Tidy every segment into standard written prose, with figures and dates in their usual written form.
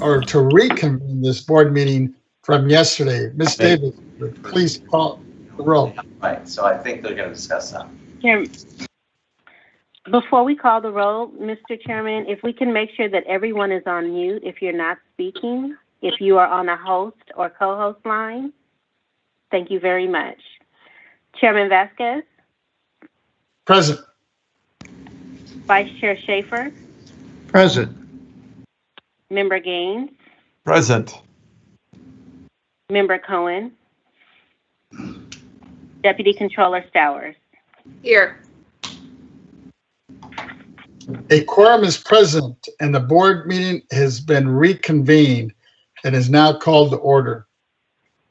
or to reconvene this board meeting from yesterday. Ms. Davis, please call the roll. Right, so I think they're going to discuss that. Before we call the roll, Mr. Chairman, if we can make sure that everyone is on mute if you're not speaking, if you are on a host or co-host line. Thank you very much. Chairman Vasquez? Present. Vice Chair Schaefer? Present. Member Gaines? Present. Member Cohen? Deputy Controller Stowers? Here. A quorum is present and the board meeting has been reconvened and is now called to order.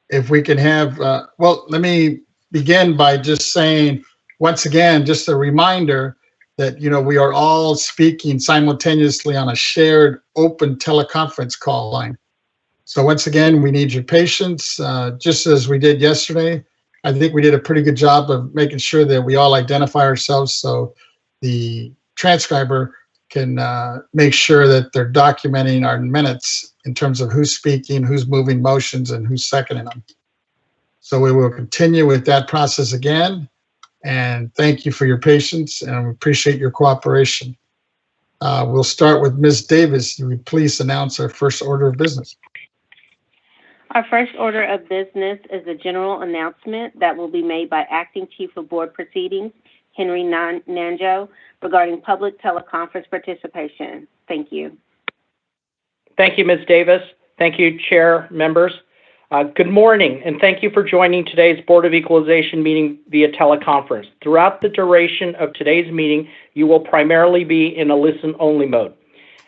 If we can have, well, let me begin by just saying, once again, just a reminder that, you know, we are all speaking simultaneously on a shared open teleconference call line. So once again, we need your patience, just as we did yesterday. I think we did a pretty good job of making sure that we all identify ourselves so the transcriber can make sure that they're documenting our minutes in terms of who's speaking, who's moving motions, and who's seconding them. So we will continue with that process again. And thank you for your patience and we appreciate your cooperation. We'll start with Ms. Davis. Will you please announce our first order of business? Our first order of business is a general announcement that will be made by Acting Chief of Board Proceedings, Henry Nanjo, regarding public teleconference participation. Thank you. Thank you, Ms. Davis. Thank you, Chair, members. Good morning, and thank you for joining today's Board of Equalization meeting via teleconference. Throughout the duration of today's meeting, you will primarily be in a listen-only mode.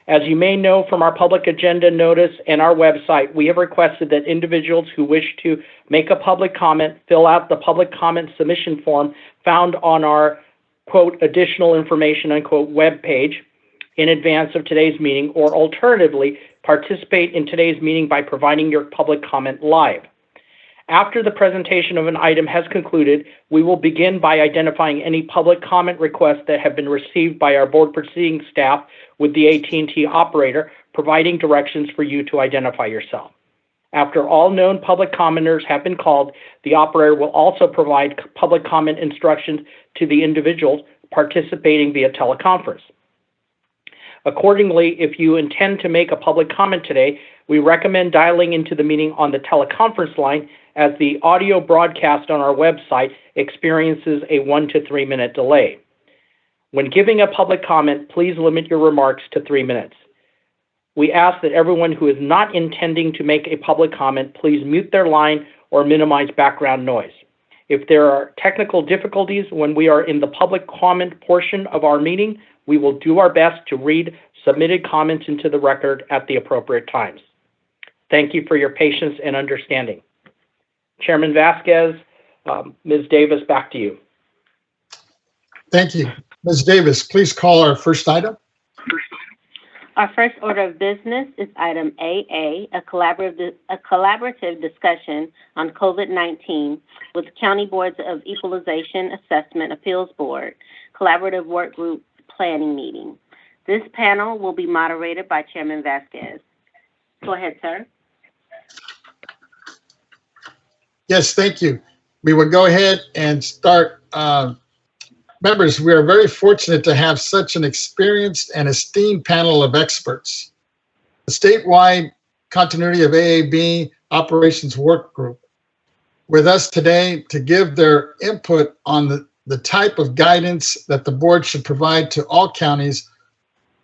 As you may know from our public agenda notice and our website, we have requested that individuals who wish to make a public comment fill out the public comment submission form found on our, quote, additional information, unquote, webpage in advance of today's meeting, or alternatively, participate in today's meeting by providing your public comment live. After the presentation of an item has concluded, we will begin by identifying any public comment requests that have been received by our board proceeding staff with the AT&T operator, providing directions for you to identify yourself. After all known public commenters have been called, the operator will also provide public comment instructions to the individuals participating via teleconference. Accordingly, if you intend to make a public comment today, we recommend dialing into the meeting on the teleconference line, as the audio broadcast on our website experiences a 1 to 3 minute delay. When giving a public comment, please limit your remarks to 3 minutes. We ask that everyone who is not intending to make a public comment, please mute their line or minimize background noise. If there are technical difficulties when we are in the public comment portion of our meeting, we will do our best to read submitted comments into the record at the appropriate times. Thank you for your patience and understanding. Chairman Vasquez, Ms. Davis, back to you. Thank you. Ms. Davis, please call our first item. Our first order of business is item AA, a collaborative discussion on COVID-19 with County Boards of Equalization Assessment Appeals Board, Collaborative Work Group Planning Meeting. This panel will be moderated by Chairman Vasquez. Go ahead, sir. Yes, thank you. We will go ahead and start. Members, we are very fortunate to have such an experienced and esteemed panel of experts. The statewide continuity of AAB operations work group with us today to give their input on the type of guidance that the board should provide to all counties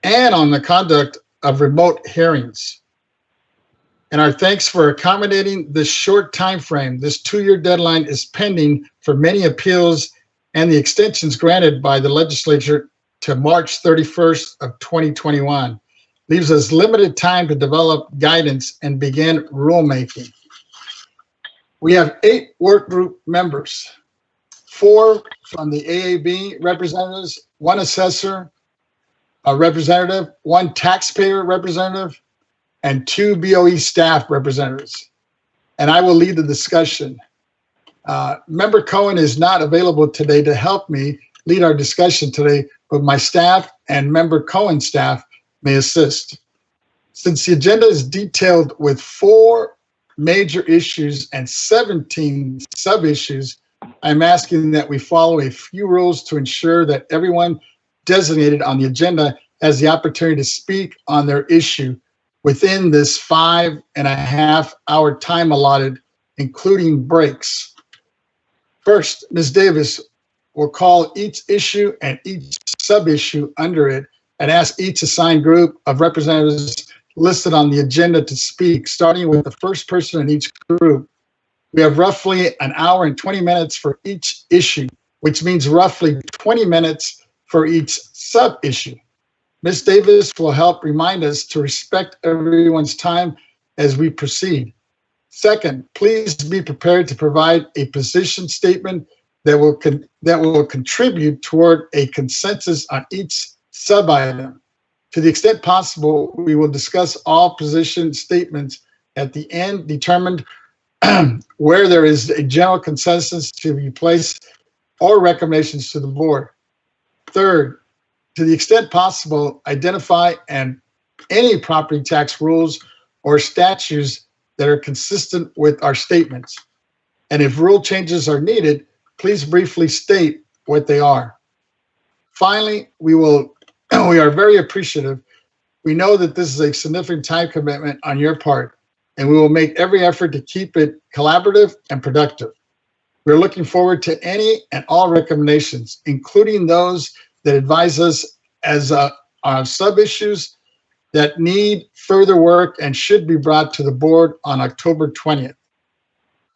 and on the conduct of remote hearings. And our thanks for accommodating this short time frame. This 2-year deadline is pending for many appeals and the extensions granted by the legislature to March 31st of 2021 leaves us limited time to develop guidance and begin rulemaking. We have 8 work group members, 4 from the AAB representatives, 1 assessor, a representative, 1 taxpayer representative, and 2 BOE staff representatives. And I will lead the discussion. Member Cohen is not available today to help me lead our discussion today, but my staff and Member Cohen's staff may assist. Since the agenda is detailed with 4 major issues and 17 sub-issues, I'm asking that we follow a few rules to ensure that everyone designated on the agenda has the opportunity to speak on their issue within this 5.5-hour time allotted, including breaks. First, Ms. Davis will call each issue and each sub-issue under it and ask each assigned group of representatives listed on the agenda to speak, starting with the first person in each group. We have roughly an hour and 20 minutes for each issue, which means roughly 20 minutes for each sub-issue. Ms. Davis will help remind us to respect everyone's time as we proceed. Second, please be prepared to provide a position statement that will contribute toward a consensus on each sub-item. To the extent possible, we will discuss all position statements at the end, determined where there is a general consensus to be placed or recommendations to the board. Third, to the extent possible, identify any property tax rules or statutes that are consistent with our statements. And if rule changes are needed, please briefly state what they are. Finally, we are very appreciative. We know that this is a significant time commitment on your part, and we will make every effort to keep it collaborative and productive. We're looking forward to any and all recommendations, including those that advise us as on sub-issues that need further work and should be brought to the board on October 20th,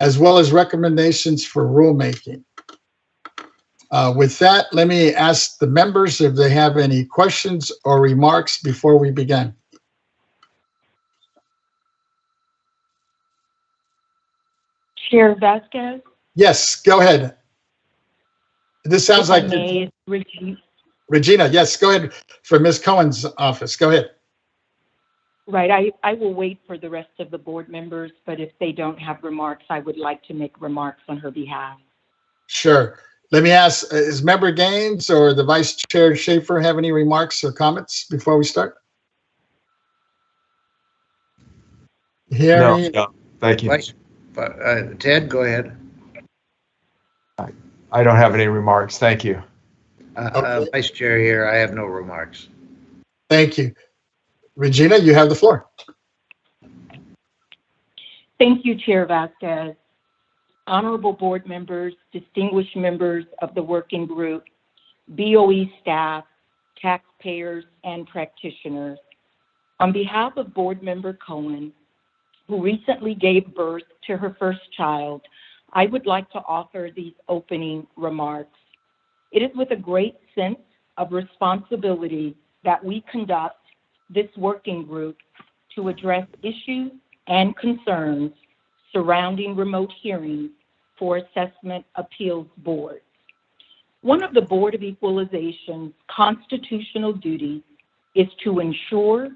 as well as recommendations for rulemaking. With that, let me ask the members if they have any questions or remarks before we begin. Chair Vasquez? Yes, go ahead. This sounds like Regina. Yes, go ahead for Ms. Cohen's office. Go ahead. Right, I will wait for the rest of the board members, but if they don't have remarks, I would like to make remarks on her behalf. Sure. Let me ask, is Member Gaines or the Vice Chair Schaefer have any remarks or comments before we start? Hearing. No, thank you. Ted, go ahead. I don't have any remarks. Thank you. Okay. Vice Chair here, I have no remarks. Thank you. Regina, you have the floor. Thank you, Chair Vasquez. Honorable board members, distinguished members of the working group, BOE staff, taxpayers, and practitioners. On behalf of Board Member Cohen, who recently gave birth to her first child, I would like to offer these opening remarks. It is with a great sense of responsibility that we conduct this working group to address issues and concerns surrounding remote hearings for assessment appeals boards. One of the Board of Equalization's constitutional duties is to ensure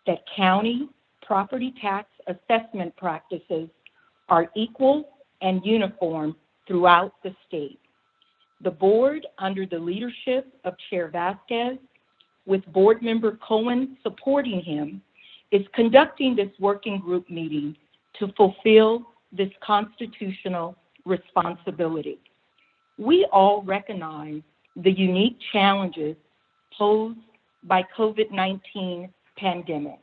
that county property tax assessment practices are equal and uniform throughout the state. The board, under the leadership of Chair Vasquez, with Board Member Cohen supporting him, is conducting this working group meeting to fulfill this constitutional responsibility. We all recognize the unique challenges posed by COVID-19 pandemic.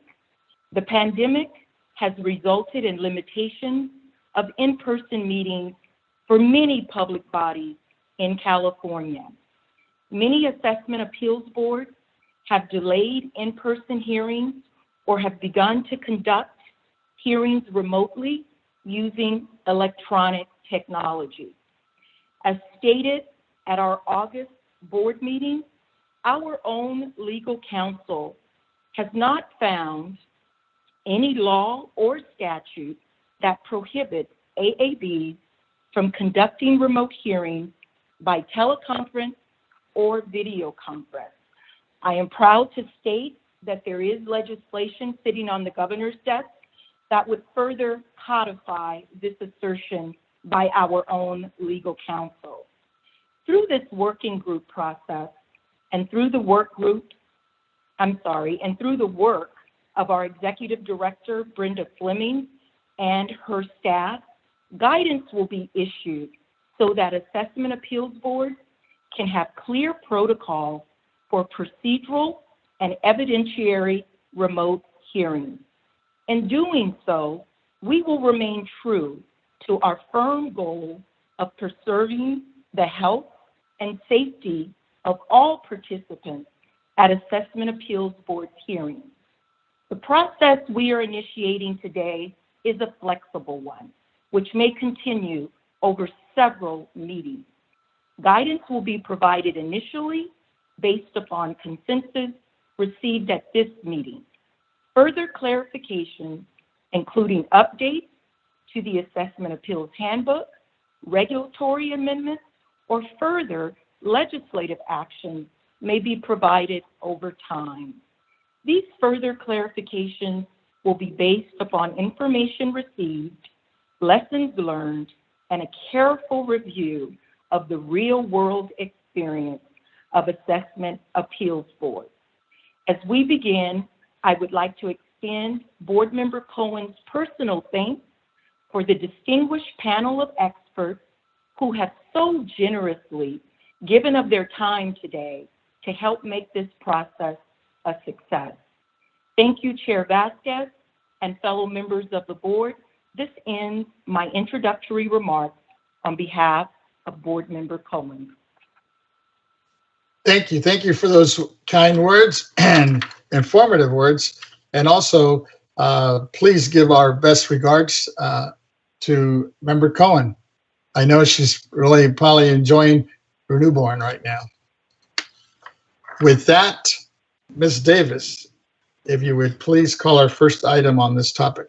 The pandemic has resulted in limitations of in-person meetings for many public bodies in California. Many assessment appeals boards have delayed in-person hearings or have begun to conduct hearings remotely using electronic technology. As stated at our August board meeting, our own legal counsel has not found any law or statute that prohibits AABs from conducting remote hearings by teleconference or video conference. I am proud to state that there is legislation sitting on the governor's desk that would further codify this assertion by our own legal counsel. Through this working group process and through the work of our Executive Director, Brenda Fleming, and her staff, guidance will be issued so that assessment appeals boards can have clear protocols for procedural and evidentiary remote hearings. In doing so, we will remain true to our firm goal of preserving the health and safety of all participants at assessment appeals board hearings. The process we are initiating today is a flexible one, which may continue over several meetings. Guidance will be provided initially based upon consensus received at this meeting. Further clarification, including updates to the Assessment Appeals Handbook, regulatory amendments, or further legislative action may be provided over time. These further clarifications will be based upon information received, lessons learned, and a careful review of the real-world experience of assessment appeals boards. As we begin, I would like to extend Board Member Cohen's personal thanks for the distinguished panel of experts who have so generously given of their time today to help make this process a success. Thank you, Chair Vasquez and fellow members of the board. This ends my introductory remarks on behalf of Board Member Cohen. Thank you. Thank you for those kind words and informative words. And also, please give our best regards to Member Cohen. I know she's really probably enjoying her newborn right now. With that, Ms. Davis, if you would please call our first item on this topic.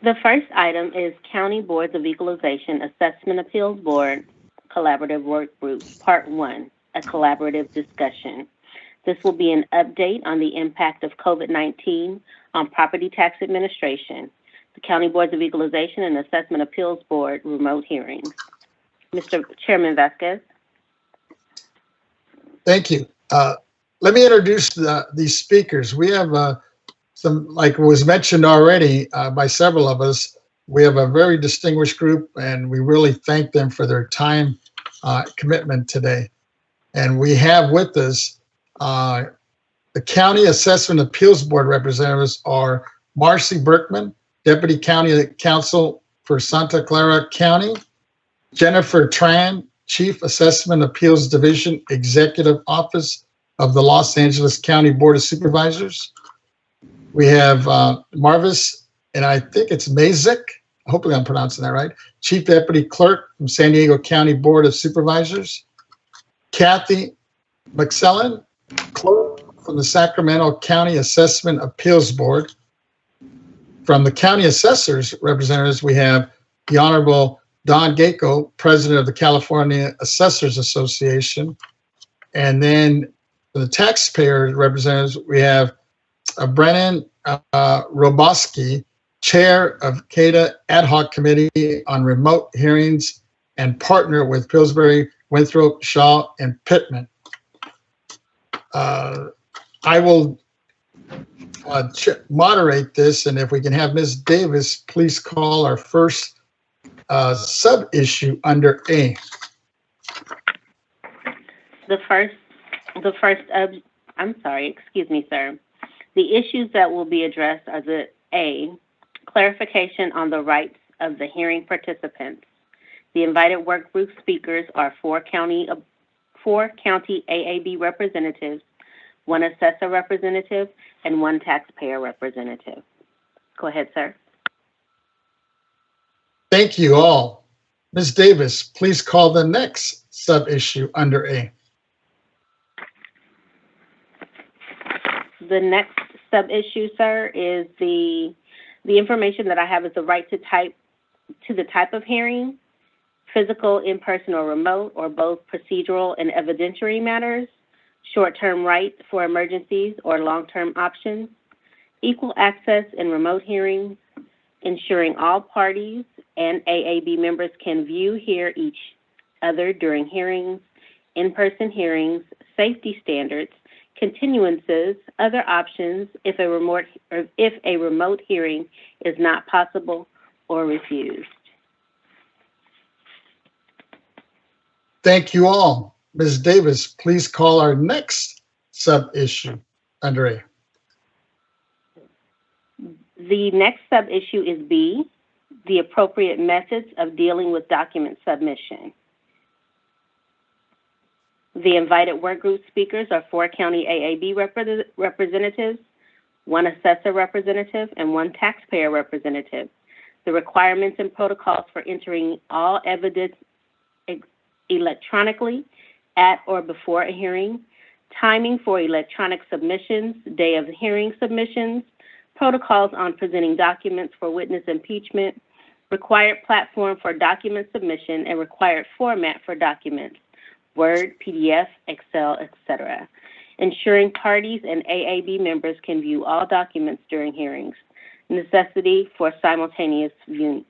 The first item is County Boards of Equalization Assessment Appeals Board Collaborative Work Group, Part 1, a collaborative discussion. This will be an update on the impact of COVID-19 on property tax administration, the County Boards of Equalization and Assessment Appeals Board remote hearings. Mr. Chairman Vasquez. Thank you. Let me introduce these speakers. We have some, like was mentioned already by several of us, we have a very distinguished group, and we really thank them for their time commitment today. And we have with us the County Assessment Appeals Board representatives are Marcy Berkman, Deputy County Counsel for Santa Clara County, Jennifer Tran, Chief Assessment Appeals Division, Executive Office of the Los Angeles County Board of Supervisors. We have Marvis, and I think it's Mazik, hopefully I'm pronouncing that right, Chief Deputy Clerk from San Diego County Board of Supervisors. Kathy McSellen, Clerk from the Sacramento County Assessment Appeals Board. From the County Assessors representatives, we have the Honorable Don Gecko, President of the California Assessors Association. And then the taxpayer representatives, we have Brennan Roboski, Chair of CADA Ad Hoc Committee on Remote Hearings and partner with Pillsbury, Winthrop, Shaw, and Pittman. I will moderate this, and if we can have Ms. Davis please call our first sub-issue under A. Excuse me, sir. The issues that will be addressed are the A, clarification on the rights of the hearing participants. The invited work group speakers are four county AAB representatives, one assessor representative, and one taxpayer representative. Go ahead, sir. Thank you all. Ms. Davis, please call the next sub-issue under A. The next sub-issue, sir, is the information that I have is the right to the type of hearing, physical, in-person, or remote, or both procedural and evidentiary matters, short-term rights for emergencies or long-term options, equal access in remote hearings, ensuring all parties and AAB members can view, hear each other during hearings, in-person hearings, safety standards, continuances, other options if a remote hearing is not possible or refused. Thank you all. Ms. Davis, please call our next sub-issue under A. The next sub-issue is B, the appropriate methods of dealing with document submission. The invited work group speakers are 4 county AAB representatives, 1 assessor representative, and 1 taxpayer representative. The requirements and protocols for entering all evidence electronically at or before a hearing, timing for electronic submissions, day of hearing submissions, protocols on presenting documents for witness impeachment, required platform for document submission, and required format for documents, Word, PDF, Excel, etc. Ensuring parties and AAB members can view all documents during hearings. Necessity for simultaneous viewing.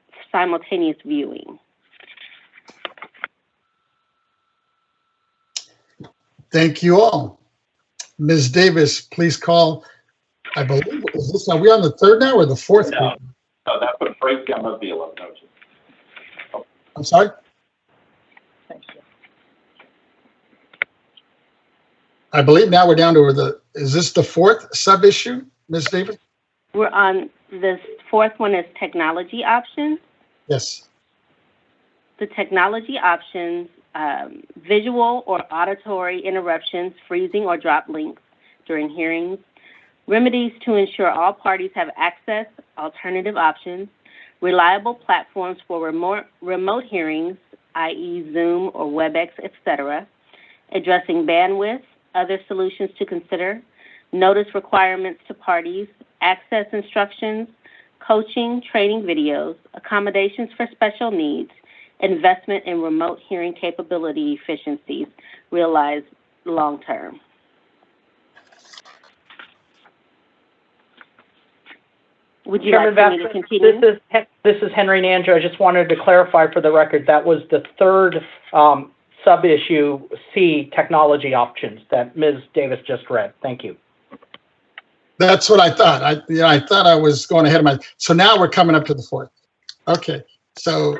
Thank you all. Ms. Davis, please call, I believe, are we on the 3rd now or the 4th? No, that would break down the 11 notice. I'm sorry? Thank you. I believe now we're down to is this the 4th sub-issue, Ms. Davis? We're on the 4th one is technology options. Yes. The technology options, visual or auditory interruptions, freezing or drop links during hearings, remedies to ensure all parties have access, alternative options, reliable platforms for remote hearings, i.e. Zoom or WebEx, etc., addressing bandwidth, other solutions to consider, notice requirements to parties, access instructions, coaching, training videos, accommodations for special needs, investment in remote hearing capability efficiencies realized long-term. Would you like for me to continue? This is Henry Nanjo. I just wanted to clarify for the record, that was the 3rd sub-issue C, technology options, that Ms. Davis just read. Thank you. That's what I thought. I thought I was going ahead of my, so now we're coming up to the 4th. Okay, so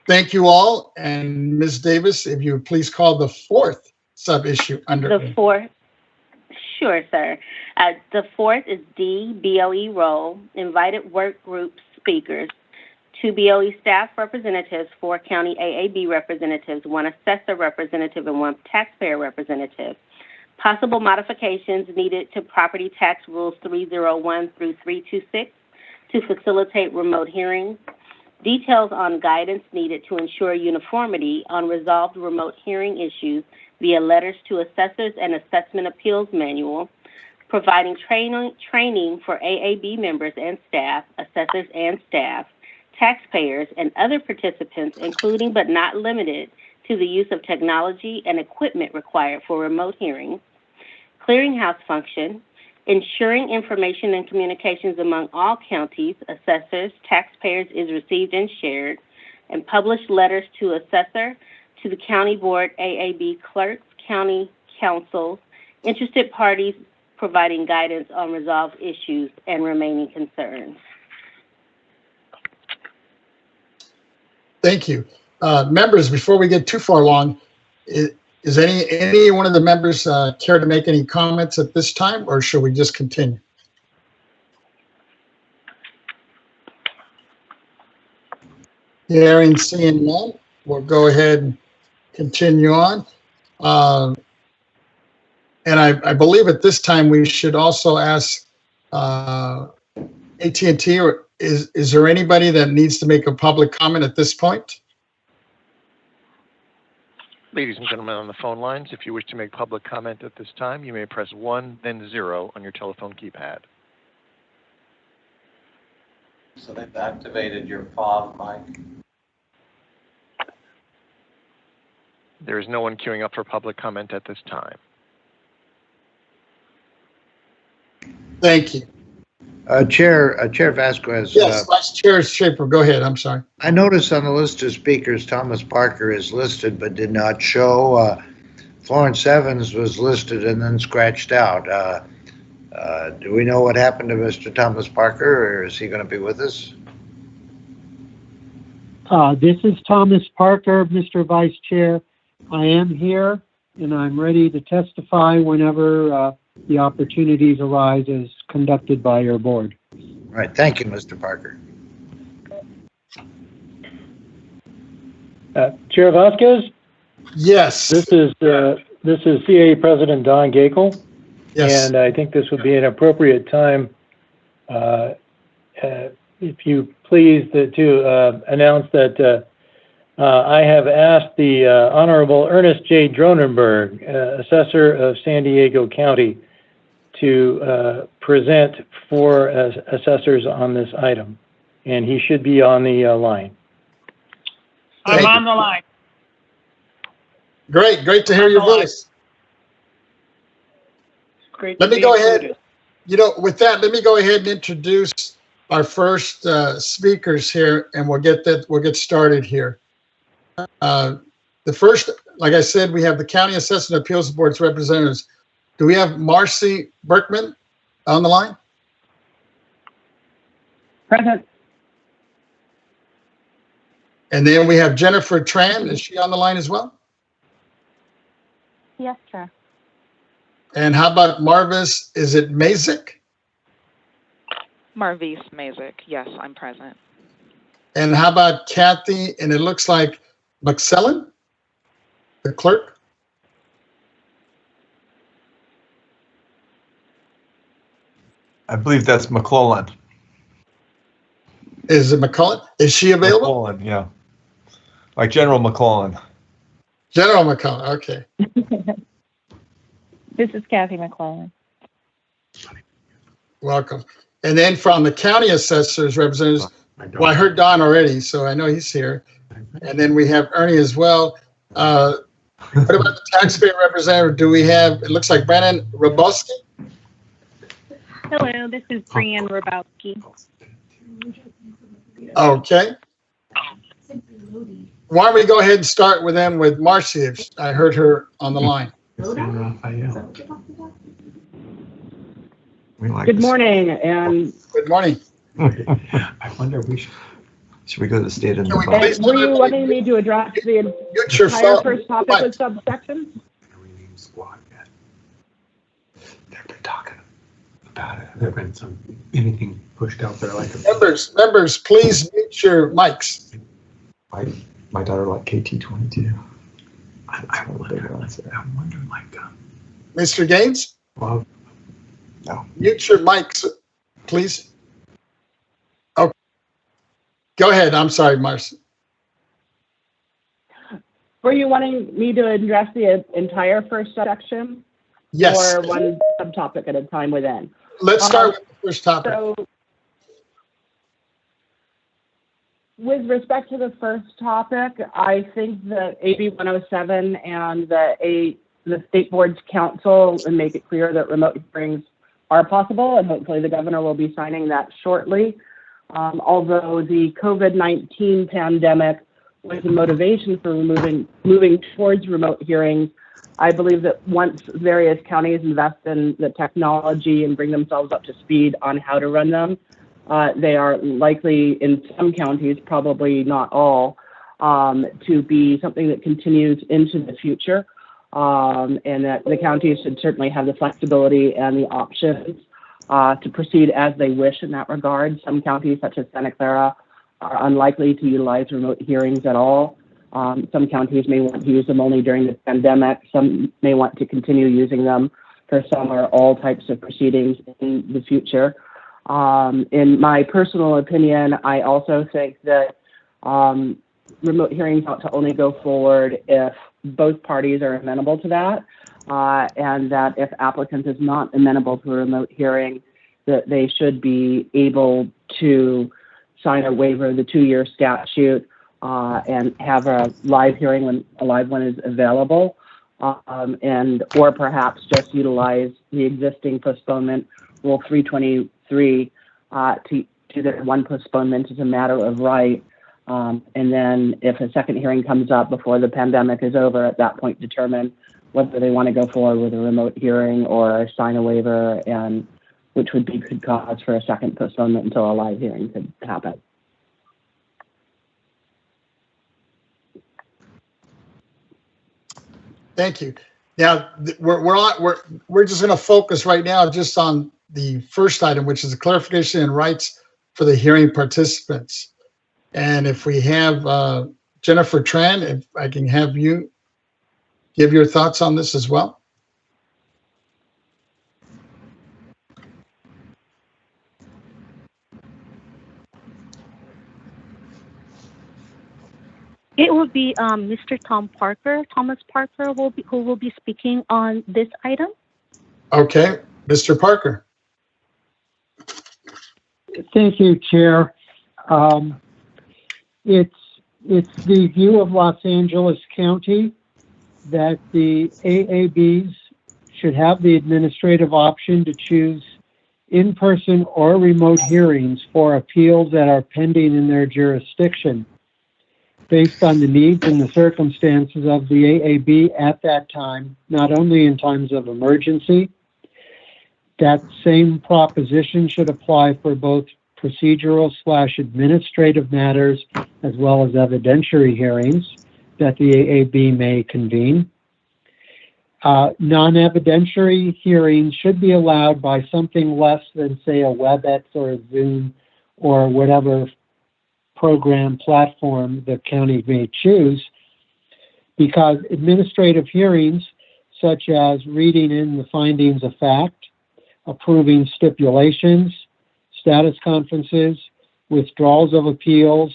thank you all. And Ms. Davis, if you would please call the 4th sub-issue under the 4th. Sure, sir. The 4th is D, BOE role, invited work group speakers, 2 BOE staff representatives, 4 county AAB representatives, 1 assessor representative, and 1 taxpayer representative. Possible modifications needed to property tax rules 301 through 326 to facilitate remote hearings. Details on guidance needed to ensure uniformity on resolved remote hearing issues via letters to assessors and assessment appeals manual, providing training for AAB members and staff, assessors and staff, taxpayers, and other participants, including but not limited to the use of technology and equipment required for remote hearings, clearinghouse function, ensuring information and communications among all counties, assessors, taxpayers is received and shared, and published letters to assessor, to the county board, AAB clerks, county councils, interested parties, providing guidance on resolved issues and remaining concerns. Thank you. Members, before we get too far along, is any one of the members care to make any comments at this time, or should we just continue? Hearing, seeing none, we'll go ahead and continue on. And I believe at this time we should also ask AT&T, or is there anybody that needs to make a public comment at this point? Ladies and gentlemen on the phone lines, if you wish to make public comment at this time, you may press 1, then 0 on your telephone keypad. So they've activated your fob mic. There is no one queuing up for public comment at this time. Thank you. Chair Vasquez. Yes, Vice Chair Schaefer, go ahead. I'm sorry. I noticed on the list of speakers, Thomas Parker is listed but did not show. Florence Evans was listed and then scratched out. Do we know what happened to Mr. Thomas Parker, or is he going to be with us? This is Thomas Parker, Mr. Vice Chair. I am here, and I'm ready to testify whenever the opportunities arise as conducted by your board. All right. Thank you, Mr. Parker. Chair Vasquez, Yes. this is CA President Don Gakel, Yes. and I think this would be an appropriate time, if you please, to announce that I have asked the Honorable Ernest J. Dronenberg, Assessor of San Diego County, to present for assessors on this item, and he should be on the line. I'm on the line. Great to hear your voice. Great. Let me go ahead. With that, let me go ahead and introduce our first speakers here, and we'll get started here. The first, like I said, we have the County Assessment Appeals Board's representatives. Do we have Marcy Berkman on the line? Present. And then we have Jennifer Tran. Is she on the line as well? Yes, Chair. And how about Marvis? Is it Mazik? Marvis Mazik. Yes, I'm present. And how about Kathy? And it looks like McSellen, the clerk. I believe that's McClellan. Is it McCullen? Is she available? McClellan, yeah. Like General McClellan. General McCullen, okay. This is Kathy McClellan. Welcome. And then from the county assessors representatives, well, I heard Don already, so I know he's here. And then we have Ernie as well. What about the taxpayer representative? Do we have, it looks like Brandon Robowski? Hello, this is Brianne Rabowski. Okay. Why don't we go ahead and start with them with Marcy, if I heard her on the line. Good morning, and Good morning. I wonder should we go to the state and were you wanting me to address the entire first topic with subsections? They've been talking about it. There've been anything pushed out there like Members, please mute your mics. My daughter like KT22. I wonder like Mr. Gaines? Well, no. Mute your mics, please. Okay. Go ahead. I'm sorry, Marcy. Were you wanting me to address the entire first section? Yes. Or one subtopic at a time within? Let's start with the first topic. So, with respect to the first topic, I think that AB 107 and the State Board's counsel and make it clear that remote hearings are possible, and hopefully the governor will be signing that shortly. Although the COVID-19 pandemic was a motivation for moving towards remote hearings, I believe that once various counties invest in the technology and bring themselves up to speed on how to run them, they are likely, in some counties, probably not all, to be something that continues into the future, and that the counties should certainly have the flexibility and the options to proceed as they wish in that regard. Some counties, such as Santa Clara, are unlikely to utilize remote hearings at all. Some counties may want to use them only during the pandemic. Some may want to continue using them for some or all types of proceedings in the future. In my personal opinion, I also think that remote hearings ought to only go forward if both parties are amenable to that, and that if applicant is not amenable to a remote hearing, that they should be able to sign a waiver of the 2-year statute and have a live hearing when a live one is available, or perhaps just utilize the existing postponement Rule 323 to do that one postponement as a matter of right. And then if a second hearing comes up before the pandemic is over, at that point determine whether they want to go forward with a remote hearing or sign a waiver, and which would be good cause for a second postponement until a live hearing could happen. Thank you. Now, we're just going to focus right now just on the first item, which is the clarification and rights for the hearing participants. And if we have Jennifer Tran, if I can have you give your thoughts on this as well. It will be Mr. Thomas Parker who will be speaking on this item. Okay, Mr. Parker. Thank you, Chair. It's the view of Los Angeles County that the AABs should have the administrative option to choose in-person or remote hearings for appeals that are pending in their jurisdiction, based on the needs and the circumstances of the AAB at that time, not only in times of emergency. That same proposition should apply for both procedural/administrative matters as well as evidentiary hearings that the AAB may convene. Non-evidentiary hearings should be allowed by something less than, say, a WebEx or a Zoom or whatever program platform the county may choose, because administrative hearings, such as reading in the findings of fact, approving stipulations, status conferences, withdrawals of appeals,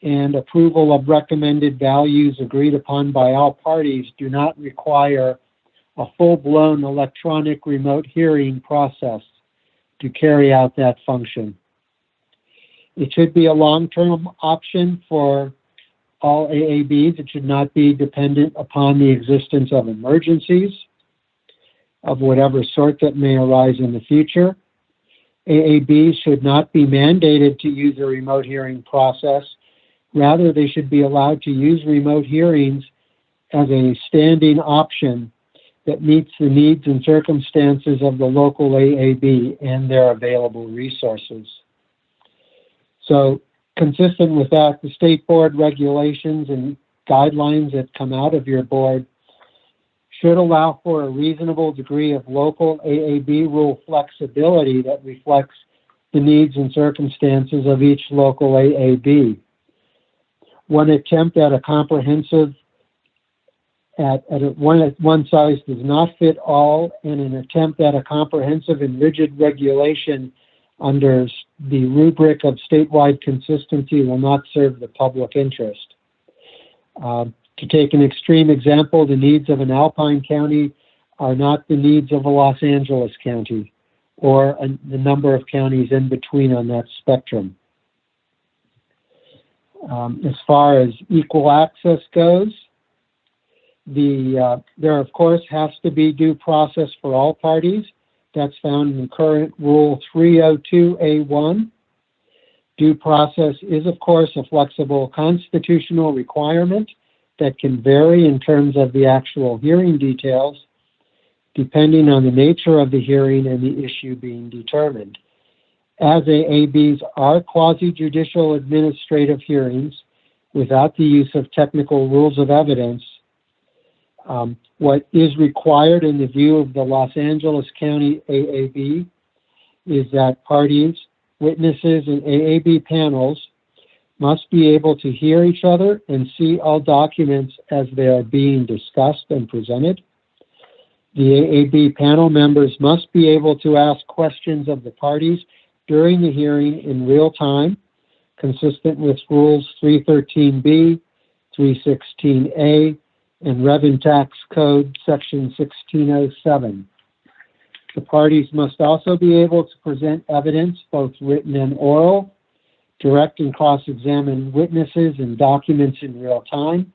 and approval of recommended values agreed upon by all parties, do not require a full-blown electronic remote hearing process to carry out that function. It should be a long-term option for all AABs. It should not be dependent upon the existence of emergencies of whatever sort that may arise in the future. AABs should not be mandated to use a remote hearing process. Rather, they should be allowed to use remote hearings as a standing option that meets the needs and circumstances of the local AAB and their available resources. So, consistent with that, the state board regulations and guidelines that come out of your board should allow for a reasonable degree of local AAB rule flexibility that reflects the needs and circumstances of each local AAB. One attempt at a comprehensive, one size does not fit all, and an attempt at a comprehensive and rigid regulation under the rubric of statewide consistency will not serve the public interest. To take an extreme example, the needs of an Alpine county are not the needs of a Los Angeles county or the number of counties in between on that spectrum. As far as equal access goes, there of course has to be due process for all parties. That's found in current Rule 302A1. Due process is of course a flexible constitutional requirement that can vary in terms of the actual hearing details, depending on the nature of the hearing and the issue being determined. As AABs are quasi-judicial administrative hearings without the use of technical rules of evidence, what is required in the view of the Los Angeles County AAB is that parties, witnesses, and AAB panels must be able to hear each other and see all documents as they are being discussed and presented. The AAB panel members must be able to ask questions of the parties during the hearing in real time, consistent with Rules 313B, 316A, and Revenue Tax Code Section 1607. The parties must also be able to present evidence, both written and oral, direct and cross-examine witnesses and documents in real time.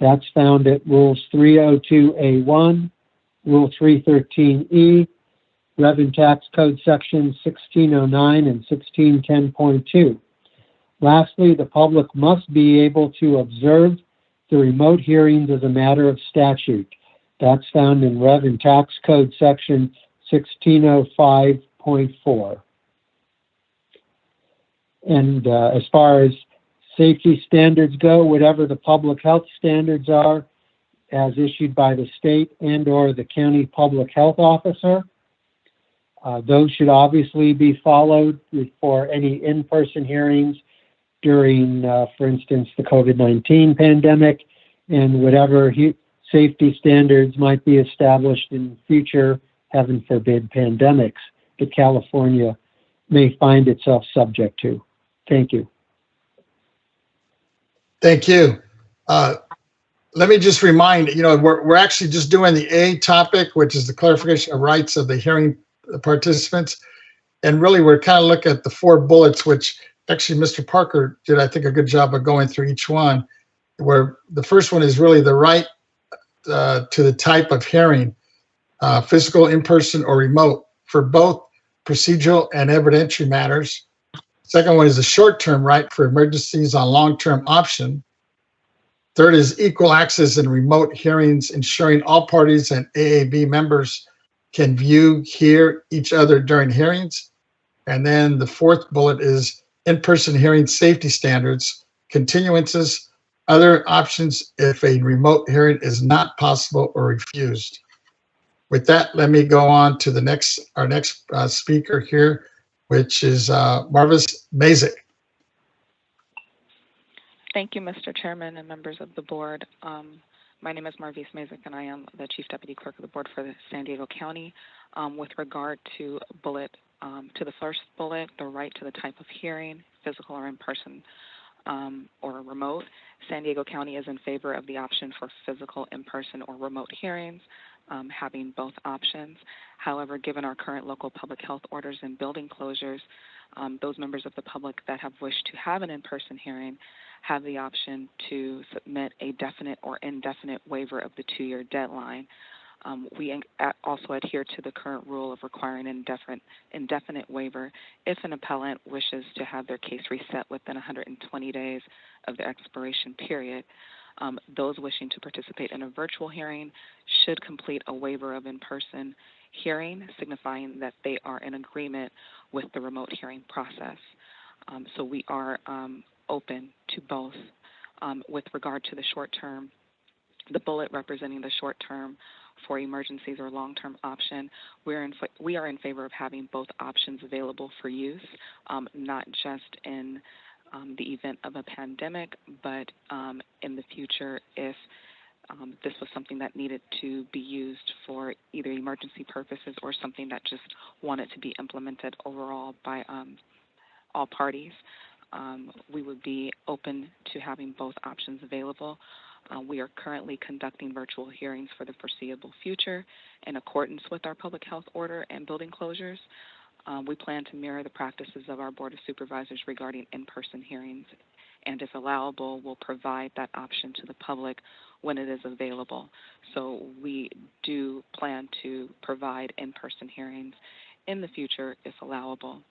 That's found at Rules 302A1, Rule 313E, Revenue Tax Code Section 1609 and 1610.2. Lastly, the public must be able to observe the remote hearings as a matter of statute. That's found in Rev and Tax Code Section 1605.4. And as far as safety standards go, whatever the public health standards are, as issued by the state and/or the county public health officer, those should obviously be followed for any in-person hearings during, for instance, the COVID-19 pandemic, and whatever safety standards might be established in future, heaven forbid, pandemics that California may find itself subject to. Thank you. Thank you. Let me just remind, we're actually just doing the A topic, which is the clarification of rights of the hearing participants. And really, we're kind of looking at the 4 bullets, which actually Mr. Parker did, I think, a good job of going through each one, where the first one is really the right to the type of hearing, physical, in-person, or remote, for both procedural and evidentiary matters. Second one is the short-term right for emergencies on long-term option. Third is equal access in remote hearings, ensuring all parties and AAB members can view, hear each other during hearings. And then the 4th bullet is in-person hearing safety standards, continuances, other options if a remote hearing is not possible or refused. With that, let me go on to our next speaker here, which is Marvis Mazik. Thank you, Mr. Chairman and members of the board. My name is Marvis Mazik, and I am the Chief Deputy Clerk of the Board for the San Diego County. With regard to the first bullet, the right to the type of hearing, physical or in-person or remote, San Diego County is in favor of the option for physical, in-person, or remote hearings, having both options. However, given our current local public health orders and building closures, those members of the public that have wished to have an in-person hearing have the option to submit a definite or indefinite waiver of the 2-year deadline. We also adhere to the current rule of requiring an indefinite waiver if an appellant wishes to have their case reset within 120 days of the expiration period. Those wishing to participate in a virtual hearing should complete a waiver of in-person hearing, signifying that they are in agreement with the remote hearing process. So we are open to both. With regard to the short term, the bullet representing the short term for emergencies or long-term option, we are in favor of having both options available for use, not just in the event of a pandemic, but in the future if this was something that needed to be used for either emergency purposes or something that just wanted to be implemented overall by all parties. We would be open to having both options available. We are currently conducting virtual hearings for the foreseeable future in accordance with our public health order and building closures. We plan to mirror the practices of our Board of Supervisors regarding in-person hearings, and if allowable, we'll provide that option to the public when it is available. So we do plan to provide in-person hearings in the future if allowable.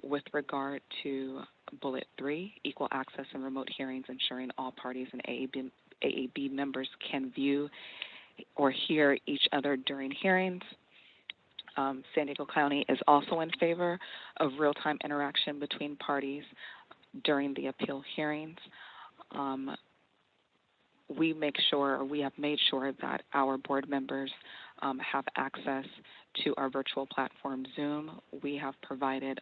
With regard to bullet 3, equal access and remote hearings, ensuring all parties and AAB members can view or hear each other during hearings. San Diego County is also in favor of real-time interaction between parties during the appeal hearings. We have made sure that our board members have access to our virtual platform, Zoom. We have provided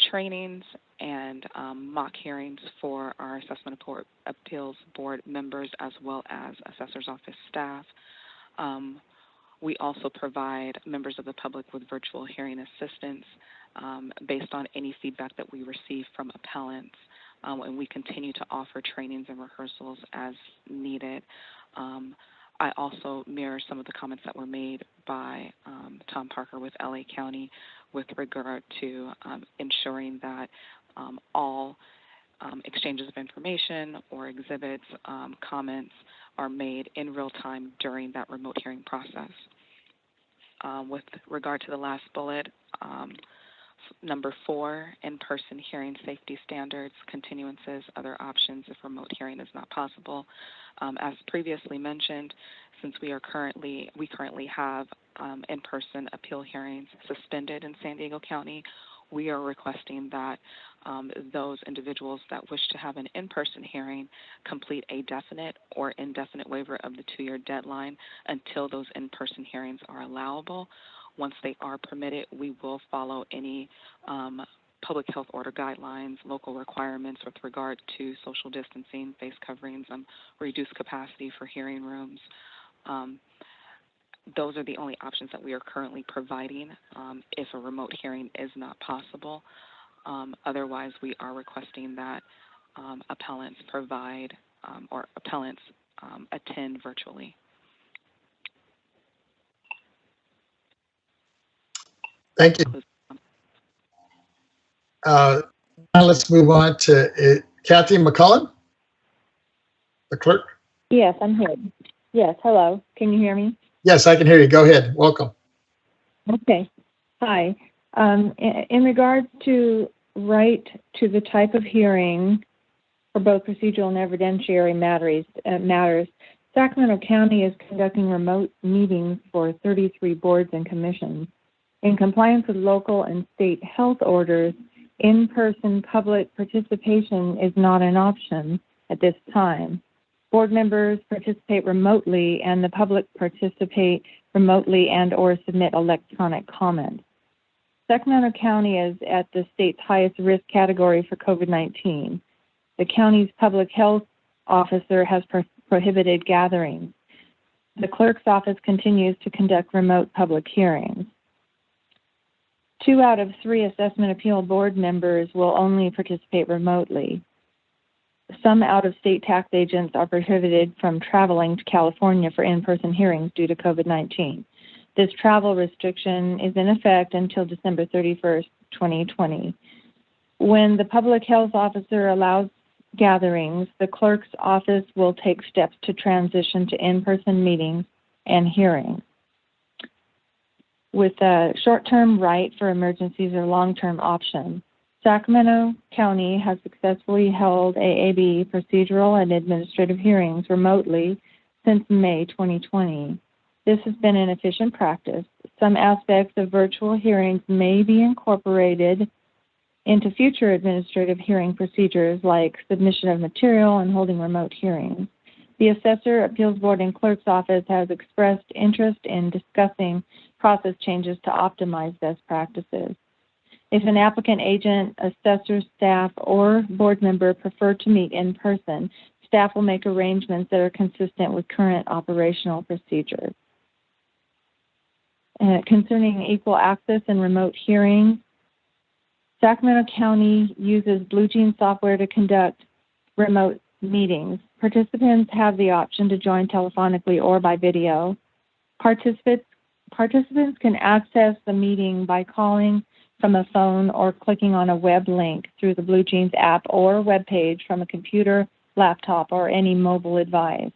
trainings and mock hearings for our Assessment Appeals Board members as well as Assessor's Office staff. We also provide members of the public with virtual hearing assistance based on any feedback that we receive from appellants. And we continue to offer trainings and rehearsals as needed. I also mirror some of the comments that were made by Tom Parker with LA County with regard to ensuring that all exchanges of information or exhibits, comments are made in real time during that remote hearing process. With regard to the last bullet, Number 4, in-person hearing safety standards, continuances, other options if remote hearing is not possible. As previously mentioned, since we currently have in-person appeal hearings suspended in San Diego County, we are requesting that those individuals that wish to have an in-person hearing complete a definite or indefinite waiver of the 2-year deadline until those in-person hearings are allowable. Once they are permitted, we will follow any public health order guidelines, local requirements with regard to social distancing, face coverings, reduced capacity for hearing rooms. Those are the only options that we are currently providing if a remote hearing is not possible. Otherwise, we are requesting that appellants provide or appellants attend virtually. Thank you. Now let's move on to Kathy McCullen, the clerk. Yes, I'm here. Yes, hello. Can you hear me? Yes, I can hear you. Go ahead. Welcome. Okay. Hi. In regards to right to the type of hearing for both procedural and evidentiary matters, Sacramento County is conducting remote meetings for 33 boards and commissions. In compliance with local and state health orders, in-person public participation is not an option at this time. Board members participate remotely, and the public participate remotely and/or submit electronic comments. Sacramento County is at the state's highest risk category for COVID-19. The county's public health officer has prohibited gatherings. The clerk's office continues to conduct remote public hearings. 2 out of 3 assessment appeal board members will only participate remotely. Some out-of-state tax agents are prohibited from traveling to California for in-person hearings due to COVID-19. This travel restriction is in effect until December 31st, 2020. When the public health officer allows gatherings, the clerk's office will take steps to transition to in-person meetings and hearings. With a short-term right for emergencies or long-term option, Sacramento County has successfully held AAB procedural and administrative hearings remotely since May 2020. This has been an efficient practice. Some aspects of virtual hearings may be incorporated into future administrative hearing procedures like submission of material and holding remote hearings. The Assessor, Appeals Board, and Clerk's Office has expressed interest in discussing process changes to optimize best practices. If an applicant, agent, assessor, staff, or board member prefer to meet in person, staff will make arrangements that are consistent with current operational procedures. Concerning equal access and remote hearings, Sacramento County uses BlueJeans software to conduct remote meetings. Participants have the option to join telephonically or by video. Participants can access the meeting by calling from a phone or clicking on a web link through the BlueJeans app or web page from a computer, laptop, or any mobile device.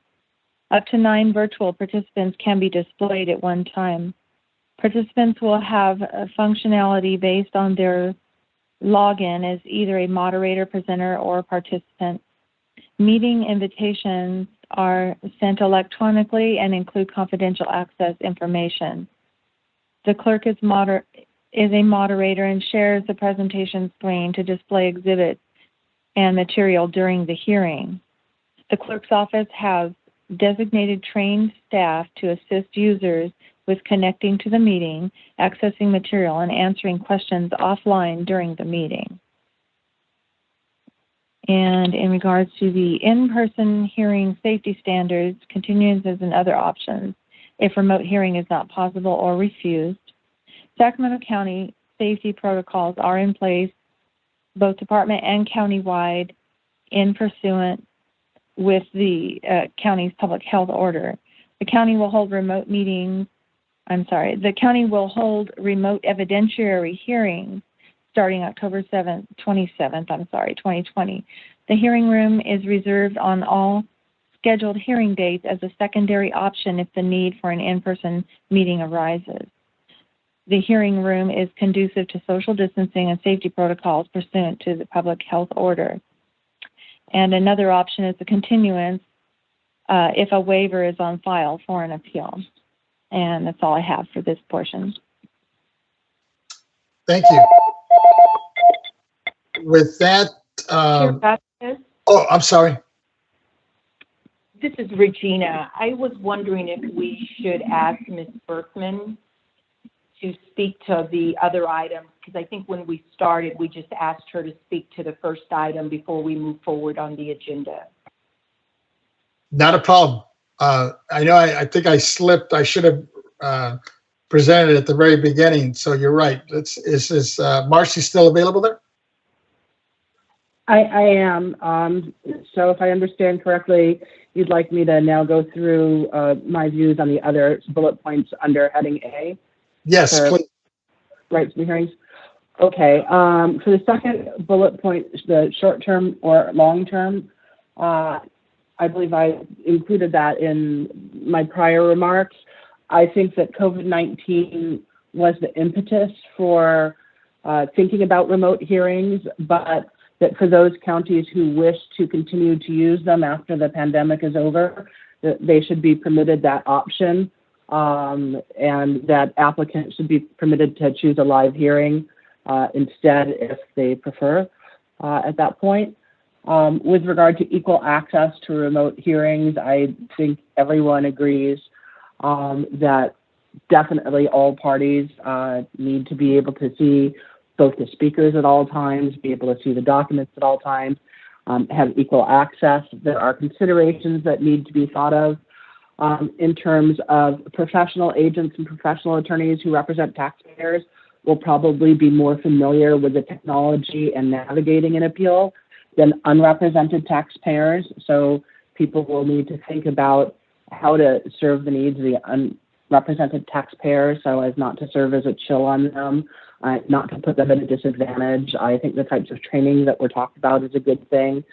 Up to 9 virtual participants can be displayed at one time. Participants will have a functionality based on their login as either a moderator, presenter, or participant. Meeting invitations are sent electronically and include confidential access information. The clerk is a moderator and shares the presentation screen to display exhibits and material during the hearing. The clerk's office has designated trained staff to assist users with connecting to the meeting, accessing material, and answering questions offline during the meeting. And in regards to the in-person hearing safety standards, continuances and other options, if remote hearing is not possible or refused, Sacramento County safety protocols are in place, both department and county-wide, in pursuant with the county's public health order. The county will hold remote evidentiary hearings starting October 27th, 2020. The hearing room is reserved on all scheduled hearing dates as a secondary option if the need for an in-person meeting arises. the hearing room is conducive to social distancing and safety protocols pursuant to the public health order. And another option is the continuance if a waiver is on file for an appeal. And that's all I have for this portion. Thank you. With that, Chair Vasquez, oh, I'm sorry. this is Regina. I was wondering if we should ask Ms. Berkman to speak to the other items, because I think when we started, we just asked her to speak to the first item before we move forward on the agenda. Not a problem. I know I think I slipped. I should have presented at the very beginning. So you're right. Is Marcy still available there? I am. So if I understand correctly, you'd like me to now go through my views on the other bullet points under heading A? Yes, please. Rights to hearings. Okay. For the second bullet point, the short-term or long-term, I believe I included that in my prior remarks. I think that COVID-19 was the impetus for thinking about remote hearings, but that for those counties who wish to continue to use them after the pandemic is over, that they should be permitted that option, and that applicants should be permitted to choose a live hearing instead if they prefer at that point. With regard to equal access to remote hearings, I think everyone agrees that definitely all parties need to be able to see both the speakers at all times, be able to see the documents at all times, have equal access. There are considerations that need to be thought of in terms of professional agents and professional attorneys who represent taxpayers will probably be more familiar with the technology and navigating an appeal than unrepresented taxpayers. So people will need to think about how to serve the needs of the unrepresented taxpayers so as not to serve as a chill on them, not to put them at a disadvantage. I think the types of training that we're talking about is a good thing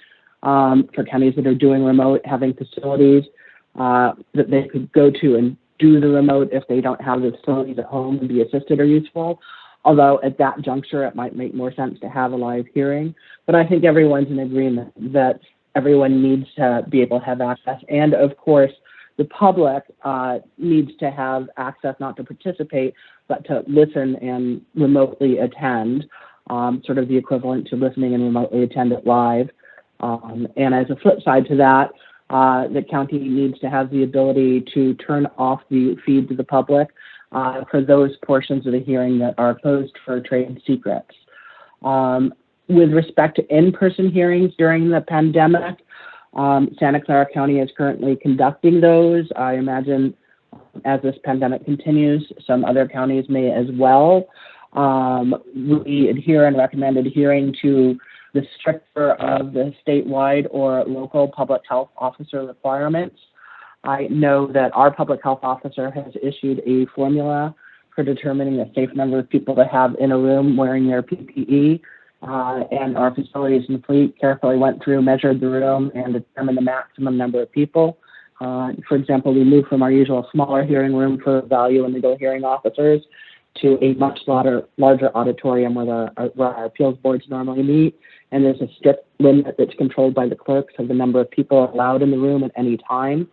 for counties that are doing remote, having facilities that they could go to and do the remote if they don't have the facilities at home and be assisted or useful. Although at that juncture, it might make more sense to have a live hearing. But I think everyone's in agreement that everyone needs to be able to have access. And of course, the public needs to have access not to participate, but to listen and remotely attend, sort of the equivalent to listening and remotely attend it live. And as a flip side to that, the county needs to have the ability to turn off the feed to the public for those portions of the hearing that are closed for trade secrets. With respect to in-person hearings during the pandemic, Santa Clara County is currently conducting those. I imagine as this pandemic continues, some other counties may as well. We adhere and recommend adhering to the stricter of the statewide or local public health officer requirements. I know that our public health officer has issued a formula for determining a safe number of people to have in a room wearing their PPE, and our facilities and fleet carefully went through, measured the room, and determined the maximum number of people. For example, we moved from our usual smaller hearing room for value and legal hearing officers to a much larger auditorium where our appeals boards normally meet, and there's a strict limit that's controlled by the clerks of the number of people allowed in the room at any time.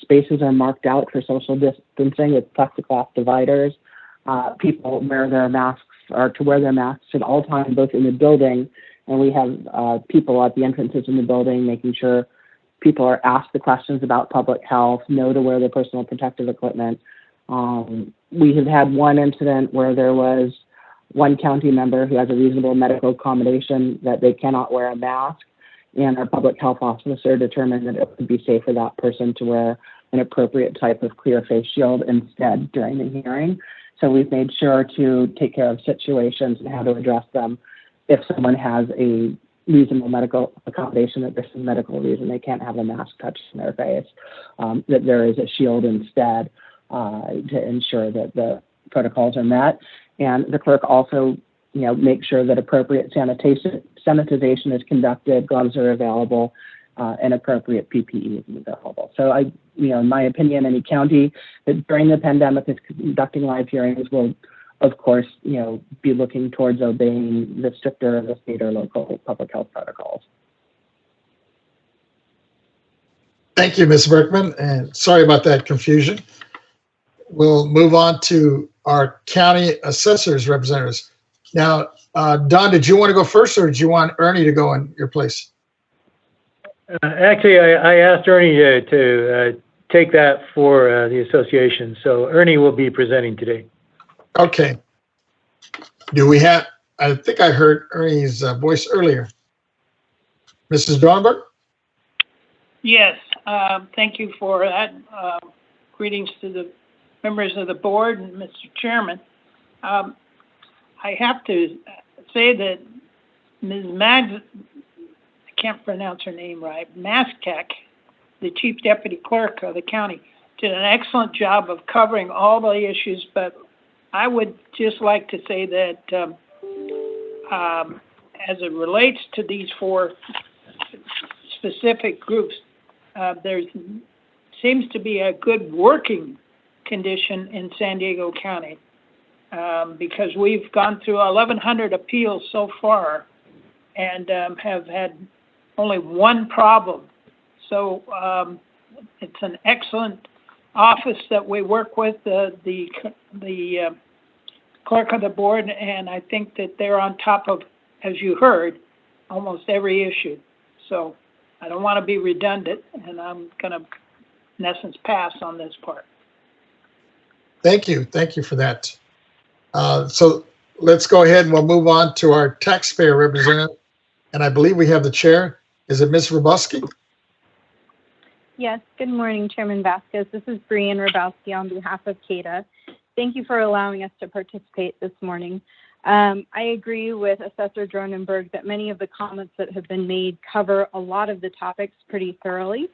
Spaces are marked out for social distancing with plexiglass dividers. People wear their masks or to wear their masks at all times, both in the building, and we have people at the entrances in the building making sure people are asked the questions about public health, know to wear their personal protective equipment. We have had one incident where there was one county member who has a reasonable medical accommodation that they cannot wear a mask, and our public health officer determined that it would be safe for that person to wear an appropriate type of clear face shield instead during the hearing. So we've made sure to take care of situations and how to address them if someone has a reasonable medical accommodation, that there's some medical reason they can't have a mask touched in their face, that there is a shield instead to ensure that the protocols are met. And the clerk also, make sure that appropriate sanitization is conducted, gloves are available, and appropriate PPE is available. So in my opinion, any county that during the pandemic is conducting live hearings will of course, be looking towards obeying the stricter of the state or local public health protocols. Thank you, Ms. Berkman, and sorry about that confusion. We'll move on to our county assessors representatives. Now, Don, did you want to go first, or did you want Ernie to go in your place? Actually, I asked Ernie to take that for the association, so Ernie will be presenting today. Okay. Do we have, I think I heard Ernie's voice earlier. Mrs. Dornberg? Yes, thank you for that. Greetings to the members of the board and Mr. Chairman. I have to say that Ms. I can't pronounce her name right, Maskak, the Chief Deputy Clerk of the county, did an excellent job of covering all the issues, but I would just like to say that as it relates to these 4 specific groups, there seems to be a good working condition in San Diego County because we've gone through 1,100 appeals so far and have had only 1 problem. So it's an excellent office that we work with, the clerk of the board, and I think that they're on top of, as you heard, almost every issue. So I don't want to be redundant, and I'm going to, in essence, pass on this part. Thank you. Thank you for that. So let's go ahead and we'll move on to our taxpayer representative. And I believe we have the chair. Is it Ms. Rabowski? Yes. Good morning, Chairman Vasquez. This is Brianne Rabowski on behalf of CADA. Thank you for allowing us to participate this morning. I agree with Assessor Dronenberg that many of the comments that have been made cover a lot of the topics pretty thoroughly.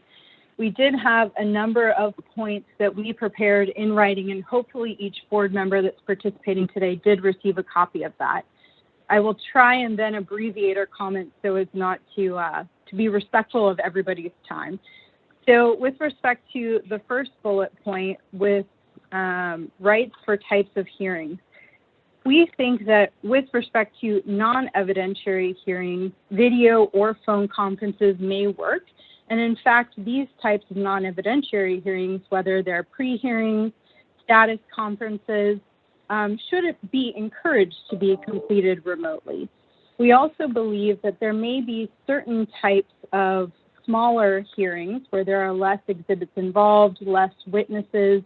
We did have a number of points that we prepared in writing, and hopefully each board member that's participating today did receive a copy of that. I will try and then abbreviate our comments so as not to be respectful of everybody's time. So with respect to the first bullet point with rights for types of hearings, we think that with respect to non-evidentiary hearings, video or phone conferences may work. And in fact, these types of non-evidentiary hearings, whether they're pre-hearings, status conferences, should be encouraged to be completed remotely. We also believe that there may be certain types of smaller hearings where there are less exhibits involved, less witnesses,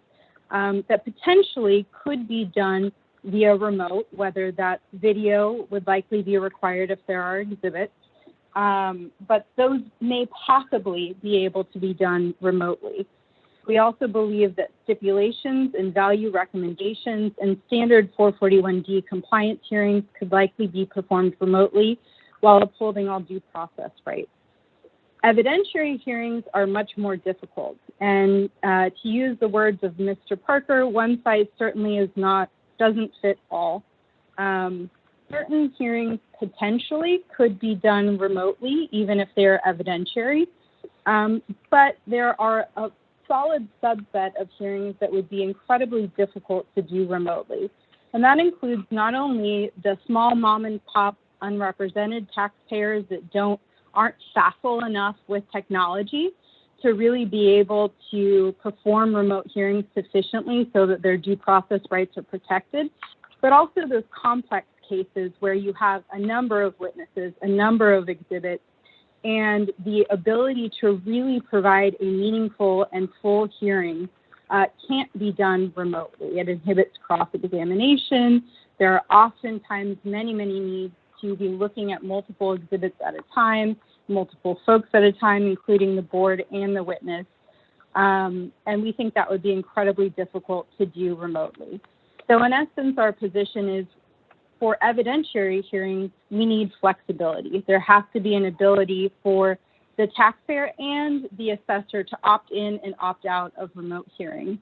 that potentially could be done via remote, whether that video would likely be required if there are exhibits, but those may possibly be able to be done remotely. We also believe that stipulations and value recommendations and standard 441D compliance hearings could likely be performed remotely while upholding all due process rights. Evidentiary hearings are much more difficult, and to use the words of Mr. Parker, one size certainly doesn't fit all. Certain hearings potentially could be done remotely, even if they're evidentiary, but there are a solid subset of hearings that would be incredibly difficult to do remotely. And that includes not only the small mom and pop unrepresented taxpayers that aren't facile enough with technology to really be able to perform remote hearings sufficiently so that their due process rights are protected, but also those complex cases where you have a number of witnesses, a number of exhibits, and the ability to really provide a meaningful and full hearing can't be done remotely. It inhibits cross-examination. There are oftentimes many needs to be looking at multiple exhibits at a time, multiple folks at a time, including the board and the witness. And we think that would be incredibly difficult to do remotely. So in essence, our position is for evidentiary hearings, we need flexibility. There has to be an ability for the taxpayer and the assessor to opt in and opt out of remote hearings.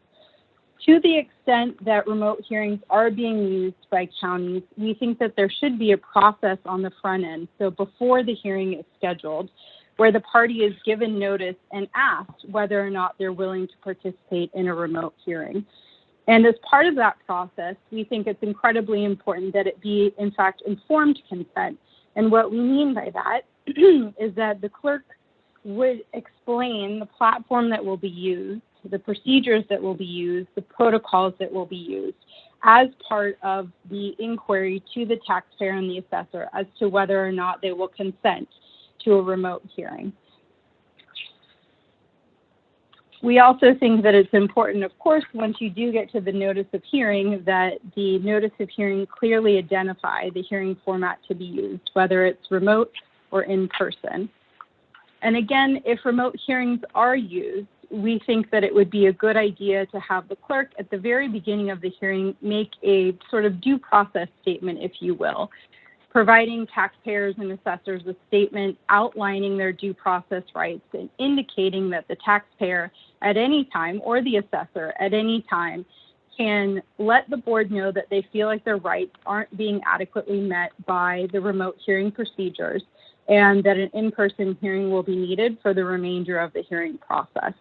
To the extent that remote hearings are being used by counties, we think that there should be a process on the front end. So before the hearing is scheduled, where the party is given notice and asked whether or not they're willing to participate in a remote hearing. And as part of that process, we think it's incredibly important that it be, in fact, informed consent. And what we mean by that is that the clerk would explain the platform that will be used, the procedures that will be used, the protocols that will be used as part of the inquiry to the taxpayer and the assessor as to whether or not they will consent to a remote hearing. We also think that it's important, of course, once you do get to the notice of hearing, that the notice of hearing clearly identify the hearing format to be used, whether it's remote or in person. And again, if remote hearings are used, we think that it would be a good idea to have the clerk at the very beginning of the hearing make a sort of due process statement, if you will, providing taxpayers and assessors a statement outlining their due process rights and indicating that the taxpayer at any time or the assessor at any time can let the board know that they feel like their rights aren't being adequately met by the remote hearing procedures and that an in-person hearing will be needed for the remainder of the hearing process.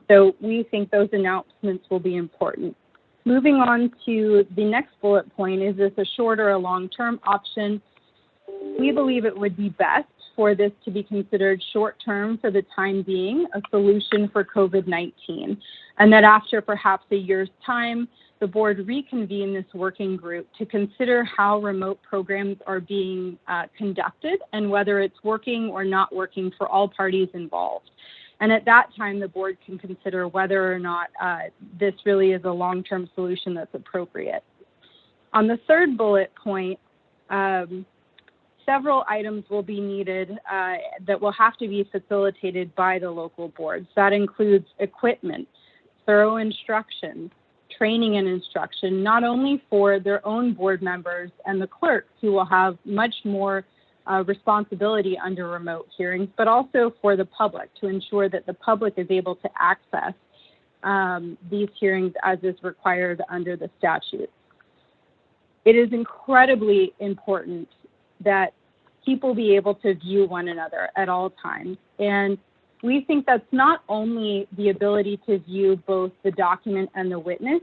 So we think those announcements will be important. Moving on to the next bullet point, is this a short or a long-term option? We believe it would be best for this to be considered short-term for the time being, a solution for COVID-19, and that after perhaps a year's time, the board reconvene this working group to consider how remote programs are being conducted and whether it's working or not working for all parties involved. And at that time, the board can consider whether or not this really is a long-term solution that's appropriate. On the third bullet point, several items will be needed that will have to be facilitated by the local boards. That includes equipment, thorough instruction, training and instruction, not only for their own board members and the clerks who will have much more responsibility under remote hearings, but also for the public to ensure that the public is able to access these hearings as is required under the statute. It is incredibly important that people be able to view one another at all times. And we think that's not only the ability to view both the document and the witness,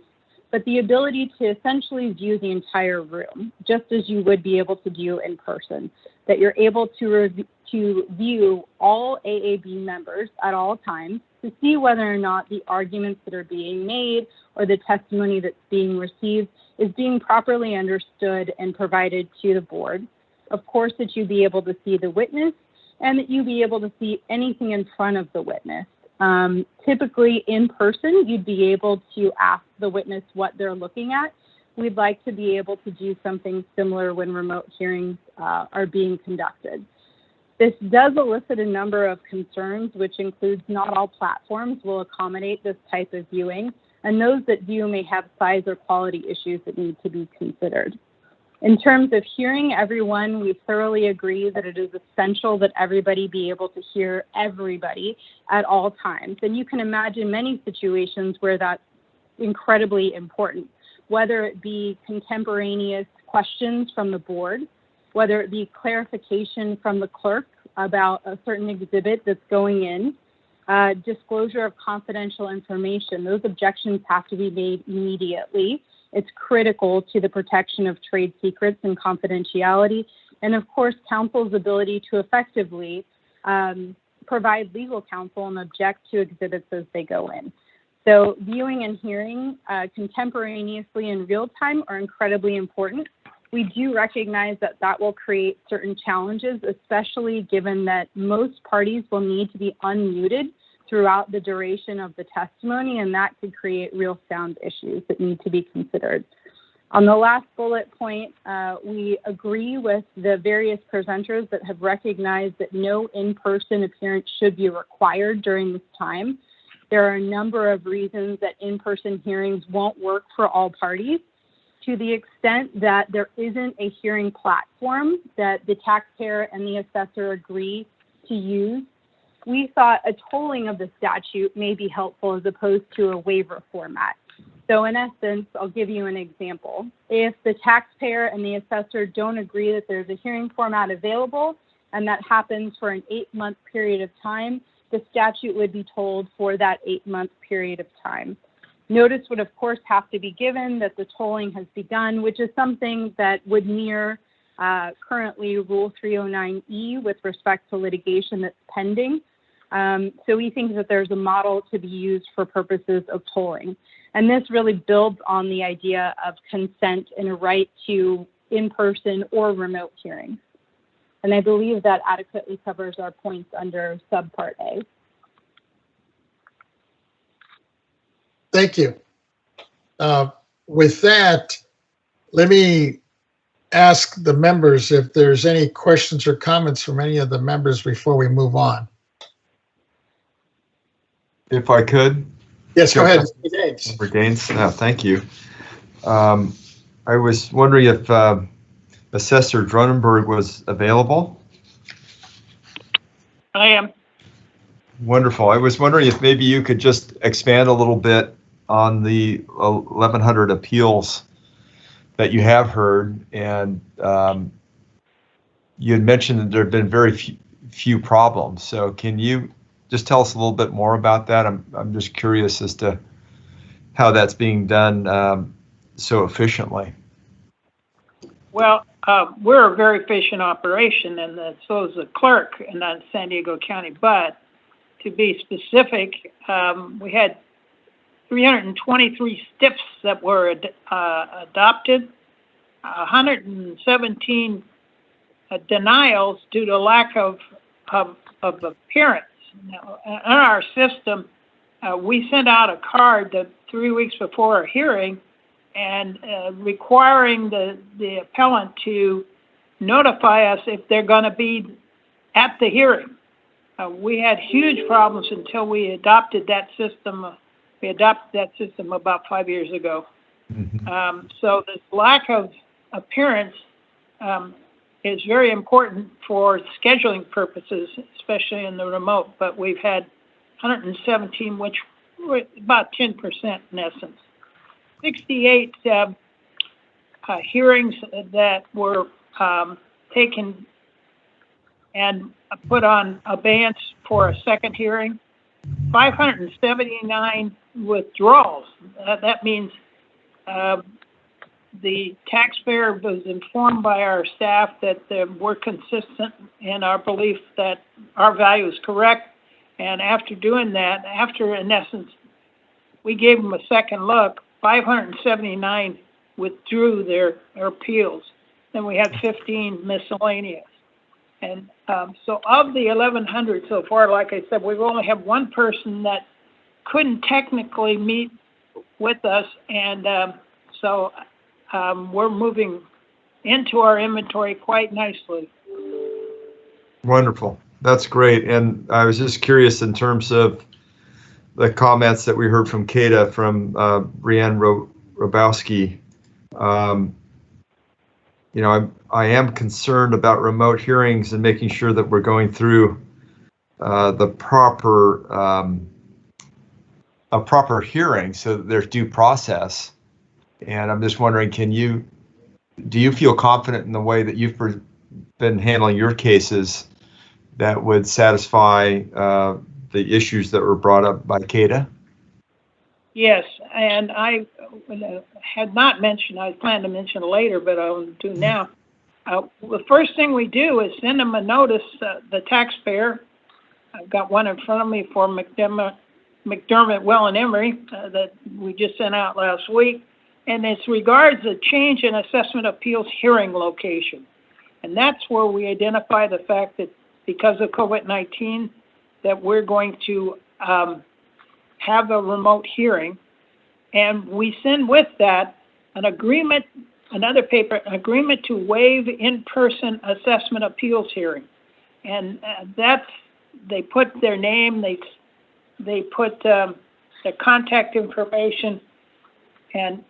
but the ability to essentially view the entire room, just as you would be able to view in person, that you're able to view all AAB members at all times to see whether or not the arguments that are being made or the testimony that's being received is being properly understood and provided to the board. Of course, that you be able to see the witness and that you be able to see anything in front of the witness. Typically in person, you'd be able to ask the witness what they're looking at. We'd like to be able to do something similar when remote hearings are being conducted. This does elicit a number of concerns, which includes not all platforms will accommodate this type of viewing, and those that do may have size or quality issues that need to be considered. In terms of hearing everyone, we thoroughly agree that it is essential that everybody be able to hear everybody at all times. And you can imagine many situations where that's incredibly important, whether it be contemporaneous questions from the board, whether it be clarification from the clerk about a certain exhibit that's going in, disclosure of confidential information. Those objections have to be made immediately. It's critical to the protection of trade secrets and confidentiality, and of course, counsel's ability to effectively provide legal counsel and object to exhibits as they go in. So viewing and hearing contemporaneously in real time are incredibly important. We do recognize that that will create certain challenges, especially given that most parties will need to be unmuted throughout the duration of the testimony, and that could create real sound issues that need to be considered. On the last bullet point, we agree with the various presenters that have recognized that no in-person appearance should be required during this time. There are a number of reasons that in-person hearings won't work for all parties. To the extent that there isn't a hearing platform that the taxpayer and the assessor agree to use, we thought a tolling of the statute may be helpful as opposed to a waiver format. So in essence, I'll give you an example. If the taxpayer and the assessor don't agree that there's a hearing format available, and that happens for an 8-month period of time, the statute would be tolled for that 8-month period of time. Notice would, of course, have to be given that the tolling has begun, which is something that would mirror currently Rule 309E with respect to litigation that's pending. So we think that there's a model to be used for purposes of tolling. And this really builds on the idea of consent and a right to in-person or remote hearings. And I believe that adequately covers our points under subpart A. Thank you. With that, let me ask the members if there's any questions or comments from any of the members before we move on. If I could. Yes, go ahead, Mr. Gaines. Thank you. I was wondering if Assessor Dronenberg was available. I am. Wonderful. I was wondering if maybe you could just expand a little bit on the 1,100 appeals that you have heard, and you had mentioned that there have been very few problems. So can you just tell us a little bit more about that? I'm just curious as to how that's being done so efficiently. Well, we're a very efficient operation, and so is the clerk in San Diego County. But to be specific, we had 323 STIFs that were adopted, 117 denials due to lack of appearance. Now, in our system, we send out a card 3 weeks before a hearing and requiring the appellant to notify us if they're going to be at the hearing. We had huge problems until we adopted that system. We adopted that system about 5 years ago. So this lack of appearance is very important for scheduling purposes, especially in the remote. But we've had 117, which were about 10% in essence. 68 hearings that were taken and put on abeyance for a second hearing. 579 withdrawals. That means the taxpayer was informed by our staff that we're consistent in our belief that our value is correct. And after doing that, in essence, we gave them a second look, 579 withdrew their appeals. Then we had 15 miscellaneous. And so of the 1,100 so far, like I said, we've only had one person that couldn't technically meet with us. And so we're moving into our inventory quite nicely. Wonderful. That's great. And I was just curious in terms of the comments that we heard from CADA, from Brianne Robowski. You know, I am concerned about remote hearings and making sure that we're going through the proper a proper hearing so that there's due process. And I'm just wondering, do you feel confident in the way that you've been handling your cases that would satisfy the issues that were brought up by CADA? Yes, and I had not mentioned, I plan to mention later, but I'll do now. The first thing we do is send them a notice, the taxpayer. I've got one in front of me for McDermott, Well, and Emery that we just sent out last week. And it's regards a change in assessment appeals hearing location. And that's where we identify the fact that because of COVID-19, that we're going to have a remote hearing. And we send with that an agreement, another paper, an agreement to waive in-person assessment appeals hearing. And that's, they put their name, they put their contact information, and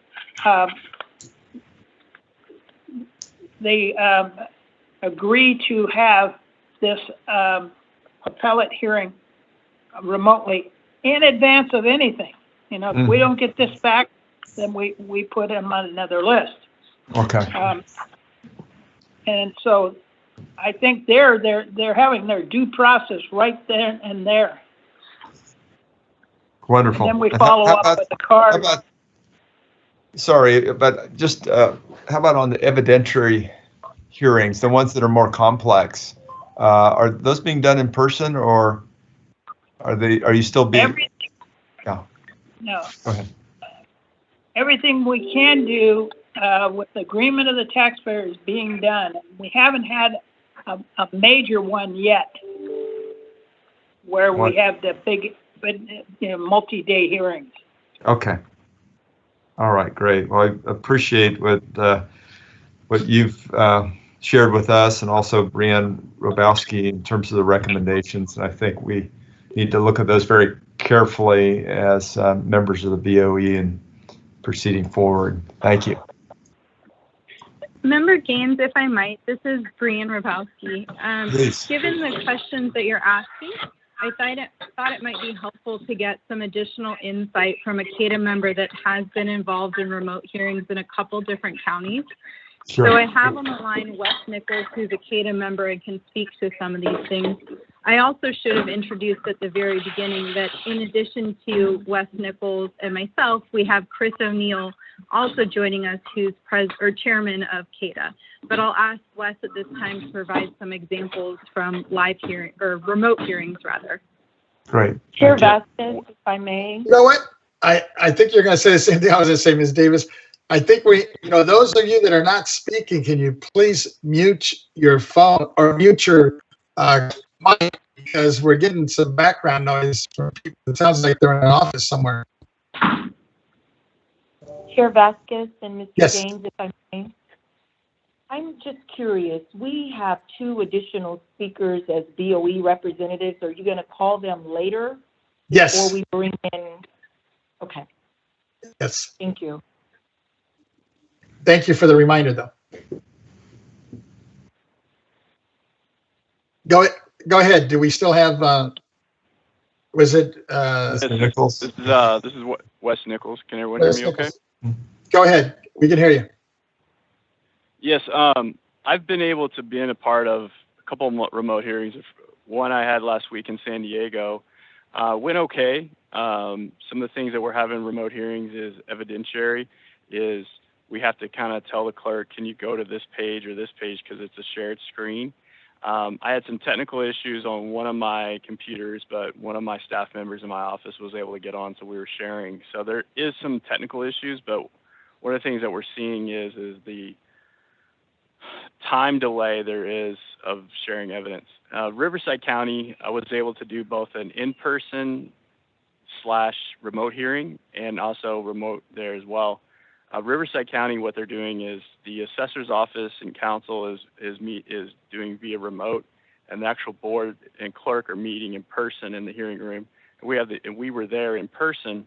they agree to have this appellate hearing remotely in advance of anything. You know, if we don't get this back, then we put them on another list. Okay. And so I think they're having their due process right there and there. Wonderful. And then we How- follow how up about- with the card. How about, sorry, but just how about on the evidentiary hearings, the ones that are more complex? Are those being done in person, or are you still being? Everything. Yeah. No. Go ahead. Everything we can do with the agreement of the taxpayer is being done. We haven't had a major one yet where we have the big, multi-day hearings. Okay. All right, great. Well, I appreciate what you've shared with us, and also Brianne Robowski in terms of the recommendations. And I think we need to look at those very carefully as members of the BOE and proceeding forward. Thank you. Member Gaines, if I might, this is Brianne Robowski. Please. Given the questions that you're asking, I thought it might be helpful to get some additional insight from a CADA member that has been involved in remote hearings in a couple different counties. Sure. So I have on the line Wes Nichols, who's a CADA member and can speak to some of these things. I also should have introduced at the very beginning that in addition to Wes Nichols and myself, we have Chris O'Neill also joining us, who's chairman of CADA. But I'll ask Wes at this time to provide some examples from live hearing or remote hearings rather. Great. Chair Vasquez, if I may. You know what? I think you're going to say the same thing I was going to say, Ms. Davis. I think those of you that are not speaking, can you please mute your phone or mute your mic, because we're getting some background noise from people. It sounds like they're in an office somewhere. Chair Vasquez and Mr. Yes. Gaines, if I may. I'm just curious. We have 2 additional speakers as BOE representatives. Are you going to call them later? Yes. Or we bring in? Okay. Yes. Thank you. Thank you for the reminder, though. Go ahead. Do we still have? Was it? Mr. Nichols. This is Wes Nichols. Can everyone Wes hear me? Okay. Nichols. Go ahead. We can hear you. Yes. I've been able to be in a part of a couple of remote hearings. One I had last week in San Diego went okay. Some of the things that we're having remote hearings is evidentiary. Is we have to kind of tell the clerk, can you go to this page or this page because it's a shared screen. I had some technical issues on one of my computers, but one of my staff members in my office was able to get on, so we were sharing. So there is some technical issues, but one of the things that we're seeing is the time delay there is of sharing evidence. Riverside County, I was able to do both an in-person / remote hearing and also remote there as well. Riverside County, what they're doing is the assessor's office and council is doing via remote, and the actual board and clerk are meeting in person in the hearing room. And we were there in person,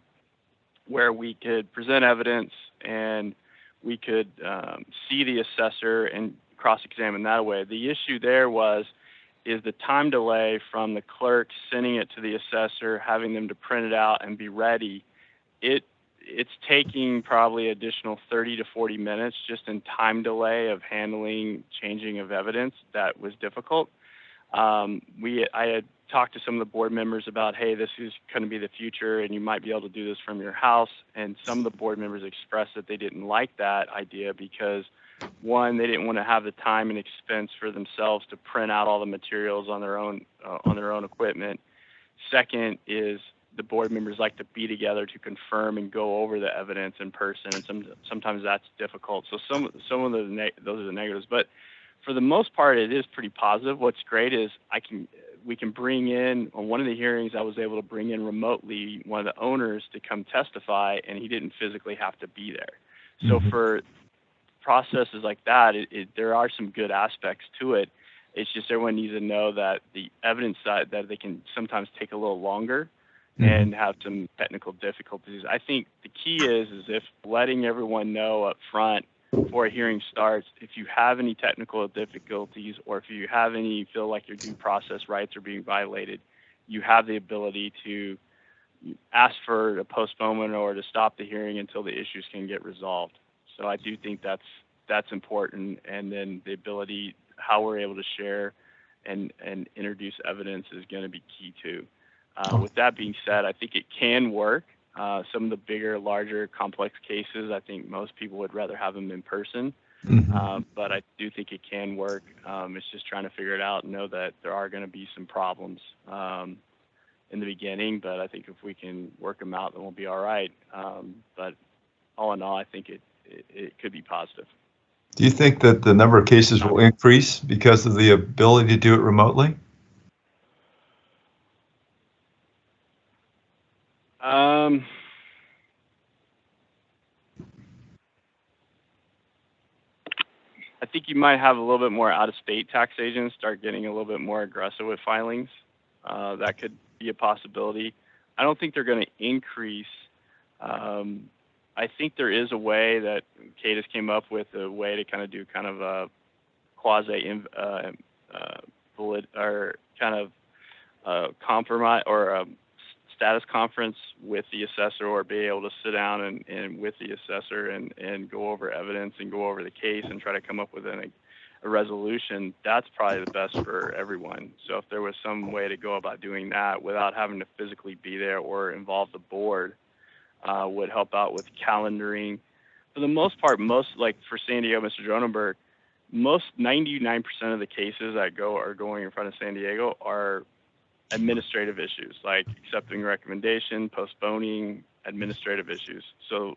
where we could present evidence and we could see the assessor and cross-examine that way. The issue there is the time delay from the clerk sending it to the assessor, having them to print it out and be ready. It's taking probably additional 30 to 40 minutes just in time delay of handling changing of evidence. That was difficult. I had talked to some of the board members about, hey, this is going to be the future and you might be able to do this from your house. And some of the board members expressed that they didn't like that idea because, one, they didn't want to have the time and expense for themselves to print out all the materials on their own equipment. Second is the board members like to be together to confirm and go over the evidence in person, and sometimes that's difficult. So some of those are the negatives, but for the most part, it is pretty positive. What's great is we can bring in, on one of the hearings, I was able to bring in remotely one of the owners to come testify, and he didn't physically have to be there. So for processes like that, there are some good aspects to it. It's just everyone needs to know that the evidence side, that they can sometimes take a little longer and have some technical difficulties. I think the key is if letting everyone know up front before a hearing starts, if you have any technical difficulties or if you have any feel like your due process rights are being violated, you have the ability to ask for a postponement or to stop the hearing until the issues can get resolved. So I do think that's important, and then the ability, how we're able to share and introduce evidence is going to be key too. With that being said, I think it can work. Some of the bigger, larger, complex cases, I think most people would rather have them in person. But I do think it can work. It's just trying to figure it out and know that there are going to be some problems in the beginning, but I think if we can work them out, then we'll be all right. But all in all, I think it could be positive. Do you think that the number of cases will increase because of the ability to do it remotely? I think you might have a little bit more out-of-state tax agents start getting a little bit more aggressive with filings. That could be a possibility. I don't think they're going to increase. I think there is a way that CADIS came up with, a way to kind of do kind of a quasi or kind of compromise or a status conference with the assessor, or be able to sit down and with the assessor and go over evidence and go over the case and try to come up with a resolution. That's probably the best for everyone. So if there was some way to go about doing that without having to physically be there or involve the board, would help out with calendaring. For the most part, like for San Diego, Mr. Dronenberg, 99% of the cases that are going in front of San Diego are administrative issues, like accepting recommendation, postponing administrative issues. So,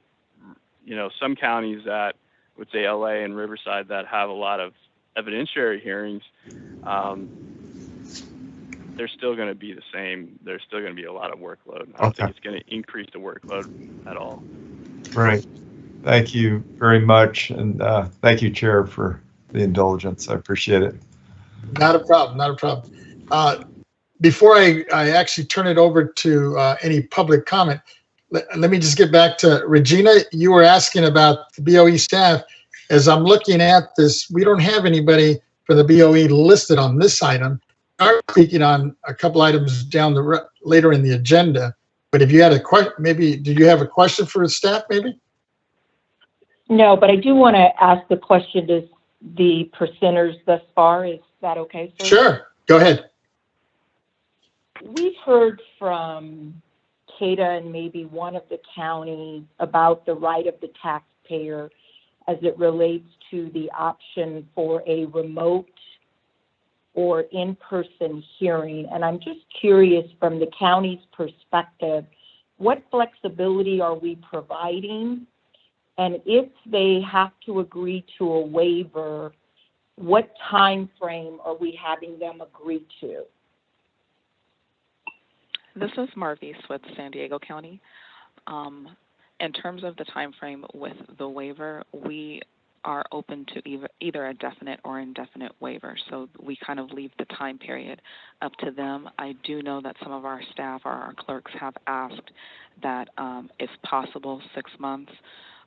some counties that would say LA and Riverside that have a lot of evidentiary hearings, they're still going to be the same. There's still going to be a lot of workload. I don't think it's going to increase the workload at all. Right. Thank you very much. And thank you, Chair, for the indulgence. I appreciate it. Not a problem. Not a problem. Before I actually turn it over to any public comment, let me just get back to Regina. You were asking about the BOE staff. As I'm looking at this, we don't have anybody for the BOE listed on this item. We are speaking on a couple items later in the agenda. But if you had a question, maybe, do you have a question for the staff, maybe? No, but I do want to ask the question to the presenters thus far. Is that okay, sir? Sure. Go ahead. We've heard from CADA and maybe one of the counties about the right of the taxpayer as it relates to the option for a remote or in-person hearing. And I'm just curious, from the county's perspective, what flexibility are we providing? And if they have to agree to a waiver, what time frame are we having them agree to? This is Marvis with San Diego County. In terms of the time frame with the waiver, we are open to either a definite or indefinite waiver. So we kind of leave the time period up to them. I do know that some of our staff or our clerks have asked that if possible, 6 months.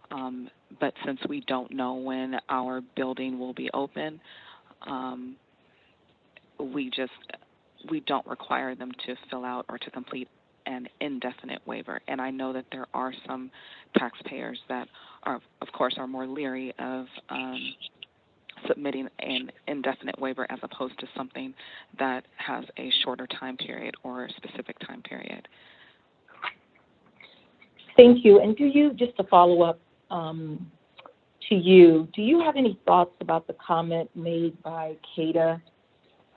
But since we don't know when our building will be open, we don't require them to fill out or to complete an indefinite waiver. And I know that there are some taxpayers that are, of course, are more leery of submitting an indefinite waiver as opposed to something that has a shorter time period or a specific time period. Thank you. And do you, just to follow up to you, do you have any thoughts about the comment made by CADA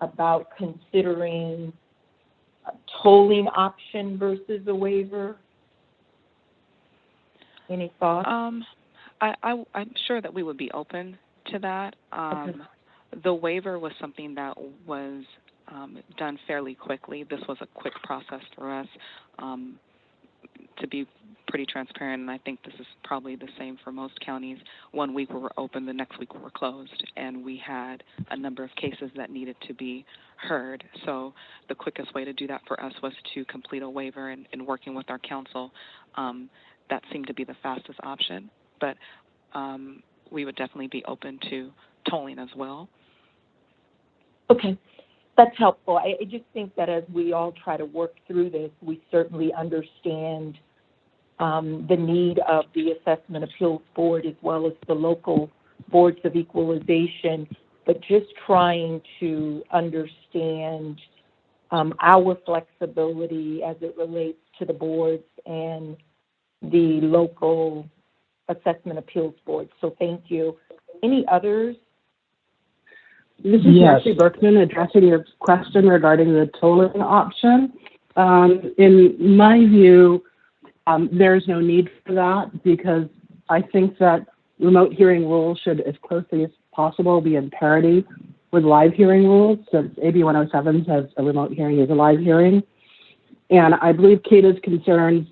about considering a tolling option versus a waiver? Any thoughts? I'm sure that we would be open to that. The waiver was something that was done fairly quickly. This was a quick process for us. To be pretty transparent, and I think this is probably the same for most counties, 1 week we were open, the next week we were closed, and we had a number of cases that needed to be heard. So the quickest way to do that for us was to complete a waiver, and working with our counsel, that seemed to be the fastest option. But we would definitely be open to tolling as well. Okay. That's helpful. I just think that as we all try to work through this, we certainly understand the need of the Assessment Appeals Board as well as the local boards of equalization, but just trying to understand our flexibility as it relates to the boards and the local assessment appeals board. So thank you. Any others? This is Yes. Nancy Berkman addressing your question regarding the tolling option. In my view, there's no need for that because I think that remote hearing rules should, as closely as possible, be in parity with live hearing rules, since AB 107 says a remote hearing is a live hearing. And I believe CADA's concerns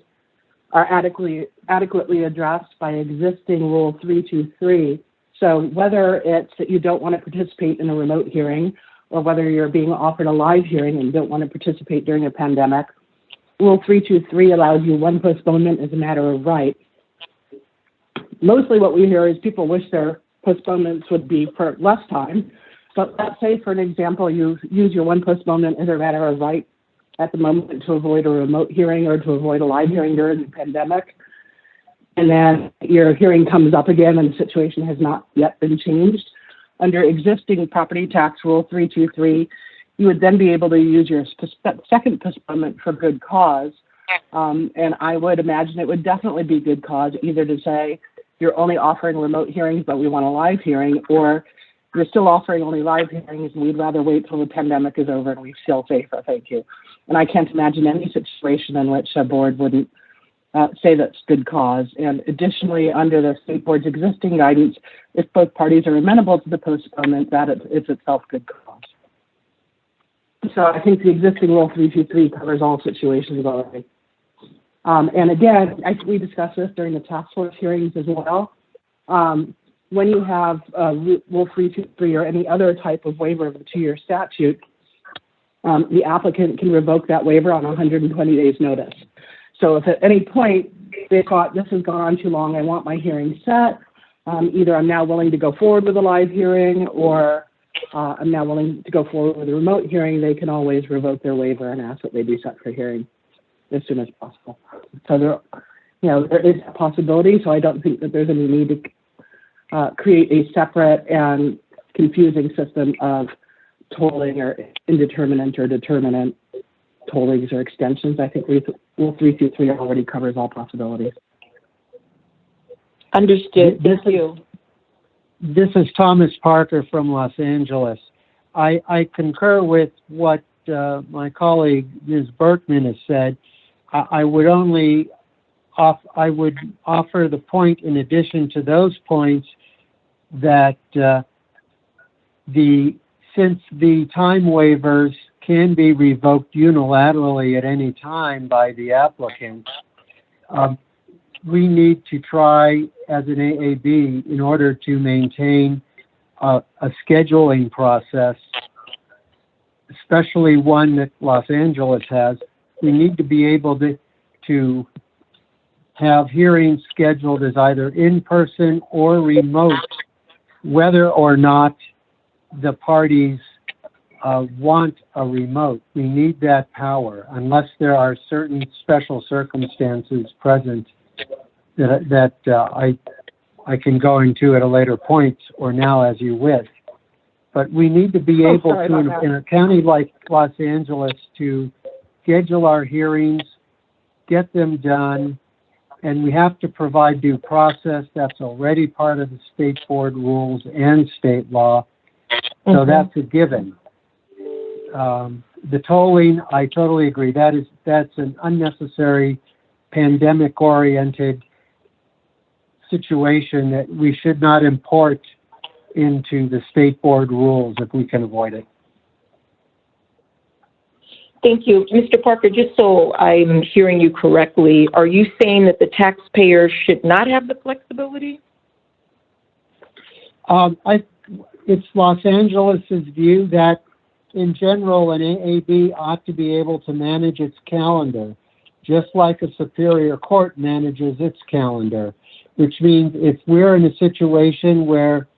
are adequately addressed by existing Rule 323. So whether it's that you don't want to participate in a remote hearing or whether you're being offered a live hearing and don't want to participate during a pandemic, Rule 323 allows you one postponement as a matter of right. Mostly what we hear is people wish their postponements would be for less time. But let's say, for an example, you use your one postponement as a matter of right at the moment to avoid a remote hearing or to avoid a live hearing during the pandemic. And then your hearing comes up again and the situation has not yet been changed. Under existing property tax rule 323, you would then be able to use your second postponement for good cause. And I would imagine it would definitely be good cause, either to say you're only offering remote hearings, but we want a live hearing, or you're still offering only live hearings and we'd rather wait till the pandemic is over and we feel safer, thank you. And I can't imagine any situation in which a board wouldn't say that's good cause. And additionally, under the state board's existing guidance, if both parties are amenable to the postponement, that it's itself good cause. So I think the existing Rule 323 covers all situations already. And again, we discussed this during the task force hearings as well. When you have Rule 323 or any other type of waiver of the 2-year statute, the applicant can revoke that waiver on 120 days notice. So if at any point they thought this has gone on too long, I want my hearing set, either I'm now willing to go forward with a live hearing or I'm now willing to go forward with a remote hearing, they can always revoke their waiver and ask that they be set for hearing as soon as possible. So there is a possibility, so I don't think that there's any need to create a separate and confusing system of tolling or indeterminate or determinate tollings or extensions. I think Rule 323 already covers all possibilities. Understood. Thank you. This is Thomas Parker from Los Angeles. I concur with what my colleague Ms. Berkman has said. I would offer the point, in addition to those points, that since the time waivers can be revoked unilaterally at any time by the applicant, we need to try as an AAB, in order to maintain a scheduling process, especially one that Los Angeles has, we need to be able to have hearings scheduled as either in person or remote, whether or not the parties want a remote. We need that power, unless there are certain special circumstances present that I can go into at a later point or now as you wish. But we need to be able to, in a county like Los Angeles, to schedule our hearings, get them done, and we have to provide due process. That's already part of the state board rules and state law. So that's a given. The tolling, I totally agree. That's an unnecessary pandemic-oriented situation that we should not import into the state board rules if we can avoid it. Thank you. Mr. Parker, just so I'm hearing you correctly, are you saying that the taxpayers should not have the flexibility? It's Los Angeles's view that in general, an AAB ought to be able to manage its calendar, just like a superior court manages its calendar, which means if we're in a situation where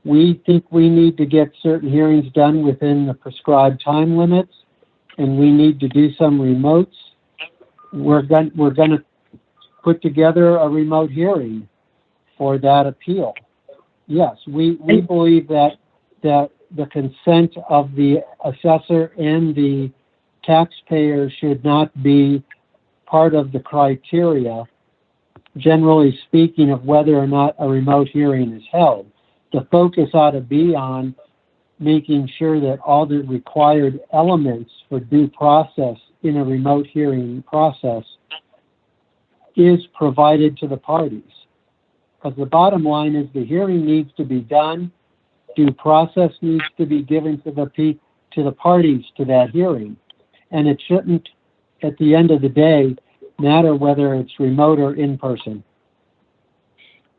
we think we need to get certain hearings done within the prescribed time limits, and we need to do some remotes, we're going to put together a remote hearing for that appeal. Yes, we believe that the consent of the assessor and the taxpayers should not be part of the criteria, generally speaking, of whether or not a remote hearing is held. The focus ought to be on making sure that all the required elements for due process in a remote hearing process is provided to the parties. Because the bottom line is the hearing needs to be done, due process needs to be given to the parties to that hearing. And it shouldn't, at the end of the day, matter whether it's remote or in person.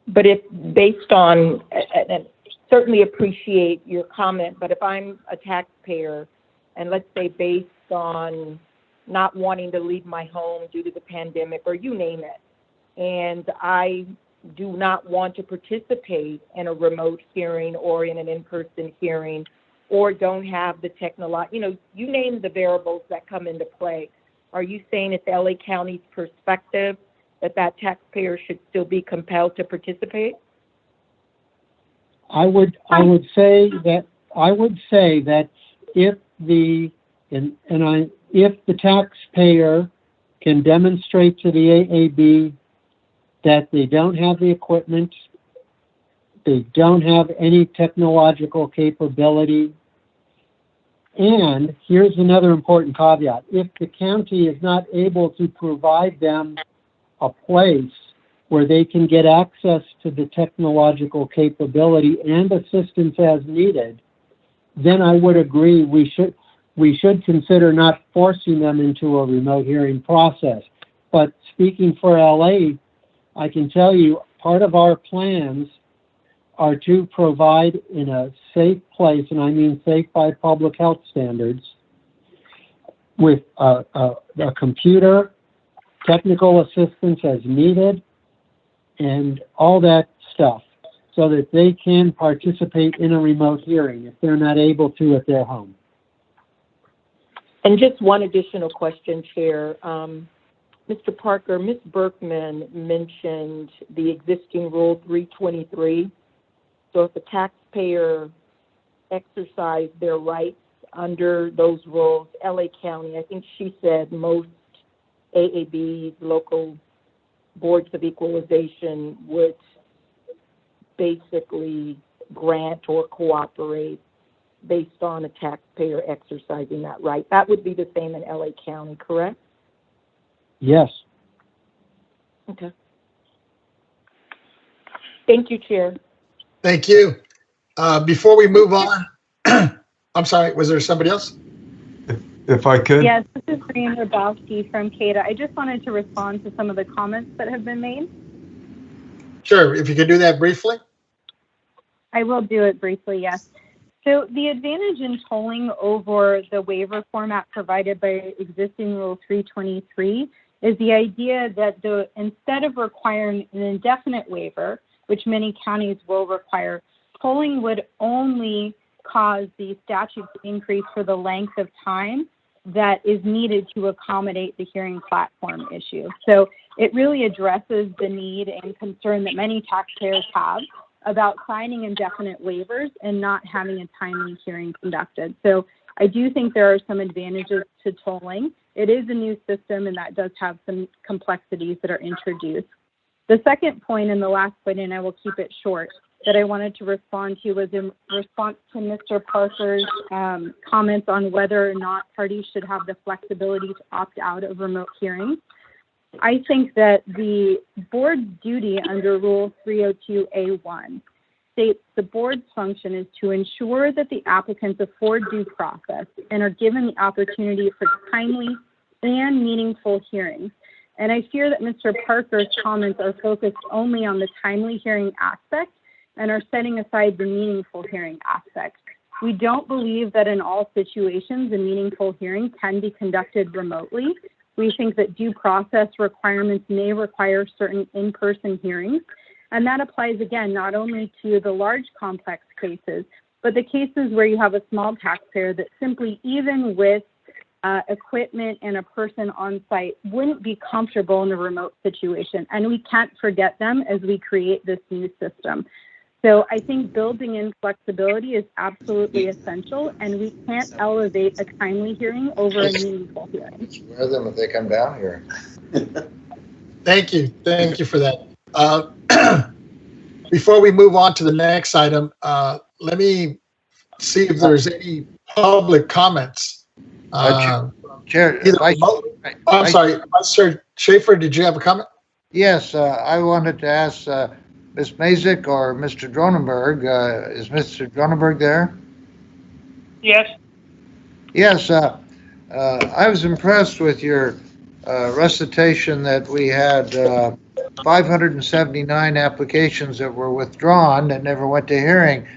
But if based on, and certainly appreciate your comment, but if I'm a taxpayer and let's say based on not wanting to leave my home due to the pandemic or you name it, and I do not want to participate in a remote hearing or in an in-person hearing or don't have the technology, you name the variables that come into play. Are you saying it's LA County's perspective that taxpayer should still be compelled to participate? I would say that if the taxpayer can demonstrate to the AAB that they don't have the equipment, they don't have any technological capability, and here's another important caveat: if the county is not able to provide them a place where they can get access to the technological capability and assistance as needed, then I would agree we should consider not forcing them into a remote hearing process. But speaking for LA, I can tell you part of our plans are to provide in a safe place, and I mean safe by public health standards, with a computer, technical assistance as needed, and all that stuff, so that they can participate in a remote hearing if they're not able to at their home. And just one additional question, Chair. Mr. Parker, Ms. Berkman mentioned the existing Rule 323. So if a taxpayer exercised their rights under those rules, LA County, I think she said most AABs, local boards of equalization, would basically grant or cooperate based on a taxpayer exercising that right. That would be the same in LA County, correct? Yes. Okay. Thank you, Chair. Thank you. Before we move on, I'm sorry, was there somebody else? If I could. Yes, this is Brian Rabowski from CADA. I just wanted to respond to some of the comments that have been made. Sure, if you could do that briefly. I will do it briefly, yes. So the advantage in tolling over the waiver format provided by existing Rule 323 is the idea that instead of requiring an indefinite waiver, which many counties will require, tolling would only cause the statute to increase for the length of time that is needed to accommodate the hearing platform issue. So it really addresses the need and concern that many taxpayers have about signing indefinite waivers and not having a timely hearing conducted. So I do think there are some advantages to tolling. It is a new system, and that does have some complexities that are introduced. The second point and the last point, and I will keep it short, that I wanted to respond to was in response to Mr. Parker's comments on whether or not parties should have the flexibility to opt out of remote hearings. I think that the board's duty under Rule 302A1 states the board's function is to ensure that the applicants afford due process and are given the opportunity for timely and meaningful hearings. And I fear that Mr. Parker's comments are focused only on the timely hearing aspect and are setting aside the meaningful hearing aspect. We don't believe that in all situations a meaningful hearing can be conducted remotely. We think that due process requirements may require certain in-person hearings, and that applies, again, not only to the large complex cases, but the cases where you have a small taxpayer that simply, even with equipment and a person on site, wouldn't be comfortable in a remote situation. And we can't forget them as we create this new system. So I think building in flexibility is absolutely essential, and we can't elevate a timely hearing over a meaningful hearing. Swear them if they come down here. Thank you. Thank you for that. Before we move on to the next item, let me see if there's any public comments. Chair, I'm sorry, Vice Chair Schaefer, did you have a comment? Yes, I wanted to ask Ms. Mazik or Mr. Dronenberg. Is Mr. Dronenberg there? Yes. Yes, I was impressed with your recitation that we had 579 applications that were withdrawn that never went to hearing.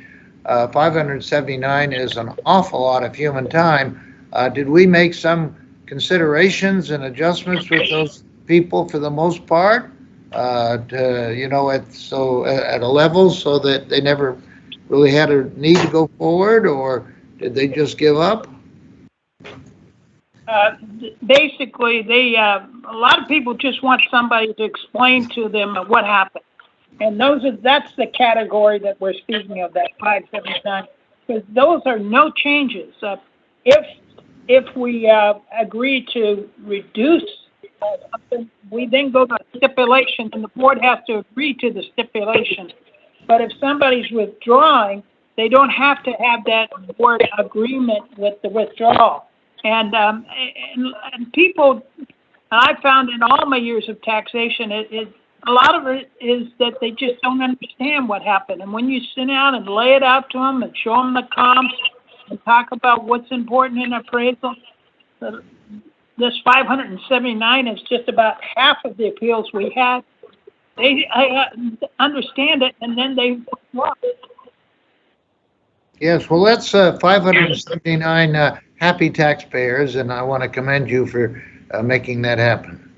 579 is an awful lot of human time. Did we make some considerations and adjustments with those people for the most part? At a level so that they never really had a need to go forward, or did they just give up? Basically, a lot of people just want somebody to explain to them what happened. And that's the category that we're speaking of, that 579, because those are no changes. If we agree to reduce something, we then go to stipulation, and the board has to agree to the stipulation. But if somebody's withdrawing, they don't have to have that board agreement with the withdrawal. And people, I found in all my years of taxation, a lot of it is that they just don't understand what happened. And when you sit down and lay it out to them and show them the comps and talk about what's important in appraisal, this 579 is just about half of the appeals we had. They understand it, and then they withdraw. Yes, well, that's 579 happy taxpayers, and I want to commend you for making that happen.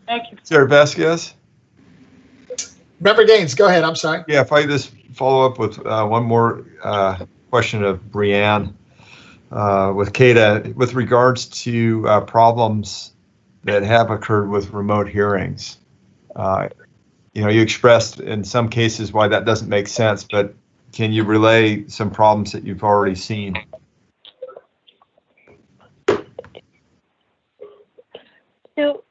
Thank you. Sarah Vasquez? Member Gaines, go ahead. I'm sorry. Yeah, if I just follow up with one more question of Brianne with CADA with regards to problems that have occurred with remote hearings. You expressed in some cases why that doesn't make sense, but can you relay some problems that you've already seen? So,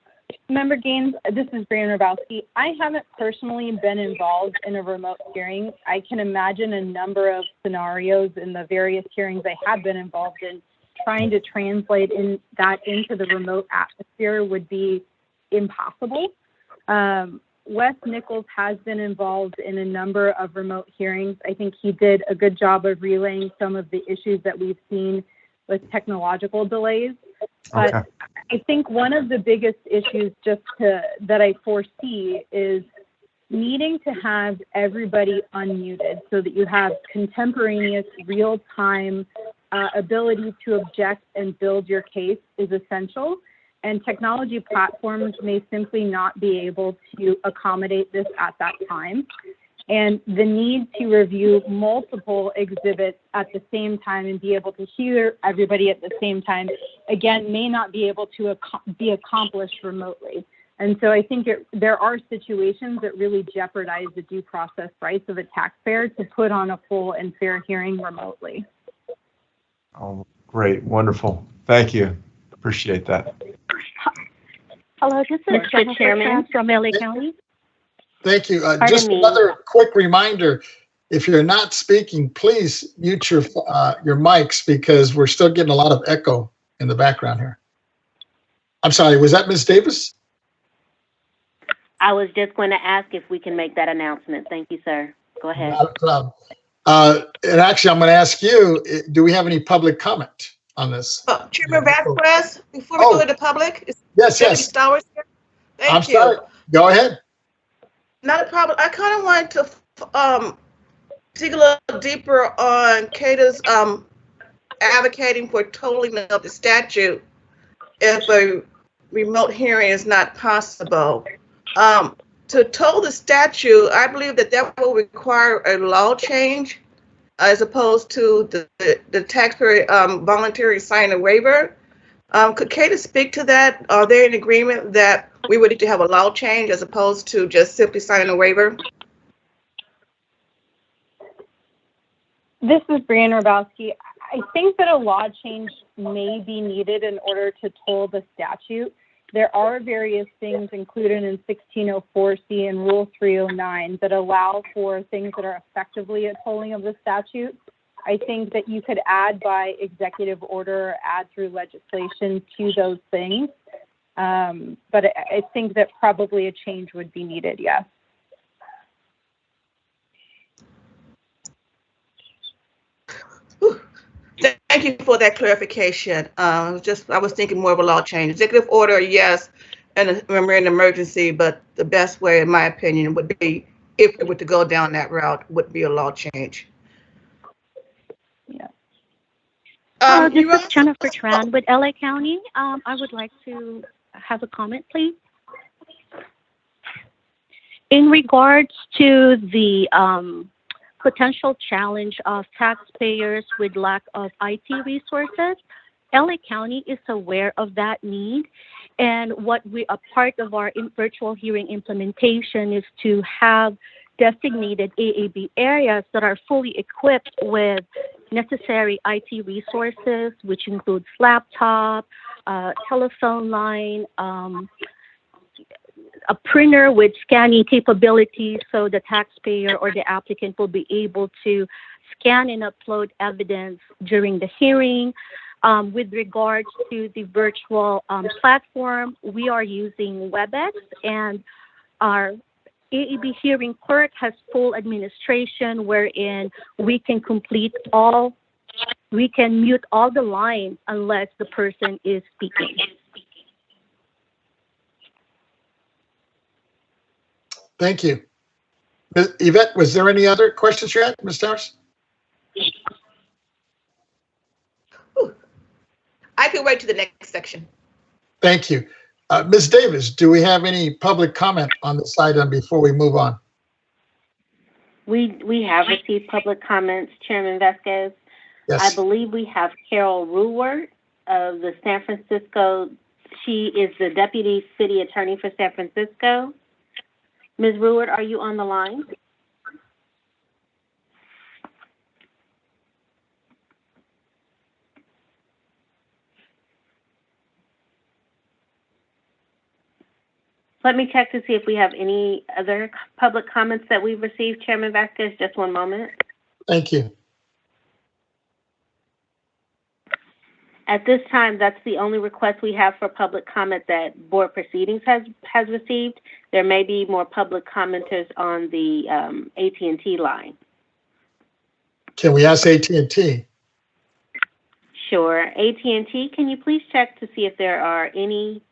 Member Gaines, this is Brianne Rabowski. I haven't personally been involved in a remote hearing. I can imagine a number of scenarios in the various hearings I have been involved in. Trying to translate that into the remote atmosphere would be impossible. Wes Nichols has been involved in a number of remote hearings. I think he did a good job of relaying some of the issues that we've seen with technological delays. But okay. I think one of the biggest issues that I foresee is needing to have everybody unmuted so that you have contemporaneous, real-time ability to object and build your case is essential. And technology platforms may simply not be able to accommodate this at that time. And the need to review multiple exhibits at the same time and be able to hear everybody at the same time, again, may not be able to be accomplished remotely. And so I think there are situations that really jeopardize the due process rights of a taxpayer to put on a full and fair hearing remotely. Oh, great. Wonderful. Thank you. Appreciate that. Hello, this is Mr. Chairman from LA County. Thank you. Just another quick reminder, if you're not speaking, please mute your mics because we're still getting a lot of echo in the background here. I'm sorry, was that Ms. Davis? I was just going to ask if we can make that announcement. Thank you, sir. Go ahead. Not a problem. And actually, I'm going to ask you, do we have any public comment on this? Chairman Vasquez, before we go to the public, yes. Stowers here? Thank you. Sorry. Go ahead. Not a problem. I kind of wanted to dig a little deeper on CADA's advocating for totaling of the statute if a remote hearing is not possible. To toll the statute, I believe that will require a law change as opposed to the taxpayer voluntary sign a waiver. Could CADA speak to that? Are they in agreement that we would need to have a law change as opposed to just simply signing a waiver? This is Brian Rabowski. I think that a law change may be needed in order to toll the statute. There are various things included in 1604C and Rule 309 that allow for things that are effectively a tolling of the statute. I think that you could add by executive order or add through legislation to those things. But I think that probably a change would be needed, yes. Thank you for that clarification. I was thinking more of a law change. Executive order, yes, and we're in an emergency, but the best way, in my opinion, would be, if we were to go down that route, would be a law change. Yeah. This is Jennifer Tran with LA County. I would like to have a comment, please. In regards to the potential challenge of taxpayers with lack of IT resources, LA County is aware of that need. And a part of our virtual hearing implementation is to have designated AAB areas that are fully equipped with necessary IT resources, which includes laptop, telephone line, a printer with scanning capabilities, so the taxpayer or the applicant will be able to scan and upload evidence during the hearing. With regards to the virtual platform, we are using WebEx, and our AAB hearing clerk has full administration wherein we can mute all the lines unless the person is speaking. Thank you. Yvette, was there any other questions you had, Ms. Towers? I can wait to the next section. Thank you. Ms. Davis, do we have any public comment on this item before we move on? We have received public comments, Chairman Vasquez. Yes. I believe we have Carol Ruwert of the San Francisco. She is the Deputy City Attorney for San Francisco. Ms. Ruwert, are you on the line? Let me check to see if we have any other public comments that we've received, Chairman Vasquez. Just one moment. Thank you. At this time, that's the only request we have for public comment that Board Proceedings has received. There may be more public commenters on the AT&T line. Can we ask AT&T? Sure. AT&T, can you please check to see if there are any,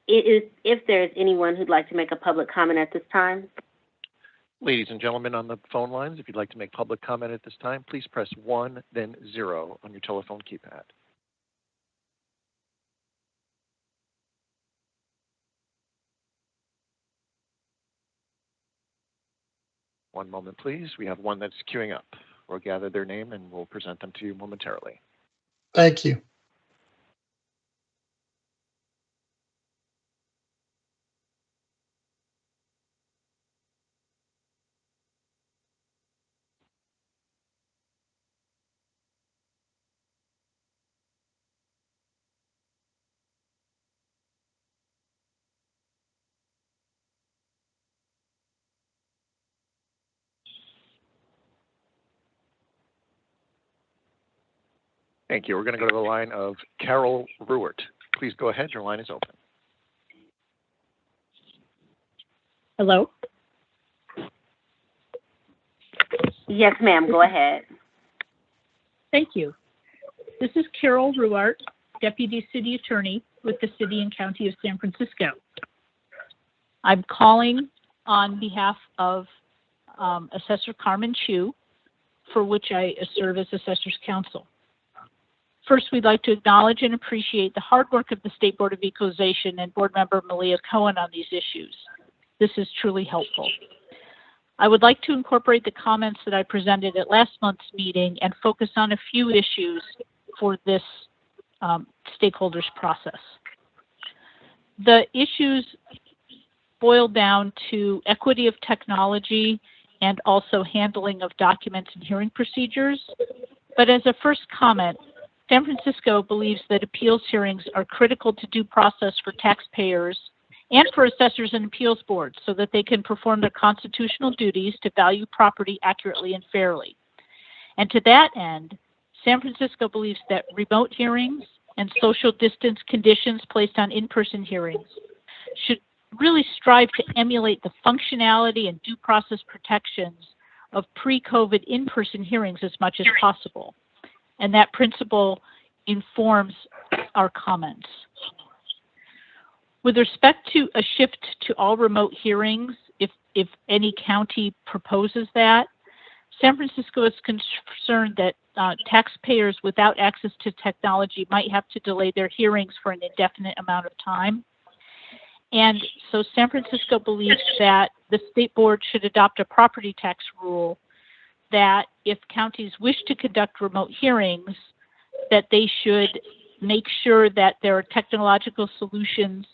if there's anyone who'd like to make a public comment at this time? Ladies and gentlemen on the phone lines, if you'd like to make public comment at this time, please press 1, then 0 on your telephone keypad. One moment, please. We have one that's queuing up. We'll gather their name and we'll present them to you momentarily. Thank you. Thank you. We're going to go to the line of Carol Ruwert. Please go ahead. Your line is open. Hello? Yes, ma'am. Go ahead. Thank you. This is Carol Ruwert, Deputy City Attorney with the City and County of San Francisco. I'm calling on behalf of Assessor Carmen Chu, for which I serve as Assessor's Counsel. First, we'd like to acknowledge and appreciate the hard work of the State Board of Equalization and Board Member Malia Cohen on these issues. This is truly helpful. I would like to incorporate the comments that I presented at last month's meeting and focus on a few issues for this stakeholders process. The issues boil down to equity of technology and also handling of documents and hearing procedures. But as a first comment, San Francisco believes that appeals hearings are critical to due process for taxpayers and for assessors and appeals boards so that they can perform their constitutional duties to value property accurately and fairly. And to that end, San Francisco believes that remote hearings and social distance conditions placed on in-person hearings should really strive to emulate the functionality and due process protections of pre-COVID in-person hearings as much as possible. And that principle informs our comments. With respect to a shift to all remote hearings, if any county proposes that, San Francisco is concerned that taxpayers without access to technology might have to delay their hearings for an indefinite amount of time. And so San Francisco believes that the state board should adopt a property tax rule that if counties wish to conduct remote hearings, that they should make sure that there are technological solutions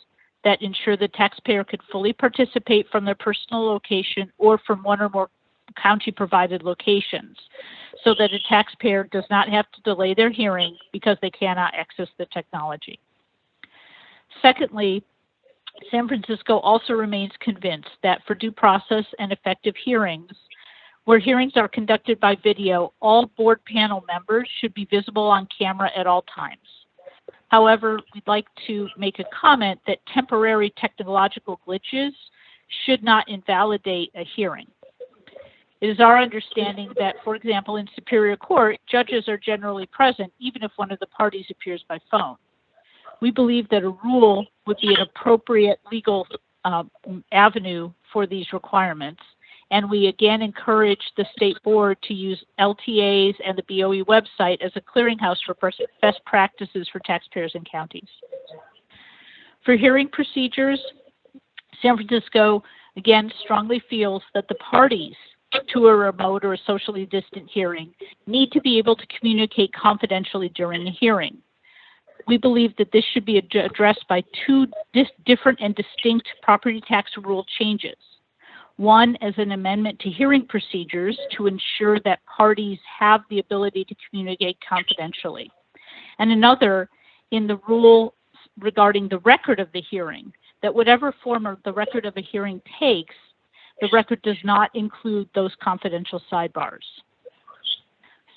that ensure the taxpayer could fully participate from their personal location or from one or more county-provided locations, so that a taxpayer does not have to delay their hearing because they cannot access the technology. Secondly, San Francisco also remains convinced that for due process and effective hearings, where hearings are conducted by video, all board panel members should be visible on camera at all times. However, we'd like to make a comment that temporary technological glitches should not invalidate a hearing. It is our understanding that, for example, in Superior Court, judges are generally present even if one of the parties appears by phone. We believe that a rule would be an appropriate legal avenue for these requirements, and we again encourage the state board to use LTAs and the BOE website as a clearinghouse for best practices for taxpayers and counties. For hearing procedures, San Francisco again strongly feels that the parties to a remote or a socially distant hearing need to be able to communicate confidentially during the hearing. We believe that this should be addressed by two different and distinct property tax rule changes. One as an amendment to hearing procedures to ensure that parties have the ability to communicate confidentially. And another in the rule regarding the record of the hearing, that whatever form of the record of a hearing takes, the record does not include those confidential sidebars.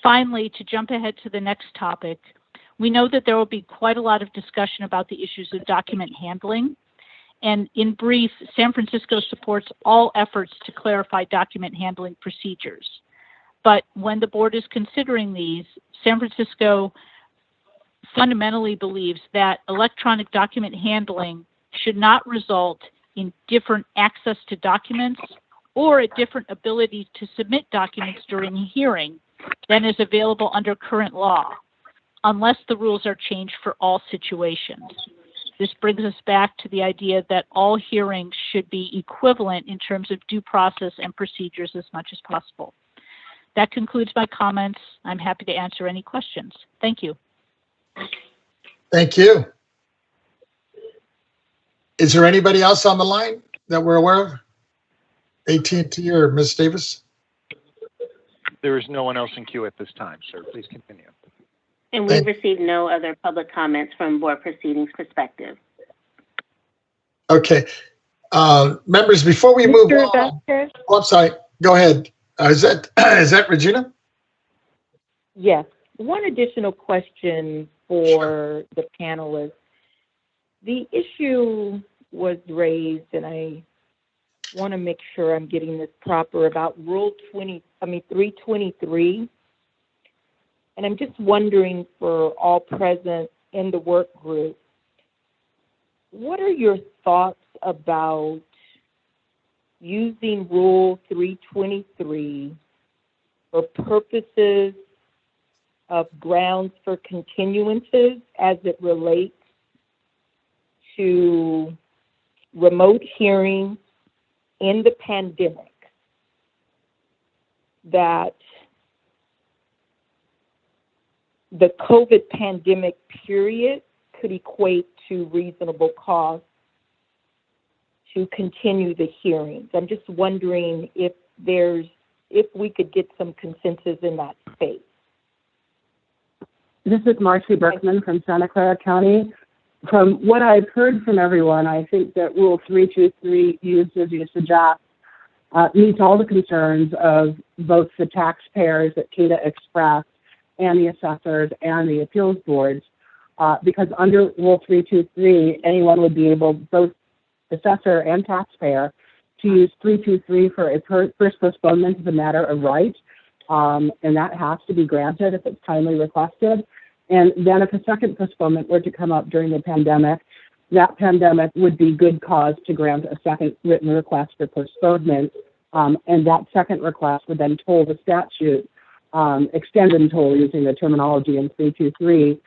Finally, to jump ahead to the next topic, we know that there will be quite a lot of discussion about the issues of document handling. And in brief, San Francisco supports all efforts to clarify document handling procedures. But when the board is considering these, San Francisco fundamentally believes that electronic document handling should not result in different access to documents or a different ability to submit documents during a hearing than is available under current law, unless the rules are changed for all situations. This brings us back to the idea that all hearings should be equivalent in terms of due process and procedures as much as possible. That concludes my comments. I'm happy to answer any questions. Thank you. Thank you. Is there anybody else on the line that we're aware of? AT&T or Ms. Davis? There is no one else in queue at this time, sir. Please continue. And we've received no other public comments from board proceedings perspective. Okay. Members, before we move on, oh, I'm sorry. Go ahead. Is that Regina? Yes. One additional question for the panelists. The issue was raised, and I want to make sure I'm getting this proper, about Rule 323. And I'm just wondering for all present in the work group, what are your thoughts about using Rule 323 for purposes of grounds for continuances as it relates to remote hearings in the pandemic, that the COVID pandemic period could equate to reasonable cost to continue the hearings? I'm just wondering if there's if we could get some consensus in that space. This is Marcy Berkman from Santa Clara County. From what I've heard from everyone, I think that Rule 323 used as you suggest meets all the concerns of both the taxpayers that CADA expressed and the assessors and the appeals boards, because under Rule 323, anyone would be able, both assessor and taxpayer, to use 323 for a first postponement of a matter of right, and that has to be granted if it's timely requested. And then if a second postponement were to come up during the pandemic, that pandemic would be good cause to grant a second written request for postponement, and that second request would then toll the statute, extend and toll using the terminology in 323.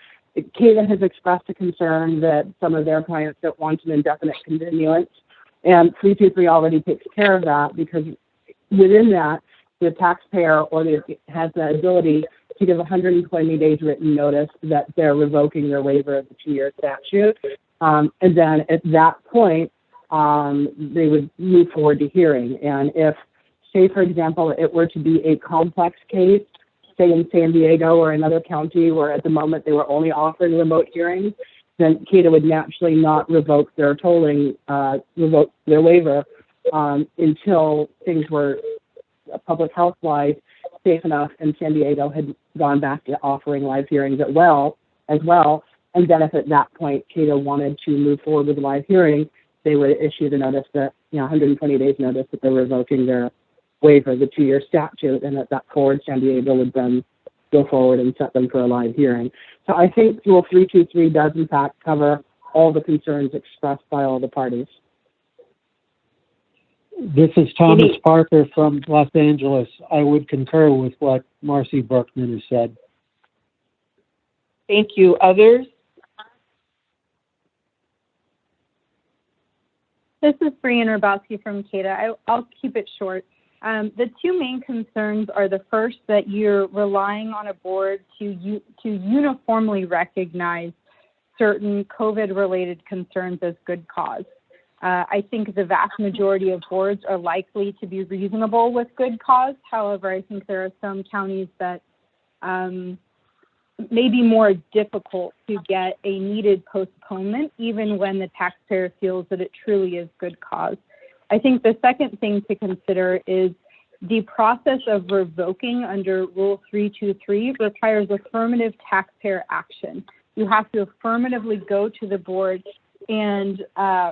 CADA has expressed a concern that some of their clients don't want an indefinite continuance, and 323 already takes care of that because within that, the taxpayer has the ability to give 120 days written notice that they're revoking their waiver of the 2-year statute. And then at that point, they would move forward to hearing. And if, say, for example, it were to be a complex case, say in San Diego or another county where at the moment they were only offering remote hearings, then CADA would naturally not revoke their revoke their waiver until things were public health-wise safe enough and San Diego had gone back to offering live hearings as well. And then if at that point CADA wanted to move forward with a live hearing, they would issue the notice that, 120 days notice that they're revoking their waiver, the 2-year statute, and at that forward San Diego would then go forward and set them for a live hearing. So I think Rule 323 does in fact cover all the concerns expressed by all the parties. This is Thomas Parker from Los Angeles. I would concur with what Marcy Berkman has said. Thank you. Others? This is Brian Rabowski from CADA. I'll keep it short. The two main concerns are the first, that you're relying on a board to uniformly recognize certain COVID-related concerns as good cause. I think the vast majority of boards are likely to be reasonable with good cause. However, I think there are some counties that may be more difficult to get a needed postponement, even when the taxpayer feels that it truly is good cause. I think the second thing to consider is the process of revoking under Rule 323 requires affirmative taxpayer action. You have to affirmatively go to the board and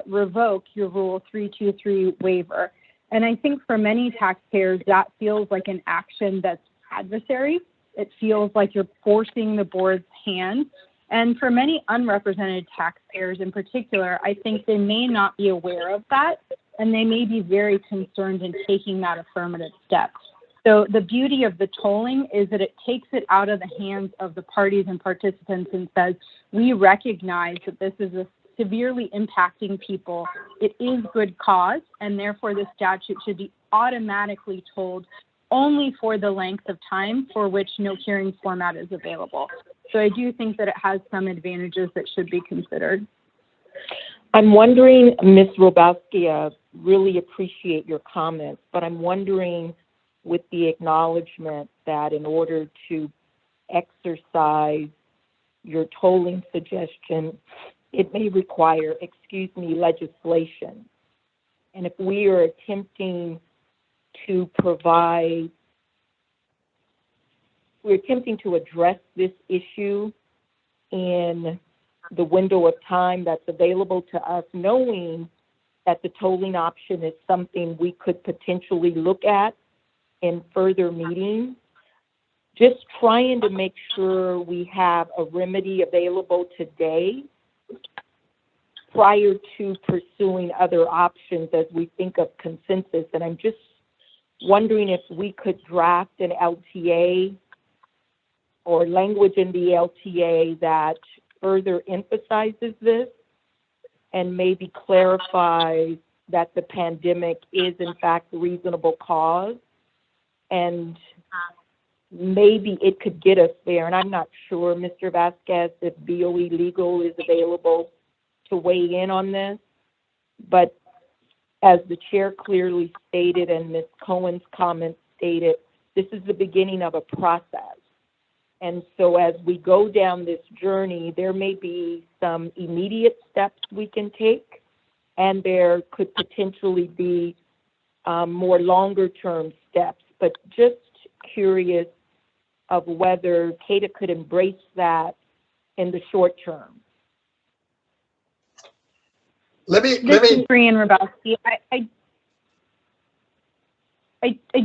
revoke your Rule 323 waiver. And I think for many taxpayers, that feels like an action that's adversary. It feels like you're forcing the board's hand. And for many unrepresented taxpayers in particular, I think they may not be aware of that, and they may be very concerned in taking that affirmative step. So the beauty of the tolling is that it takes it out of the hands of the parties and participants and says, we recognize that this is a severely impacting people. It is good cause, and therefore the statute should be automatically tolled only for the length of time for which no hearing format is available. So I do think that it has some advantages that should be considered. I'm wondering, Ms. Robowski, I really appreciate your comments, but I'm wondering, with the acknowledgement that in order to exercise your tolling suggestion, it may require, legislation. And if we are attempting to address this issue in the window of time that's available to us, knowing that the tolling option is something we could potentially look at in further meetings, just trying to make sure we have a remedy available today prior to pursuing other options as we think of consensus. And I'm just wondering if we could draft an LTA or language in the LTA that further emphasizes this and maybe clarifies that the pandemic is in fact reasonable cause, and maybe it could get us there. And I'm not sure, Mr. Vasquez, if BOE Legal is available to weigh in on this, but as the chair clearly stated and Ms. Cohen's comments stated, this is the beginning of a process. And so as we go down this journey, there may be some immediate steps we can take, and there could potentially be more longer-term steps. But just curious of whether CADA could embrace that in the short term. This is Brian Rabowski. I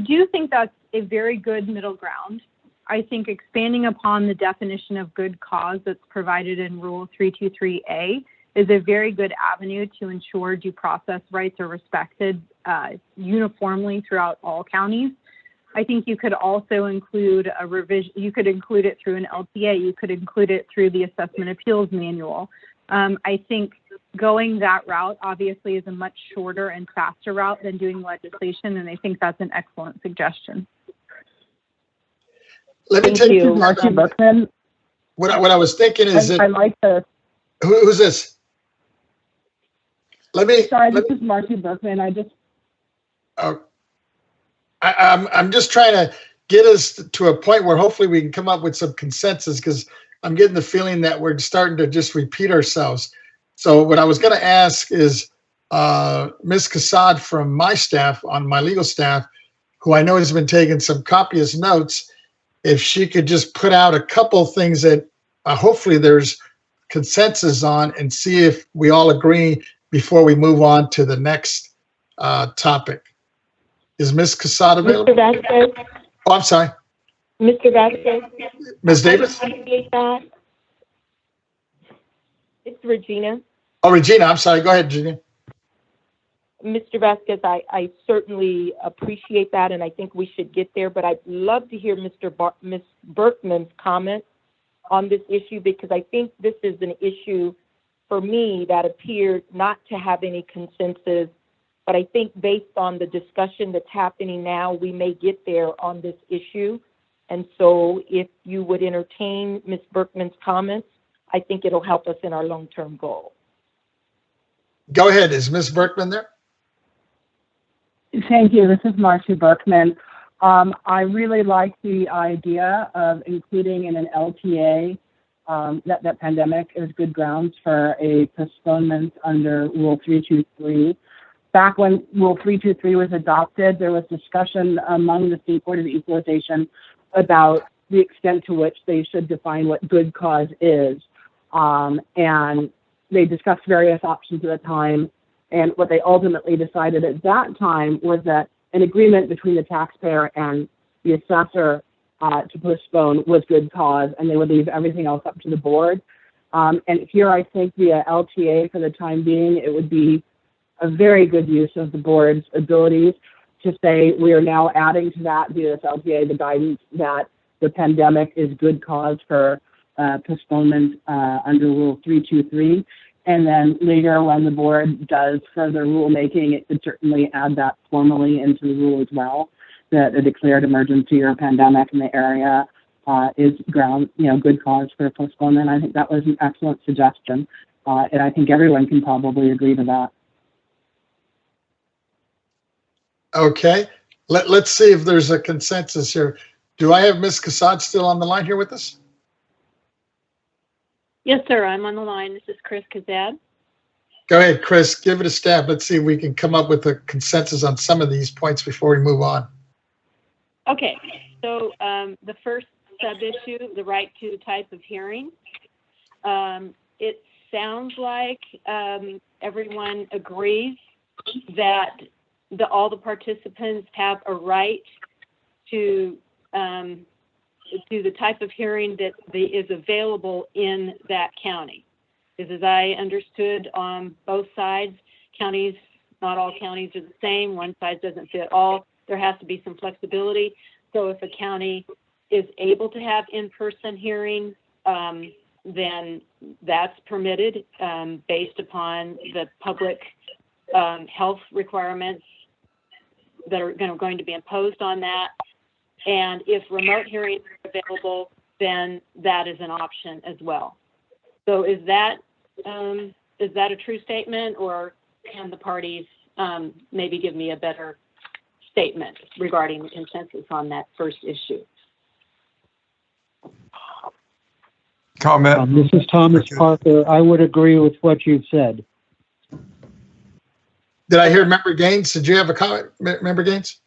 do think that's a very good middle ground. I think expanding upon the definition of good cause that's provided in Rule 323A is a very good avenue to ensure due process rights are respected uniformly throughout all counties. I think you could also include a revision, you could include it through an LTA, you could include it through the Assessment Appeals Manual. I think going that route obviously is a much shorter and faster route than doing legislation, and I think that's an excellent suggestion. Let me Thank you, Marcy Berkman. What I was thinking is that I like this. Who's this? Sorry, this is Marcy Berkman. I'm just trying to get us to a point where hopefully we can come up with some consensus, because I'm getting the feeling that we're starting to just repeat ourselves. So what I was going to ask is Ms. Cassad from my staff, on my legal staff, who I know has been taking some copious notes, if she could just put out a couple things that hopefully there's consensus on, and see if we all agree before we move on to the next topic. Is Ms. Cassad available? Mr. Vasquez. Oh, I'm sorry. Mr. Vasquez. Ms. Davis? I appreciate that. It's Regina. Oh, Regina, I'm sorry. Go ahead, Regina. Mr. Vasquez, I certainly appreciate that, and I think we should get there, but I'd love to hear Ms. Berkman's comments on this issue, because I think this is an issue for me that appears not to have any consensus, but I think based on the discussion that's happening now, we may get there on this issue. And so if you would entertain Ms. Berkman's comments, I think it'll help us in our long-term goal. Go ahead. Is Ms. Berkman there? Thank you. This is Marcy Berkman. I really like the idea of including in an LTA that pandemic is good grounds for a postponement under Rule 323. Back when Rule 323 was adopted, there was discussion among the State Board of Equalization about the extent to which they should define what good cause is. And they discussed various options at the time. And what they ultimately decided at that time was that an agreement between the taxpayer and the assessor to postpone was good cause, and they would leave everything else up to the board. And here I think via LTA for the time being, it would be a very good use of the board's abilities to say we are now adding to that via this LTA the guidance that the pandemic is good cause for postponement under Rule 323. And then later when the board does further rulemaking, it could certainly add that formally into the rule as well, that a declared emergency or pandemic in the area is good cause for postponement. I think that was an excellent suggestion. And I think everyone can probably agree to that. Okay, let's see if there's a consensus here. Do I have Ms. Cassad still on the line here with us? Yes, sir, I'm on the line. This is Chris Kazad. Go ahead, Chris, give it a stab. Let's see if we can come up with a consensus on some of these points before we move on. Okay, so the first sub-issue, the right to the type of hearing. It sounds like everyone agrees that all the participants have a right to the type of hearing that is available in that county. Because as I understood on both sides, counties, not all counties are the same. One size doesn't fit all. There has to be some flexibility. So if a county is able to have in-person hearings, then that's permitted based upon the public health requirements that are going to be imposed on that. And if remote hearings are available, then that is an option as well. So is that a true statement, or can the parties maybe give me a better statement regarding the consensus on that first issue. Comment? This is Thomas Parker. I would agree with what you've said. Did I hear Member Gaines? Did you have a comment, Member Gaines?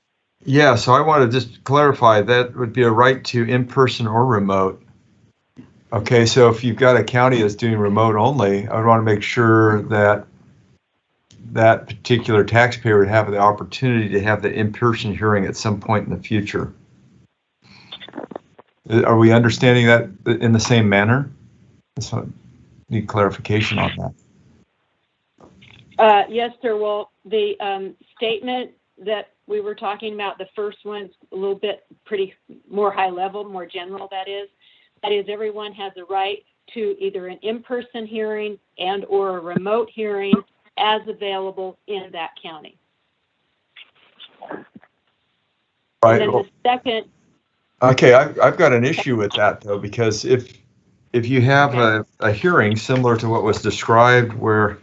Yeah, so I want to just clarify that would be a right to in-person or remote. Okay, so if you've got a county that's doing remote only, I would want to make sure that that particular taxpayer would have the opportunity to have the in-person hearing at some point in the future. Are we understanding that in the same manner? So I need clarification on that. Yes, sir. Well, the statement that we were talking about, the first one's a little bit pretty more high level, more general, that is everyone has a right to either an in-person hearing and or a remote hearing as available in that county. Right. And then the second. Okay, I've got an issue with that though, because if you have a hearing similar to what was described where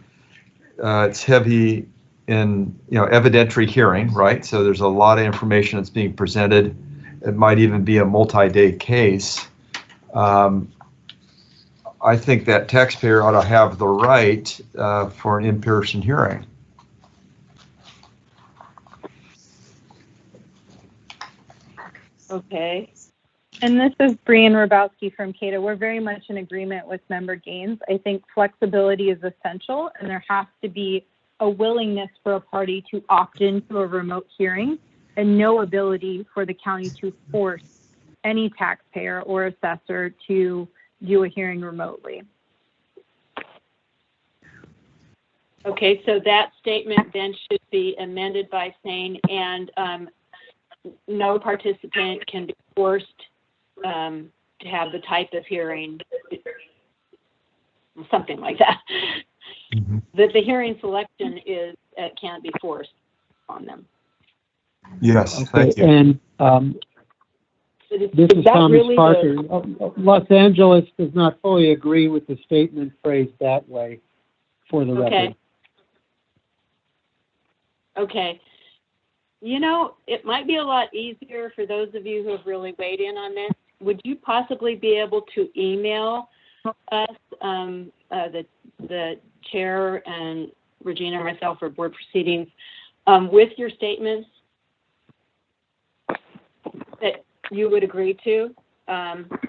it's heavy in, evidentiary hearing, right? So there's a lot of information that's being presented. It might even be a multi-day case. I think that taxpayer ought to have the right for an in-person hearing. Okay. And this is Brian Rabowski from CADA. We're very much in agreement with Member Gaines. I think flexibility is essential, and there has to be a willingness for a party to opt into a remote hearing and no ability for the county to force any taxpayer or assessor to do a hearing remotely. Okay, so that statement then should be amended by saying, and no participant can be forced to have the type of hearing, something like that. Mm-hmm. That the hearing selection can't be forced on them. Yes, Okay, thank you. and this is Thomas really Parker. Los Angeles does not fully agree with the statement phrased that way, for the record. Okay. It might be a lot easier for those of you who have really weighed in on this. Would you possibly be able to email us, the chair and Regina and myself for board proceedings, with your statements that you would agree to?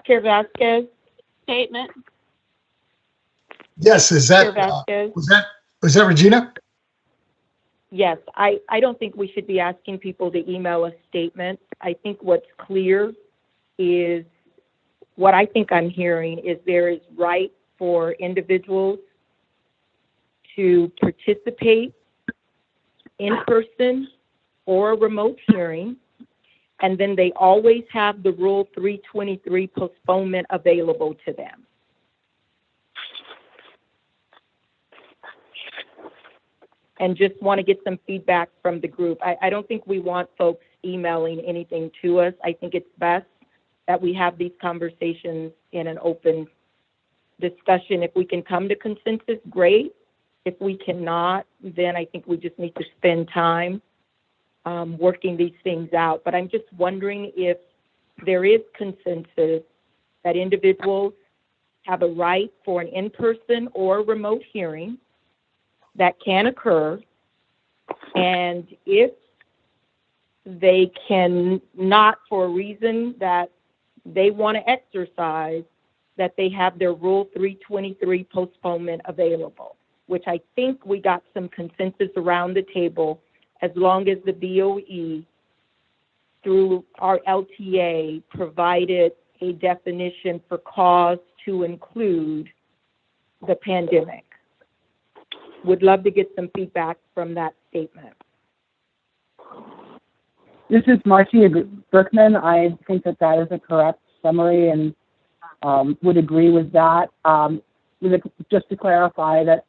Chair Vasquez statement? Yes, is that, was that Regina? Yes, I don't think we should be asking people to email us statements. I think what's clear is, what I think I'm hearing is there is right for individuals to participate in person or a remote hearing, and then they always have the Rule 323 postponement available to them. And just want to get some feedback from the group. I don't think we want folks emailing anything to us. I think it's best that we have these conversations in an open discussion. If we can come to consensus, great. If we cannot, then I think we just need to spend time working these things out. But I'm just wondering if there is consensus that individuals have a right for an in-person or remote hearing that can occur, and if they can not, for a reason that they want to exercise, that they have their Rule 323 postponement available, which I think we got some consensus around the table, as long as the BOE through our LTA provided a definition for cause to include the pandemic. Would love to get some feedback from that statement. This is Marcia Berkman. I think that that is a correct summary and would agree with that. Just to clarify that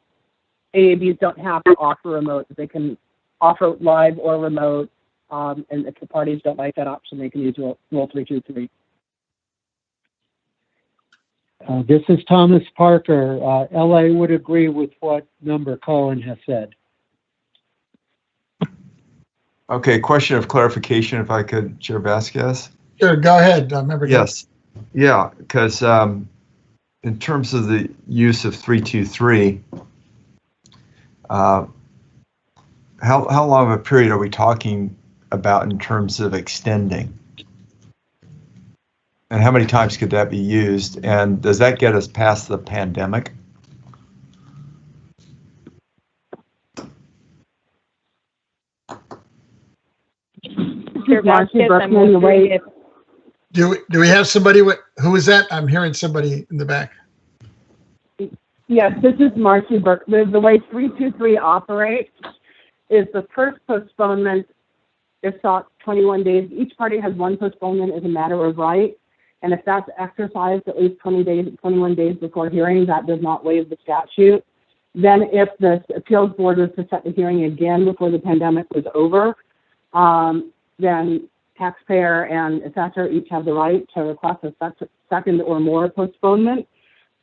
AABs don't have to offer remote. They can offer live or remote, and if the parties don't like that option, they can use Rule 323. This is Thomas Parker. LA would agree with what Member Cohen has said. Okay, question of clarification, if I could, Chair Vasquez. Sure, go ahead, Member. Yes, yeah, because in terms of the use of 323, how long of a period are we talking about in terms of extending? And how many times could that be used? And does that get us past the pandemic? Chair Vasquez, I'm wondering if Do we have somebody who is that? I'm hearing somebody in the back. Yes, this is Marcy Burke. The way 323 operates is the first postponement is sought 21 days. Each party has one postponement as a matter of right. And if that's exercised at least 21 days before hearing, that does not waive the statute. Then if the appeals board was to set the hearing again before the pandemic was over, then taxpayer and assessor each have the right to request a second or more postponement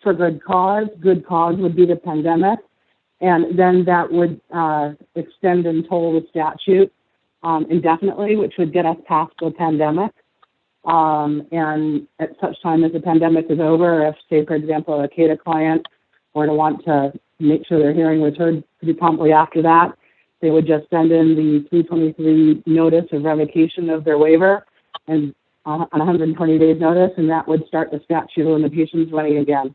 for good cause. Good cause would be the pandemic. And then that would extend and toll the statute indefinitely, which would get us past the pandemic. And at such time as the pandemic is over, if, say, for example, a CADA client were to want to make sure their hearing was heard pretty promptly after that, they would just send in the 323 notice of revocation of their waiver and on 120 days notice, and that would start the statute of limitations running again.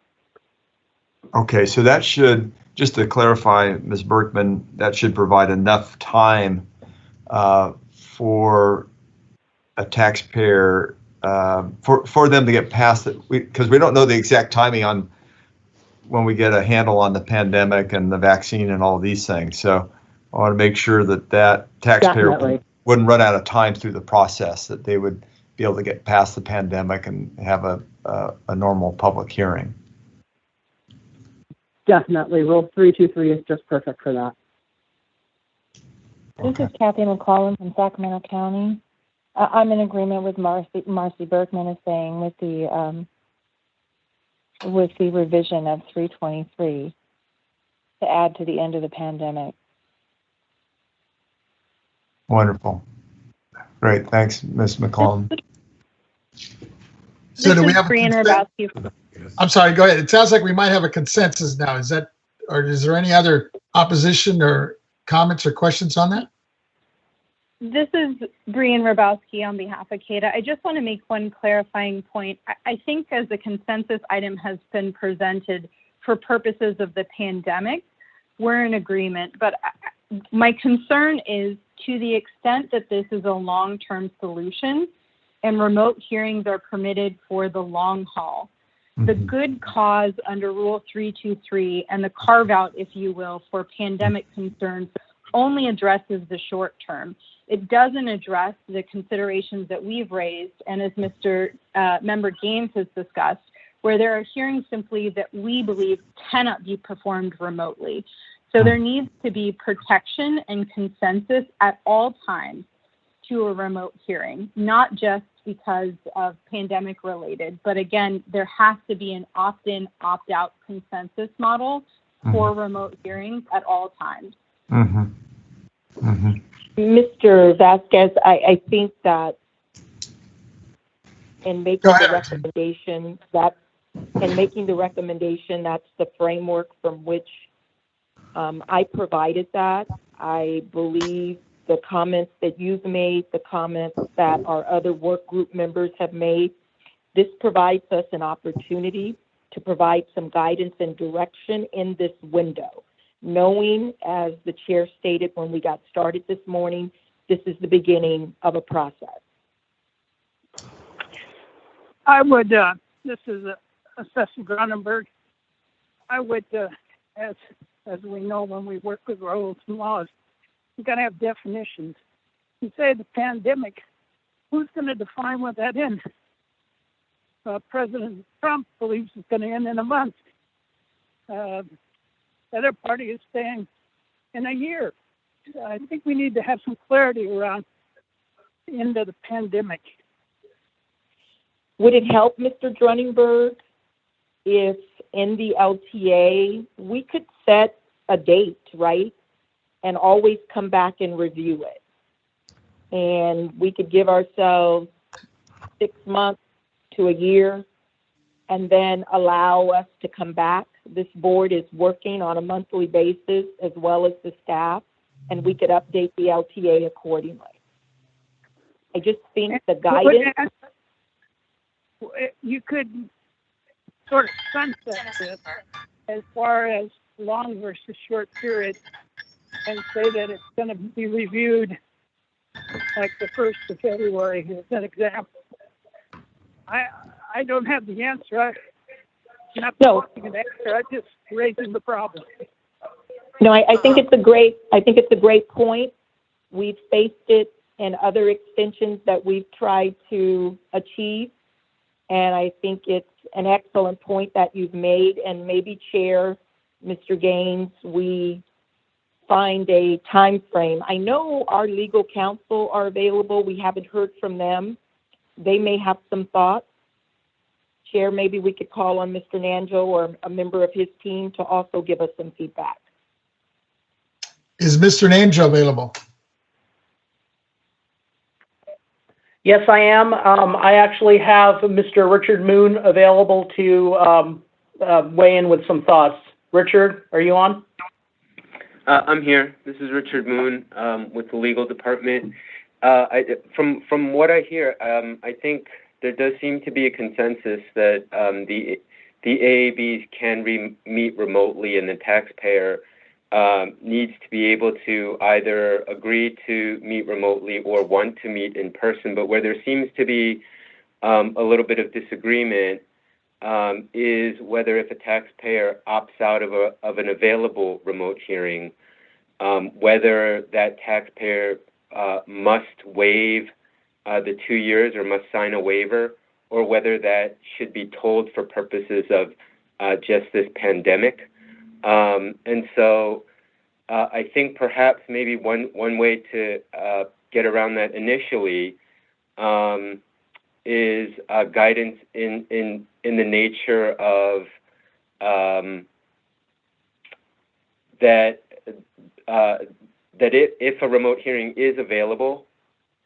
Okay, so that should, just to clarify, Ms. Berkman, that should provide enough time for a taxpayer, for them to get past it, because we don't know the exact timing on when we get a handle on the pandemic and the vaccine and all of these things. So I want to make sure that that taxpayer wouldn't run out of time through the process, that they would be able to get past the pandemic and have a normal public hearing. Definitely. Rule 323 is just perfect for that. This is Kathy McCollum from Sacramento County. I'm in agreement with Marcy Berkman is saying with the revision of 323 to add to the end of the pandemic. Wonderful. Great. Thanks, Ms. McCollum. So do we have I'm sorry, go ahead. It sounds like we might have a consensus now. Is that, or is there any other opposition or comments or questions on that? This is Brian Rabowski on behalf of CADA. I just want to make one clarifying point. I think as the consensus item has been presented for purposes of the pandemic, we're in agreement. But my concern is to the extent that this is a long-term solution and remote hearings are permitted for the long haul, the good cause under Rule 323 and the carve-out, if you will, for pandemic concerns only addresses the short term. It doesn't address the considerations that we've raised, and as Member Gaines has discussed, where there are hearings simply that we believe cannot be performed remotely. So there needs to be protection and consensus at all times to a remote hearing, not just because of pandemic related, but again, there has to be an opt-in, opt-out consensus model for remote hearings at all times. Mr. Vasquez, I think that in making the recommendation, that's the framework from which I provided that. I believe the comments that you've made, the comments that our other work group members have made, this provides us an opportunity to provide some guidance and direction in this window, knowing, as the chair stated when we got started this morning, this is the beginning of a process. I would, this is Assessor Grunenberg. I would, as we know when we work with rules and laws, you got to have definitions. You say the pandemic, who's going to define what that ends? President Trump believes it's going to end in a month. The other party is saying in a year. I think we need to have some clarity around the end of the pandemic. Would it help, Mr. Drunenberg, if in the LTA we could set a date, right, and always come back and review it? and we could give ourselves 6 months to a year and then allow us to come back. This board is working on a monthly basis as well as the staff, and we could update the LTA accordingly. I just think the guidance. You could sort of sunset this as far as long versus short period and say that it's going to be reviewed like the 1st of February as an example. I don't have the answer. I'm not talking an answer. I'm just raising the problem. No, I think it's a great point. We've faced it in other extensions that we've tried to achieve, and I think it's an excellent point that you've made. And maybe, Chair, Mr. Gaines, we find a time frame. I know our legal counsel are available. We haven't heard from them. They may have some thoughts. Chair, maybe we could call on Mr. Nanjo or a member of his team to also give us some feedback. Is Mr. Nanjo available? Yes, I am. I actually have Mr. Richard Moon available to weigh in with some thoughts. Richard, are you on? I'm here. This is Richard Moon with the legal department. From what I hear, I think there does seem to be a consensus that the AABs can meet remotely, and the taxpayer needs to be able to either agree to meet remotely or want to meet in person. But where there seems to be a little bit of disagreement is whether if a taxpayer opts out of an available remote hearing, whether that taxpayer must waive the 2 years or must sign a waiver, or whether that should be told for purposes of just this pandemic. And so I think perhaps maybe one way to get around that initially is guidance in the nature of that if a remote hearing is available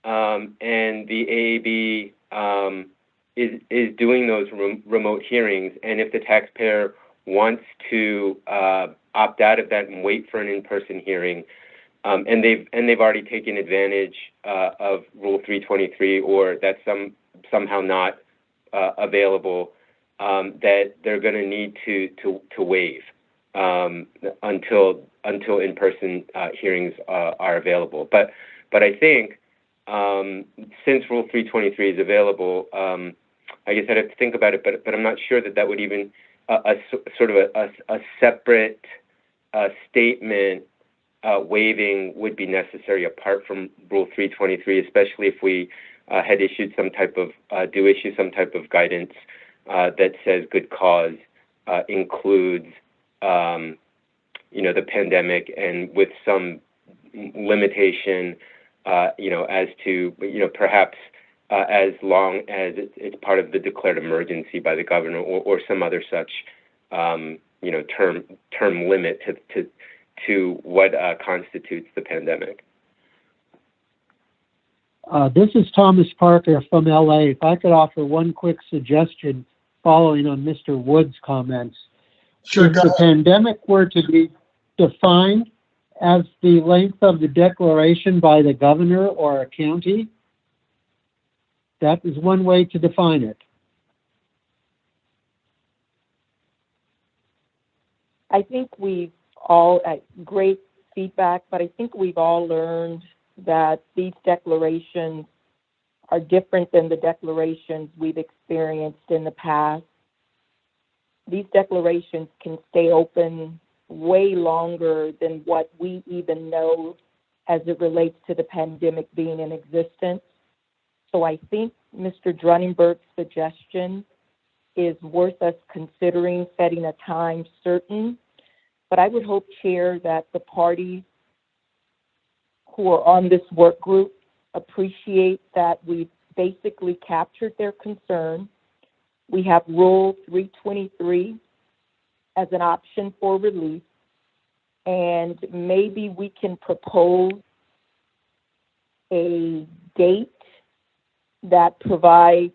and the AAB is doing those remote hearings, and if the taxpayer wants to opt out of that and wait for an in-person hearing, and they've already taken advantage of Rule 323, or that's somehow not available, that they're going to need to waive until in-person hearings are available. But I think since Rule 323 is available, I guess I'd have to think about it. But I'm not sure that would even a separate statement waiving would be necessary apart from Rule 323, especially if we had issued some type of issue some type of guidance that says good cause includes the pandemic, and with some limitation as to perhaps as long as it's part of the declared emergency by the governor, or some other such term limit to what constitutes the pandemic. This is Thomas Parker from LA. If I could offer one quick suggestion following on Mr. Wood's comments. Sure, if the pandemic were to be defined as the length of the declaration by the governor or a county, that is one way to define it. I think we've all, great feedback, but I think we've all learned that these declarations are different than the declarations we've experienced in the past. These declarations can stay open way longer than what we even know as it relates to the pandemic being in existence. So I think Mr. Drunenberg's suggestion is worth us considering, setting a time certain. But I would hope, Chair, that the parties who are on this work group appreciate that we've basically captured their concern. We have Rule 323 as an option for relief, and maybe we can propose a date that provides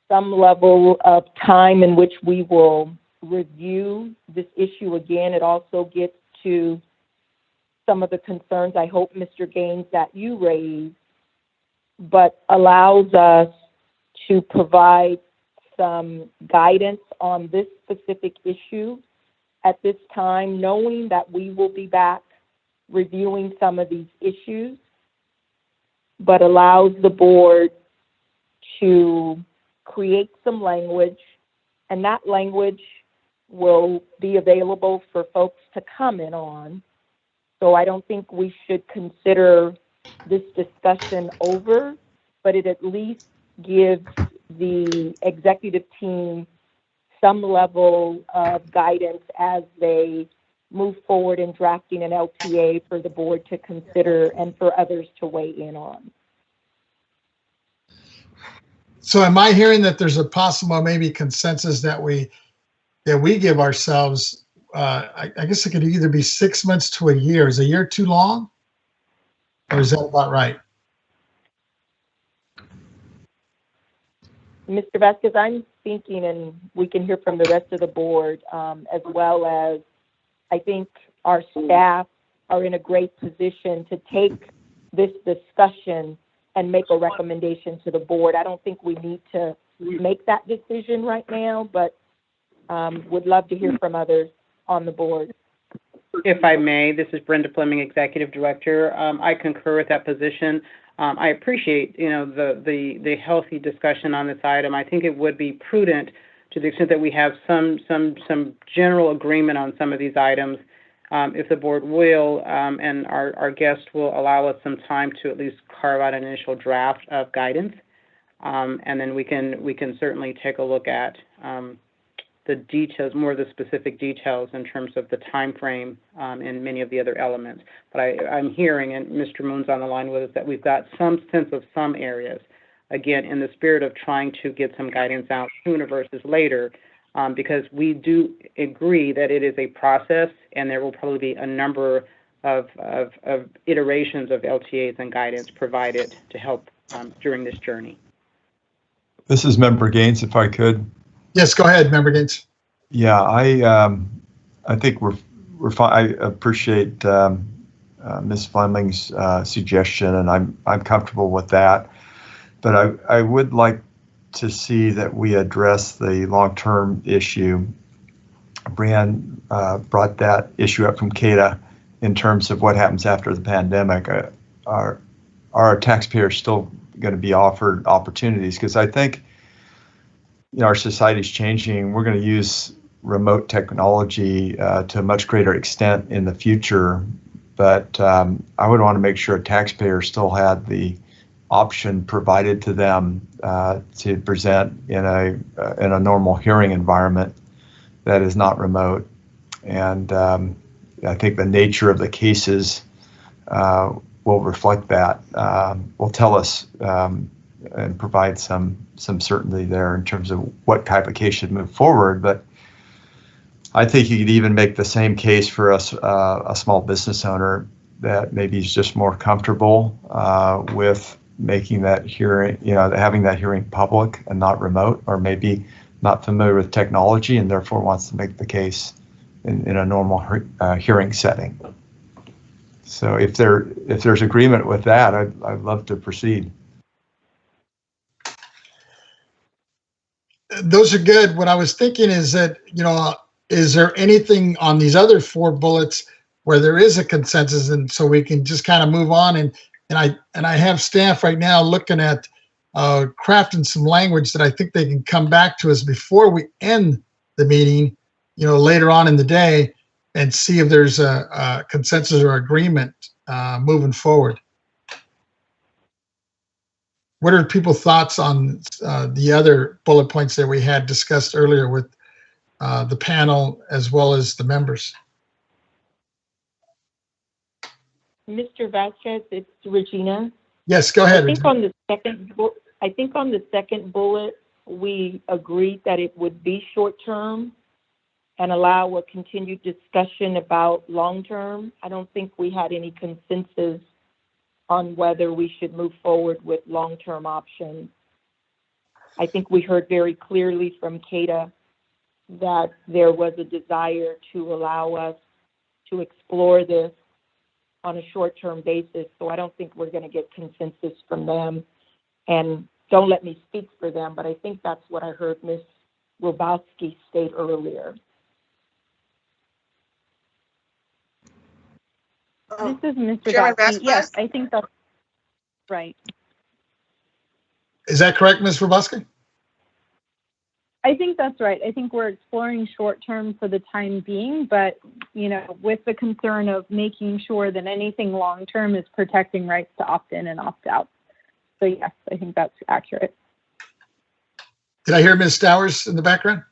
some level of time in which we will review this issue again. It also gets to some of the concerns, I hope, Mr. Gaines, that you raised, but allows us to provide some guidance on this specific issue at this time, knowing that we will be back reviewing some of these issues, but allows the board to create some language, and that language will be available for folks to comment on. So I don't think we should consider this discussion over, but it at least gives the executive team some level of guidance as they move forward in drafting an LTA for the board to consider and for others to weigh in on. So am I hearing that there's a possible maybe consensus that we give ourselves? I guess it could either be 6 months to a year. Is a year too long, or is that about right? Mr. Vasquez, I'm thinking, and we can hear from the rest of the board, as well as I think our staff are in a great position to take this discussion and make a recommendation to the board. I don't think we need to make that decision right now, but would love to hear from others on the board. If I may, this is Brenda Fleming, Executive Director. I concur with that position. I appreciate, the healthy discussion on this item. I think it would be prudent, to the extent that we have some general agreement on some of these items, if the board will, and our guest will allow us some time to at least carve out an initial draft of guidance, and then we can certainly take a look at the details, more of the specific details in terms of the time frame and many of the other elements. But I'm hearing, and Mr. Moon's on the line with us, that we've got some sense of some areas. Again, in the spirit of trying to get some guidance out sooner versus later, because we do agree that it is a process, and there will probably be a number of iterations of LTAs and guidance provided to help during this journey. This is Member Gaines, if I could. Yes, go ahead, Member Gaines. Yeah, I think we're fine. I appreciate Ms. Fleming's suggestion, and I'm comfortable with that. But I would like to see that we address the long-term issue. Brian brought that issue up from CADA in terms of what happens after the pandemic. Are taxpayers still going to be offered opportunities? Because I think our society's changing. We're going to use remote technology to a much greater extent in the future, but I would want to make sure taxpayers still had the option provided to them to present in a normal hearing environment that is not remote. And I think the nature of the cases will reflect that, will tell us and provide some certainty there in terms of what type of case should move forward. But I think you could even make the same case for us, a small business owner that maybe is just more comfortable with making that hearing, having that hearing public and not remote, or maybe not familiar with technology and therefore wants to make the case in a normal hearing setting. So if there's agreement with that, I'd love to proceed. Those are good. What I was thinking is that, is there anything on these other 4 bullets where there is a consensus, and so we can just kind of move on? And I have staff right now looking at crafting some language that I think they can come back to us before we end the meeting, later on in the day, and see if there's a consensus or agreement moving forward. What are people's thoughts on the other bullet points that we had discussed earlier with the panel as well as the members? Mr. Vasquez, it's Regina. Yes, go ahead. I think on the second bullet, we agreed that it would be short-term and allow a continued discussion about long-term. I don't think we had any consensus on whether we should move forward with long-term options. I think we heard very clearly from CADA that there was a desire to allow us to explore this on a short-term basis, so I don't think we're going to get consensus from them. And don't let me speak for them, but I think that's what I heard Ms. Robowski state earlier. This is Ms. Chairman Radowski. Vasquez? Yes, I think that's right. Is that correct, Ms. Robowski? I think that's right. I think we're exploring short term for the time being, but with the concern of making sure that anything long term is protecting rights to opt in and opt out. So yes, I think that's accurate. Did I hear Ms. Stowers in the background?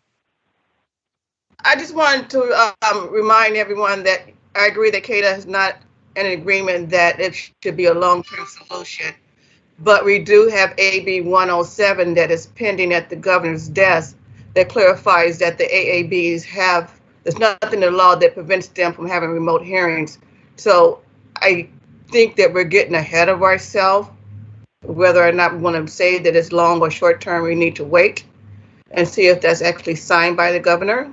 I just wanted to remind everyone that I agree that CADA is not in agreement that it should be a long-term solution. But we do have AB 107 that is pending at the governor's desk that clarifies that the AABs there's nothing in the law that prevents them from having remote hearings. So I think that we're getting ahead of ourselves. Whether or not we want to say that it's long or short term, we need to wait and see if that's actually signed by the governor.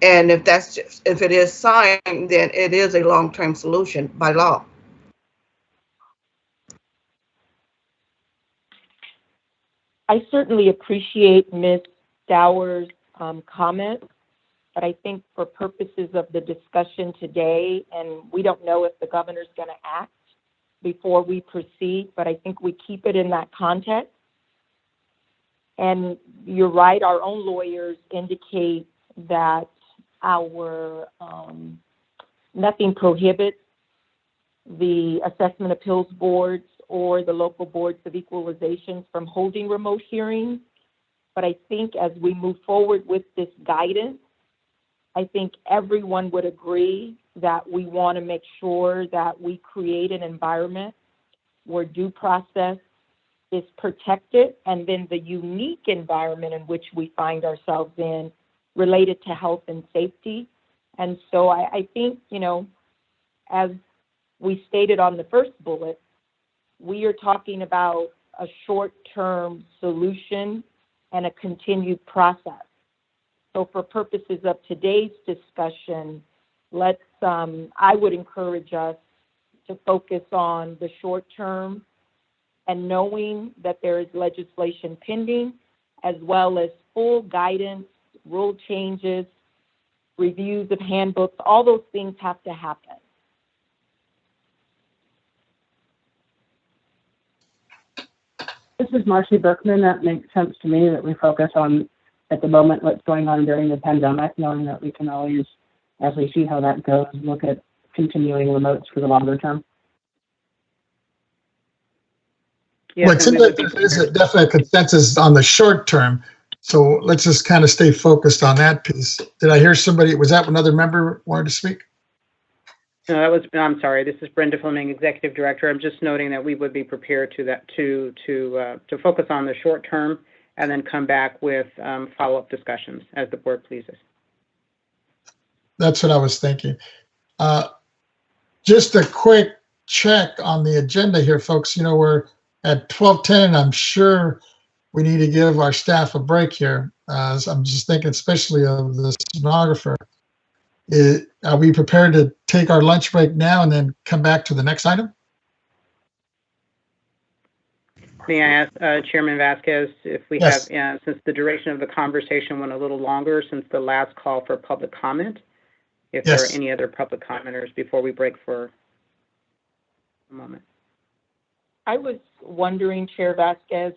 And if it is signed, then it is a long-term solution by law. I certainly appreciate Ms. Stowers' comment, but I think for purposes of the discussion today, and we don't know if the governor's going to act before we proceed, but I think we keep it in that context. And you're right, our own lawyers indicate that nothing prohibits the assessment appeals boards or the local boards of equalization from holding remote hearings. But I think as we move forward with this guidance, I think everyone would agree that we want to make sure that we create an environment where due process is protected, and then the unique environment in which we find ourselves in related to health and safety. And so I think, as we stated on the first bullet, we are talking about a short-term solution and a continued process. So for purposes of today's discussion, I would encourage us to focus on the short term and knowing that there is legislation pending, as well as full guidance, rule changes, reviews of handbooks, all those things have to happen. This is Marcy Berkman. That makes sense to me that we focus on, at the moment, what's going on during the pandemic, knowing that we can always, as we see how that goes, look at continuing remotes for the longer term. Well, it seems like there is a definite consensus on the short term. So let's just kind of stay focused on that piece. Did I hear somebody, was that another member wanted to speak? No, I'm sorry, this is Brenda Fleming, Executive Director. I'm just noting that we would be prepared to focus on the short term and then come back with follow-up discussions as the board pleases. That's what I was thinking. Just a quick check on the agenda here, folks. We're at 12:10, and I'm sure we need to give our staff a break here. So I'm just thinking especially of the stenographer. Are we prepared to take our lunch break now and then come back to the next item? May I ask Chairman Vasquez if we Yes. have, since the duration of the conversation went a little longer since the last call for public comment, if there are any other public commenters before we break for a moment. I was wondering, Chair Vasquez,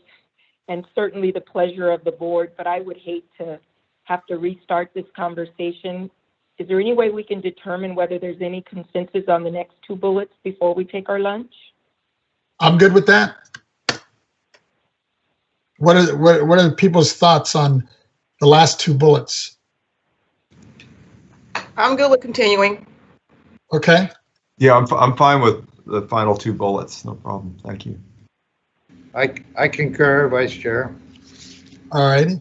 and certainly the pleasure of the board, but I would hate to have to restart this conversation. Is there any way we can determine whether there's any consensus on the next two bullets before we take our lunch? I'm good with that. What are the people's thoughts on the last two bullets? I'm good with continuing. Okay. Yeah, I'm fine with the final two bullets. No problem. Thank you. I concur, Vice Chair. All righty.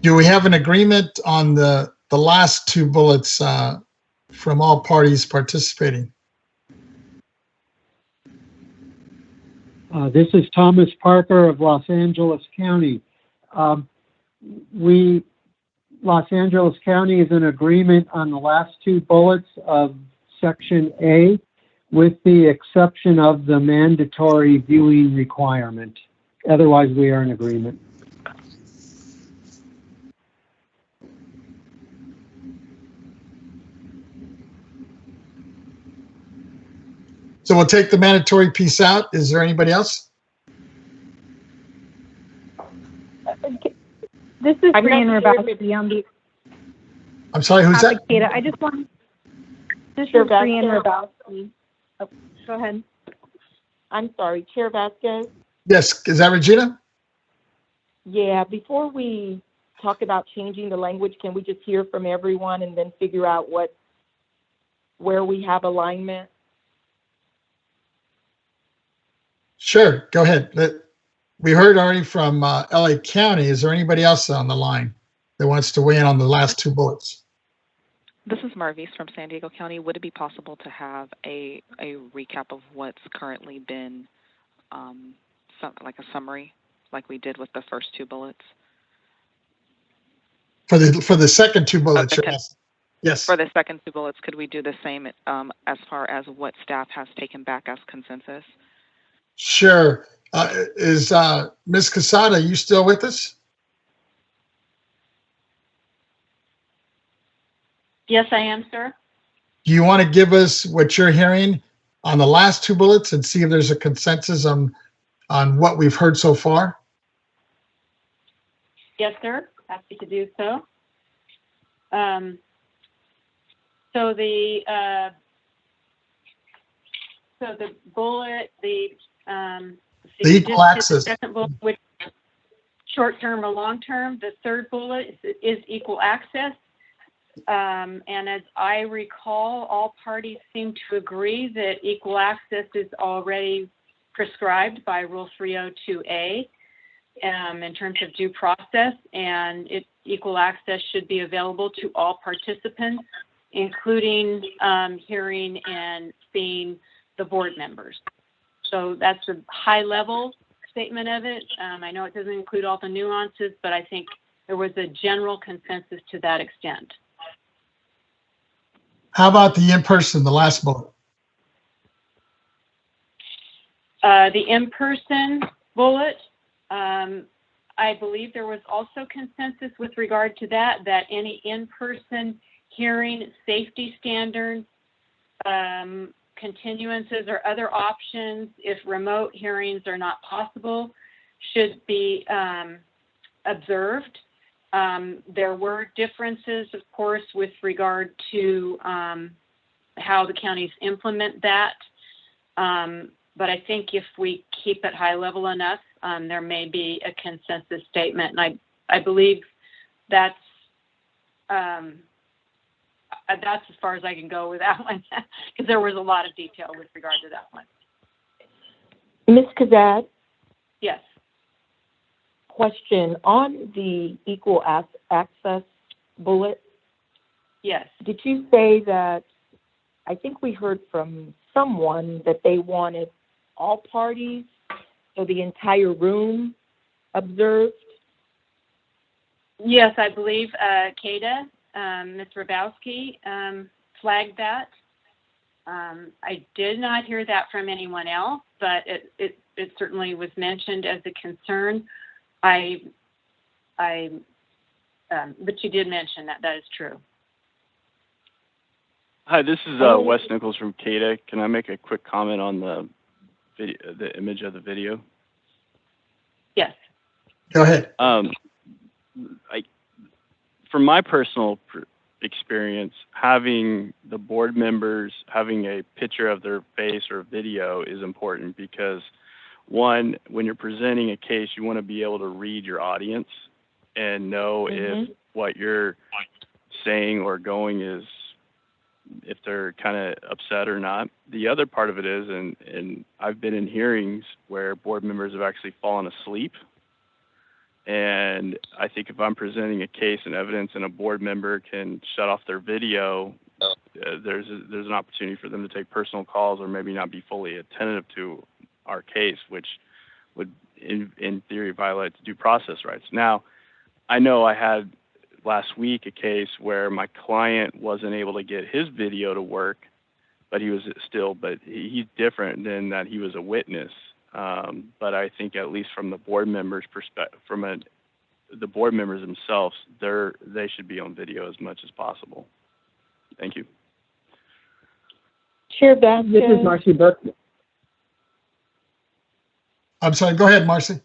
Do we have an agreement on the last two bullets from all parties participating? This is Thomas Parker of Los Angeles County. Los Angeles County is in agreement on the last two bullets of Section A, with the exception of the mandatory viewing requirement. Otherwise, we are in agreement. So we'll take the mandatory piece out. Is there anybody else? This is Brian Rabowski on the I'm sorry, who's that? Ada. I just want. This Chair is Brian Vasquez. Rabowski. Oh, go ahead. I'm sorry, Chair Vasquez. Yes, is that Regina? Yeah, before we talk about changing the language, can we just hear from everyone and then figure out where we have alignment? Sure, go ahead. We heard already from LA County. Is there anybody else on the line that wants to weigh in on the last two bullets? This is Marvis from San Diego County. Would it be possible to have a recap of what's currently been, like a summary, like we did with the first two bullets? For the second two bullets, yes. For the second two bullets, could we do the same as far as what staff has taken back as consensus? Sure. Is Ms. Casada, you still with us? Yes, I am, sir. Do you want to give us what you're hearing on the last two bullets and see if there's a consensus on what we've heard so far? Yes, sir. Happy to do so. So the bullet, the equal access. The second bullet, which short-term or long-term. The third bullet is equal access. And as I recall, all parties seem to agree that equal access is already prescribed by Rule 302A in terms of due process, and equal access should be available to all participants, including hearing and seeing the board members. So that's a high-level statement of it. I know it doesn't include all the nuances, but I think there was a general consensus to that extent. How about the in-person, the last bullet? The in-person bullet, I believe there was also consensus with regard to that any in-person hearing safety standards, continuances, or other options, if remote hearings are not possible, should be observed. There were differences, of course, with regard to how the counties implement that. But I think if we keep it high level enough, there may be a consensus statement. And I believe that's as far as I can go with that one, because there was a lot of detail with regard to that one. Ms. Kazad? Yes. Question on the equal access bullet. Yes. Did you say that, I think we heard from someone that they wanted all parties, so the entire room observed? Yes, I believe Kada, Ms. Rabowski, flagged that. I did not hear that from anyone else, but it certainly was mentioned as a concern. But you did mention that. That is true. Hi, this is Wes Nichols from CADA. Can I make a quick comment on the video, the image of the video? Yes. Go ahead. From my personal experience, having the board members having a picture of their face or video is important because, one, when you're presenting a case, you want to be able to read your audience and know if what you're saying or going is, if they're kind of upset or not. The other part of it is, and I've been in hearings where board members have actually fallen asleep. And I think if I'm presenting a case and evidence and a board member can shut off their video, there's an opportunity for them to take personal calls or maybe not be fully attentive to our case, which would, in theory, violate due process rights. Now, I know I had last week a case where my client wasn't able to get his video to work, but he's different than that he was a witness. But I think at least from the board members' perspective, the board members themselves, they should be on video as much as possible. Thank you. Chair Vasquez. This is Marcy Berkman. I'm sorry, go ahead, Marcy.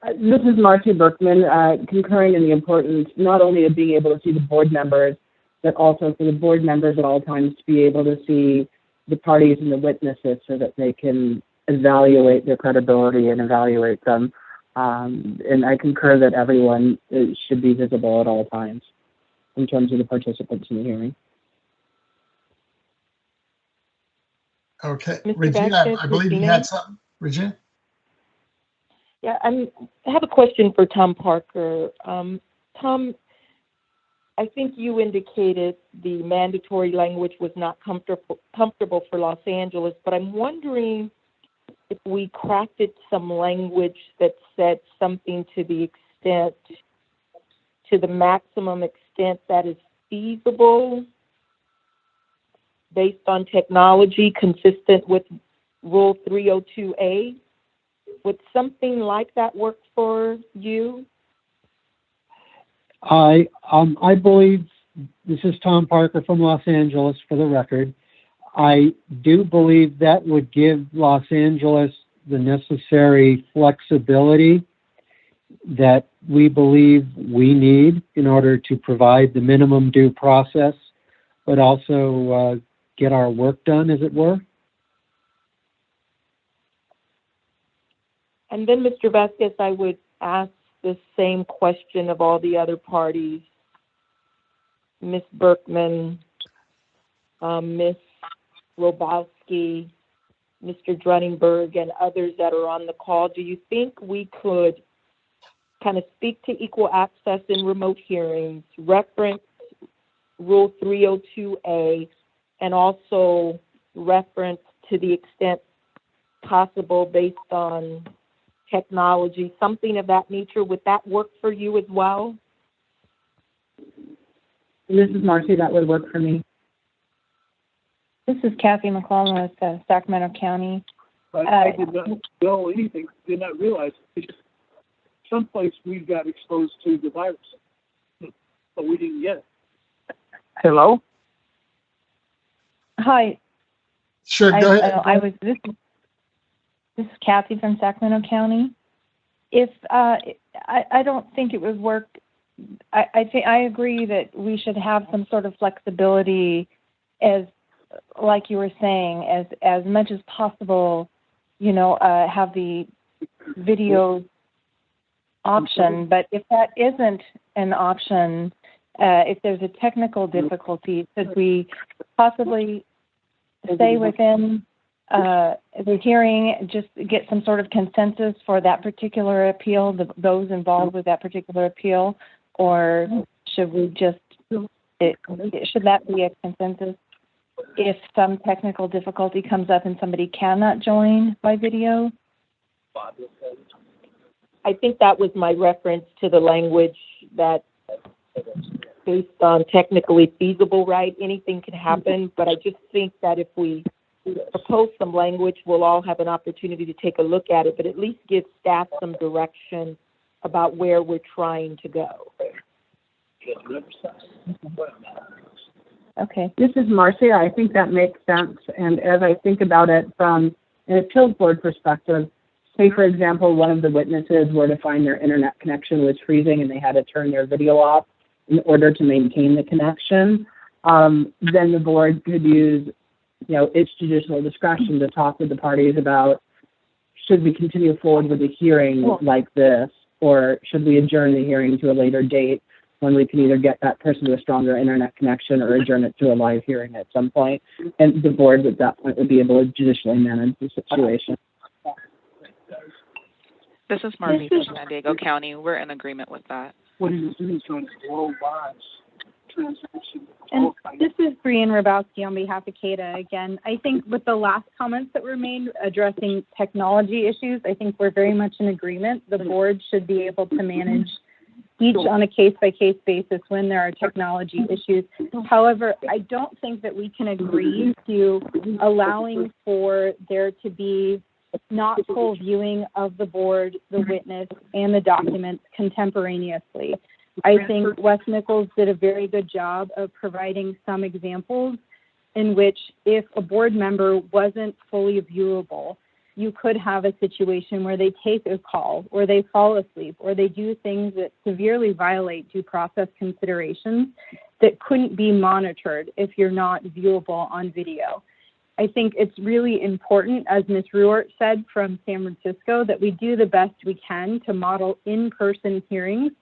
This is Marcy Berkman, concurring in the importance not only of being able to see the board members, but also for the board members at all times to be able to see the parties and the witnesses so that they can evaluate their credibility and evaluate them. And I concur that everyone should be visible at all times in terms of the participants in the hearing. Okay, Mr. Regina, Vasquez, I believe you Regina? had something. Regina? Yeah, I have a question for Tom Parker. Tom, I think you indicated the mandatory language was not comfortable for Los Angeles, but I'm wondering if we crafted some language that said something to the maximum extent that is feasible based on technology consistent with Rule 302A. Would something like that work for you? I believe, this is Tom Parker from Los Angeles for the record. I do believe that would give Los Angeles the necessary flexibility that we believe we need in order to provide the minimum due process, but also get our work done, as it were. And then, Mr. Vasquez, I would ask the same question of all the other parties, Ms. Berkman, Ms. Robowski, Mr. Drunenberg, and others that are on the call. Do you think we could kind of speak to equal access in remote hearings, reference Rule 302A, and also reference to the extent possible based on technology, something of that nature? Would that work for you as well? This is Marcy. That would work for me. This is Kathy McClellan with Sacramento County. I did not know anything, did not realize it. Someplace we got exposed to the virus, but we didn't get it. Hello? Hi. Sure, go ahead. This is Kathy from Sacramento County. If I don't think it would work. I agree that we should have some sort of flexibility, as like you were saying, as much as possible. Have the video option. But if that isn't an option, if there's a technical difficulty, could we possibly stay within the hearing, just get some sort of consensus for that particular appeal, those involved with that particular appeal, or should we just, should that be a consensus if some technical difficulty comes up and somebody cannot join by video? I think that was my reference to the language that based on technically feasible, right? Anything can happen, but I just think that if we propose some language, we'll all have an opportunity to take a look at it, but at least give staff some direction about where we're trying to go. Okay, this is Marcia. I think that makes sense. And as I think about it from an appeals board perspective, say, for example, one of the witnesses were to find their internet connection was freezing and they had to turn their video off in order to maintain the connection, then the board could use its judicial discretion to talk with the parties about, should we continue forward with a hearing like this, or should we adjourn the hearing to a later date when we can either get that person to a stronger internet connection or adjourn it to a live hearing at some point. And the board at that point would be able to judicially manage the situation. This is Marvie from San Diego County. We're in agreement with that. What he was doing is trying to blow lives And this is Brianne Rabowski on behalf of CADA again. I think with the last comments that were made addressing technology issues, I think we're very much in agreement. The board should be able to manage each on a case-by-case basis when there are technology issues. However, I don't think that we can agree to allowing for there to be not full viewing of the board, the witness, and the documents contemporaneously. I think Wes Nichols did a very good job of providing some examples in which if a board member wasn't fully viewable, you could have a situation where they take a call or they fall asleep or they do things that severely violate due process considerations that couldn't be monitored if you're not viewable on video. I think it's really important, as Ms. Ruart said from San Francisco, that we do the best we can to model in-person hearings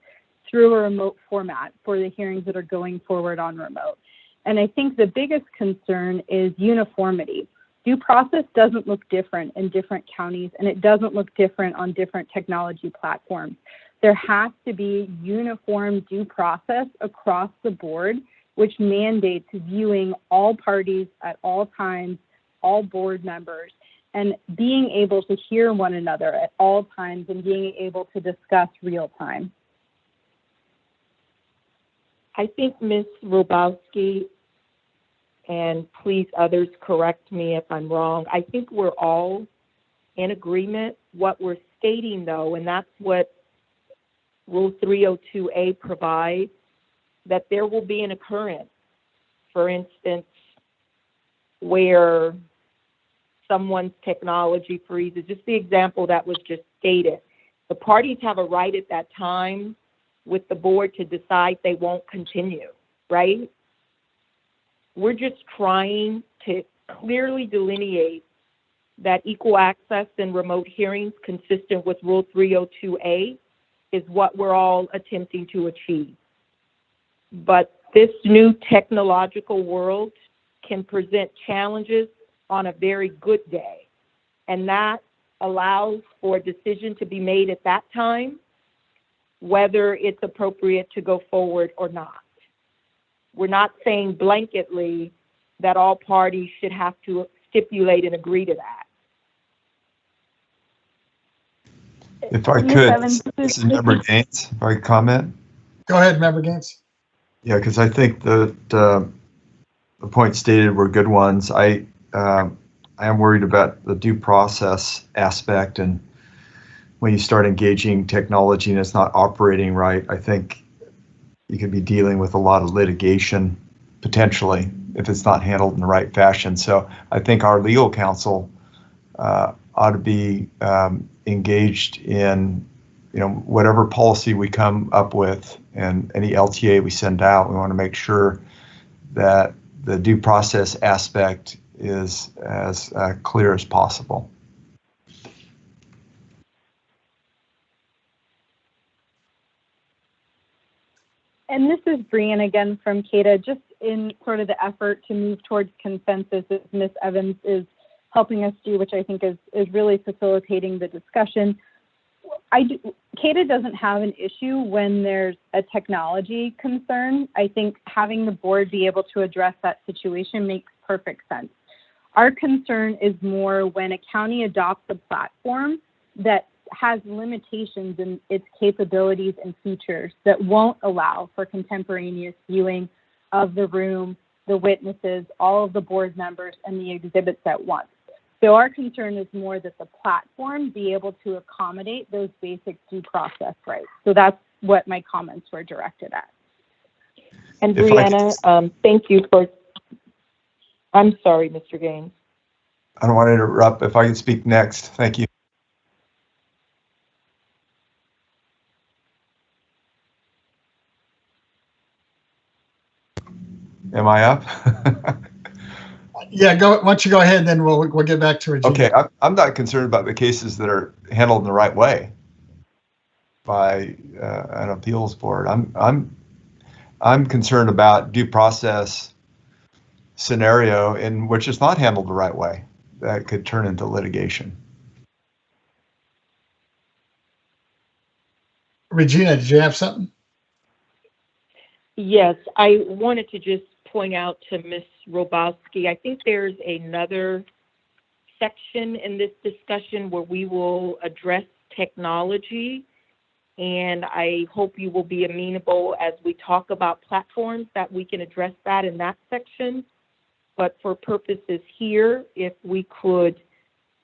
through a remote format for the hearings that are going forward on remote. And I think the biggest concern is uniformity. Due process doesn't look different in different counties, and it doesn't look different on different technology platforms. There has to be uniform due process across the board, which mandates viewing all parties at all times, all board members, and being able to hear one another at all times and being able to discuss real time. I think Ms. Robowski, and please others correct me if I'm wrong, I think we're all in agreement. What we're stating though, and that's what Rule 302A provides, that there will be an occurrence, for instance, where someone's technology freezes, just the example that was just stated. The parties have a right at that time with the board to decide they won't continue, right? We're just trying to clearly delineate that equal access and remote hearings consistent with Rule 302A is what we're all attempting to achieve. But this new technological world can present challenges on a very good day, and that allows for a decision to be made at that time, whether it's appropriate to go forward or not. We're not saying blanketly that all parties should have to stipulate and agree to that. If I could, this is Member Gaines, if I could comment. Go ahead, Member Gaines. Yeah, because I think that the points stated were good ones. I am worried about the due process aspect, and when you start engaging technology and it's not operating right, I think you could be dealing with a lot of litigation potentially if it's not handled in the right fashion. So I think our legal counsel ought to be engaged in, whatever policy we come up with and any LTA we send out. We want to make sure that the due process aspect is as clear as possible. And this is Brianne again from CADA, just in sort of the effort to move towards consensus as Ms. Evans is helping us do, which I think is really facilitating the discussion. CADA doesn't have an issue when there's a technology concern. I think having the board be able to address that situation makes perfect sense. Our concern is more when a county adopts a platform that has limitations in its capabilities and features that won't allow for contemporaneous viewing of the room, the witnesses, all of the board members, and the exhibits at once. So our concern is more that the platform be able to accommodate those basic due process rights. So that's what my comments were directed at. And Brianna, thank you for, I'm sorry, Mr. Gaines. I don't want to interrupt. If I can speak next, thank you. Am I up? Yeah, go. Why don't you go ahead, and then we'll get back to Regina. Okay, I'm not concerned about the cases that are handled in the right way by an appeals board. I'm concerned about due process scenario in which it's not handled the right way that could turn into litigation. Regina, did you have something? Yes, I wanted to just point out to Ms. Robowski, I think there's another section in this discussion where we will address technology, and I hope you will be amenable as we talk about platforms that we can address that in that section. But for purposes here, if we could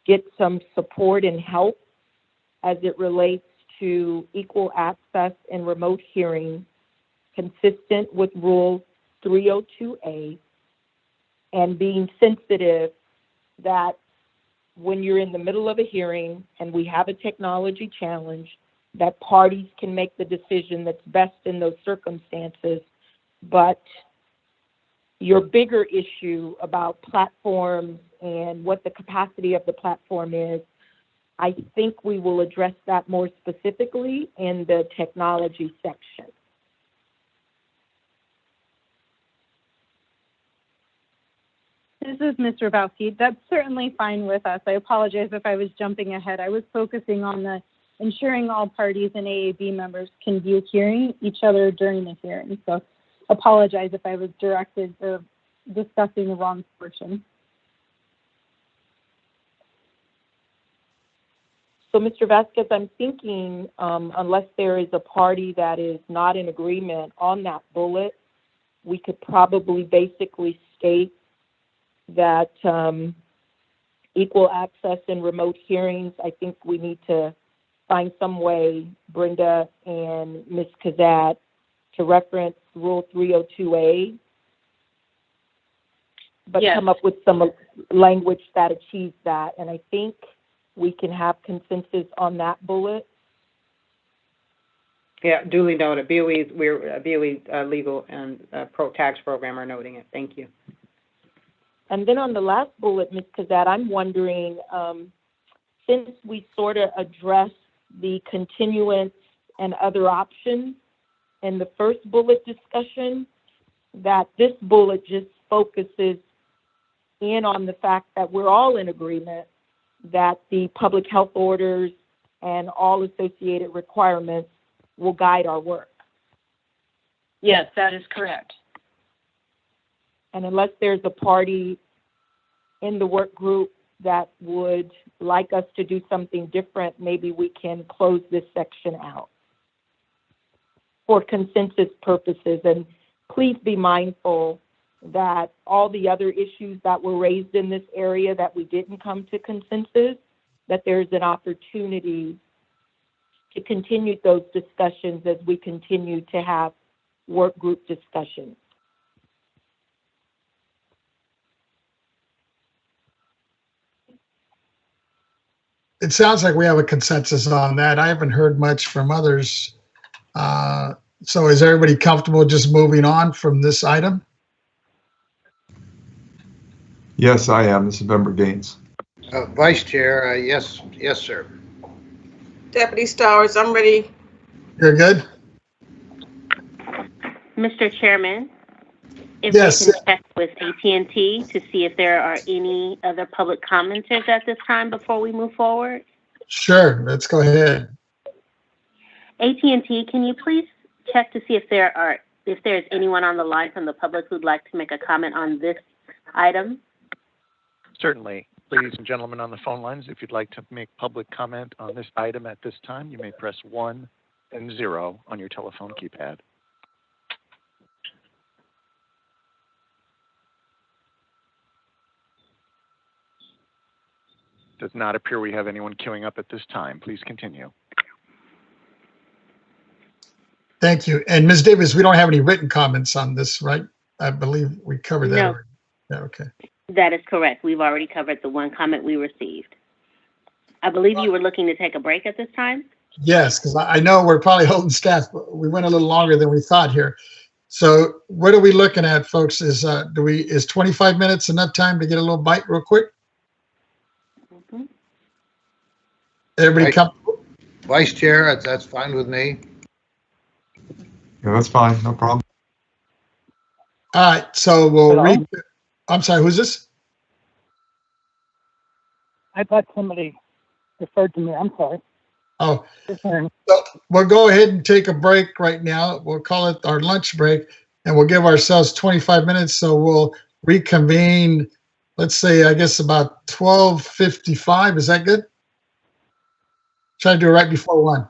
get some support and help as it relates to equal access and remote hearing consistent with Rule 302A, and being sensitive that when you're in the middle of a hearing and we have a technology challenge, that parties can make the decision that's best in those circumstances. But your bigger issue about platforms and what the capacity of the platform is, I think we will address that more specifically in the technology section. This is Ms. Rabowski. That's certainly fine with us. I apologize if I was jumping ahead. I was focusing on the ensuring all parties and AAB members can view hearing each other during the hearing. So apologize if I was directed or discussing the wrong portion. So, Mr. Vasquez, I'm thinking unless there is a party that is not in agreement on that bullet, we could probably basically state that equal access and remote hearings, I think we need to find some way, Brenda and Ms. Kazat, to reference Rule 302A, but Yes. come up with some language that achieves that. And I think we can have consensus on that bullet. Yeah, duly noted. BOE legal and tax program are noting it. Thank you. And then on the last bullet, Ms. Kazat, I'm wondering, since we sort of addressed the continuance and other options in the first bullet discussion, that this bullet just focuses in on the fact that we're all in agreement that the public health orders and all associated requirements will guide our work. Yes, that is correct. And unless there's a party in the work group that would like us to do something different, maybe we can close this section out for consensus purposes. And please be mindful that all the other issues that were raised in this area that we didn't come to consensus, that there's an opportunity to continue those discussions as we continue to have work group discussions. It sounds like we have a consensus on that. I haven't heard much from others. So is everybody comfortable just moving on from this item? Yes, I am. This is Member Gaines. Vice Chair, yes, sir. Deputy Stowers, I'm ready. You're good? Mr. Chairman, if Yes. we can check with AT&T to see if there are any other public commenters at this time before we move forward. Sure, let's go ahead. AT&T, can you please check to see if there's anyone on the line from the public who'd like to make a comment on this item? Certainly. Ladies and gentlemen on the phone lines, if you'd like to make public comment on this item at this time, you may press 1 and 0 on your telephone keypad. Does not appear we have anyone queuing up at this time. Please continue. Thank you. And Ms. Davis, we don't have any written comments on this, right? I believe we covered that No. already. Yeah, okay. That is correct. We've already covered the one comment we received. I believe you were looking to take a break at this time? Yes, because I know we're probably holding staff, but we went a little longer than we thought here. So what are we looking at, folks? Is 25 minutes enough time to get a little bite real quick? Mm-hmm. Everybody comfortable? Vice Chair, that's fine with me. Yeah, that's fine. No problem. All right, so we'll Hello? read. I'm sorry, who's this? I thought somebody referred to me. I'm sorry. Oh, Just hearing. so we'll go ahead and take a break right now. We'll call it our lunch break. and we'll give ourselves 25 minutes. So we'll reconvene, let's say, I guess about 12:55. Is that good? Try to do it right before 1.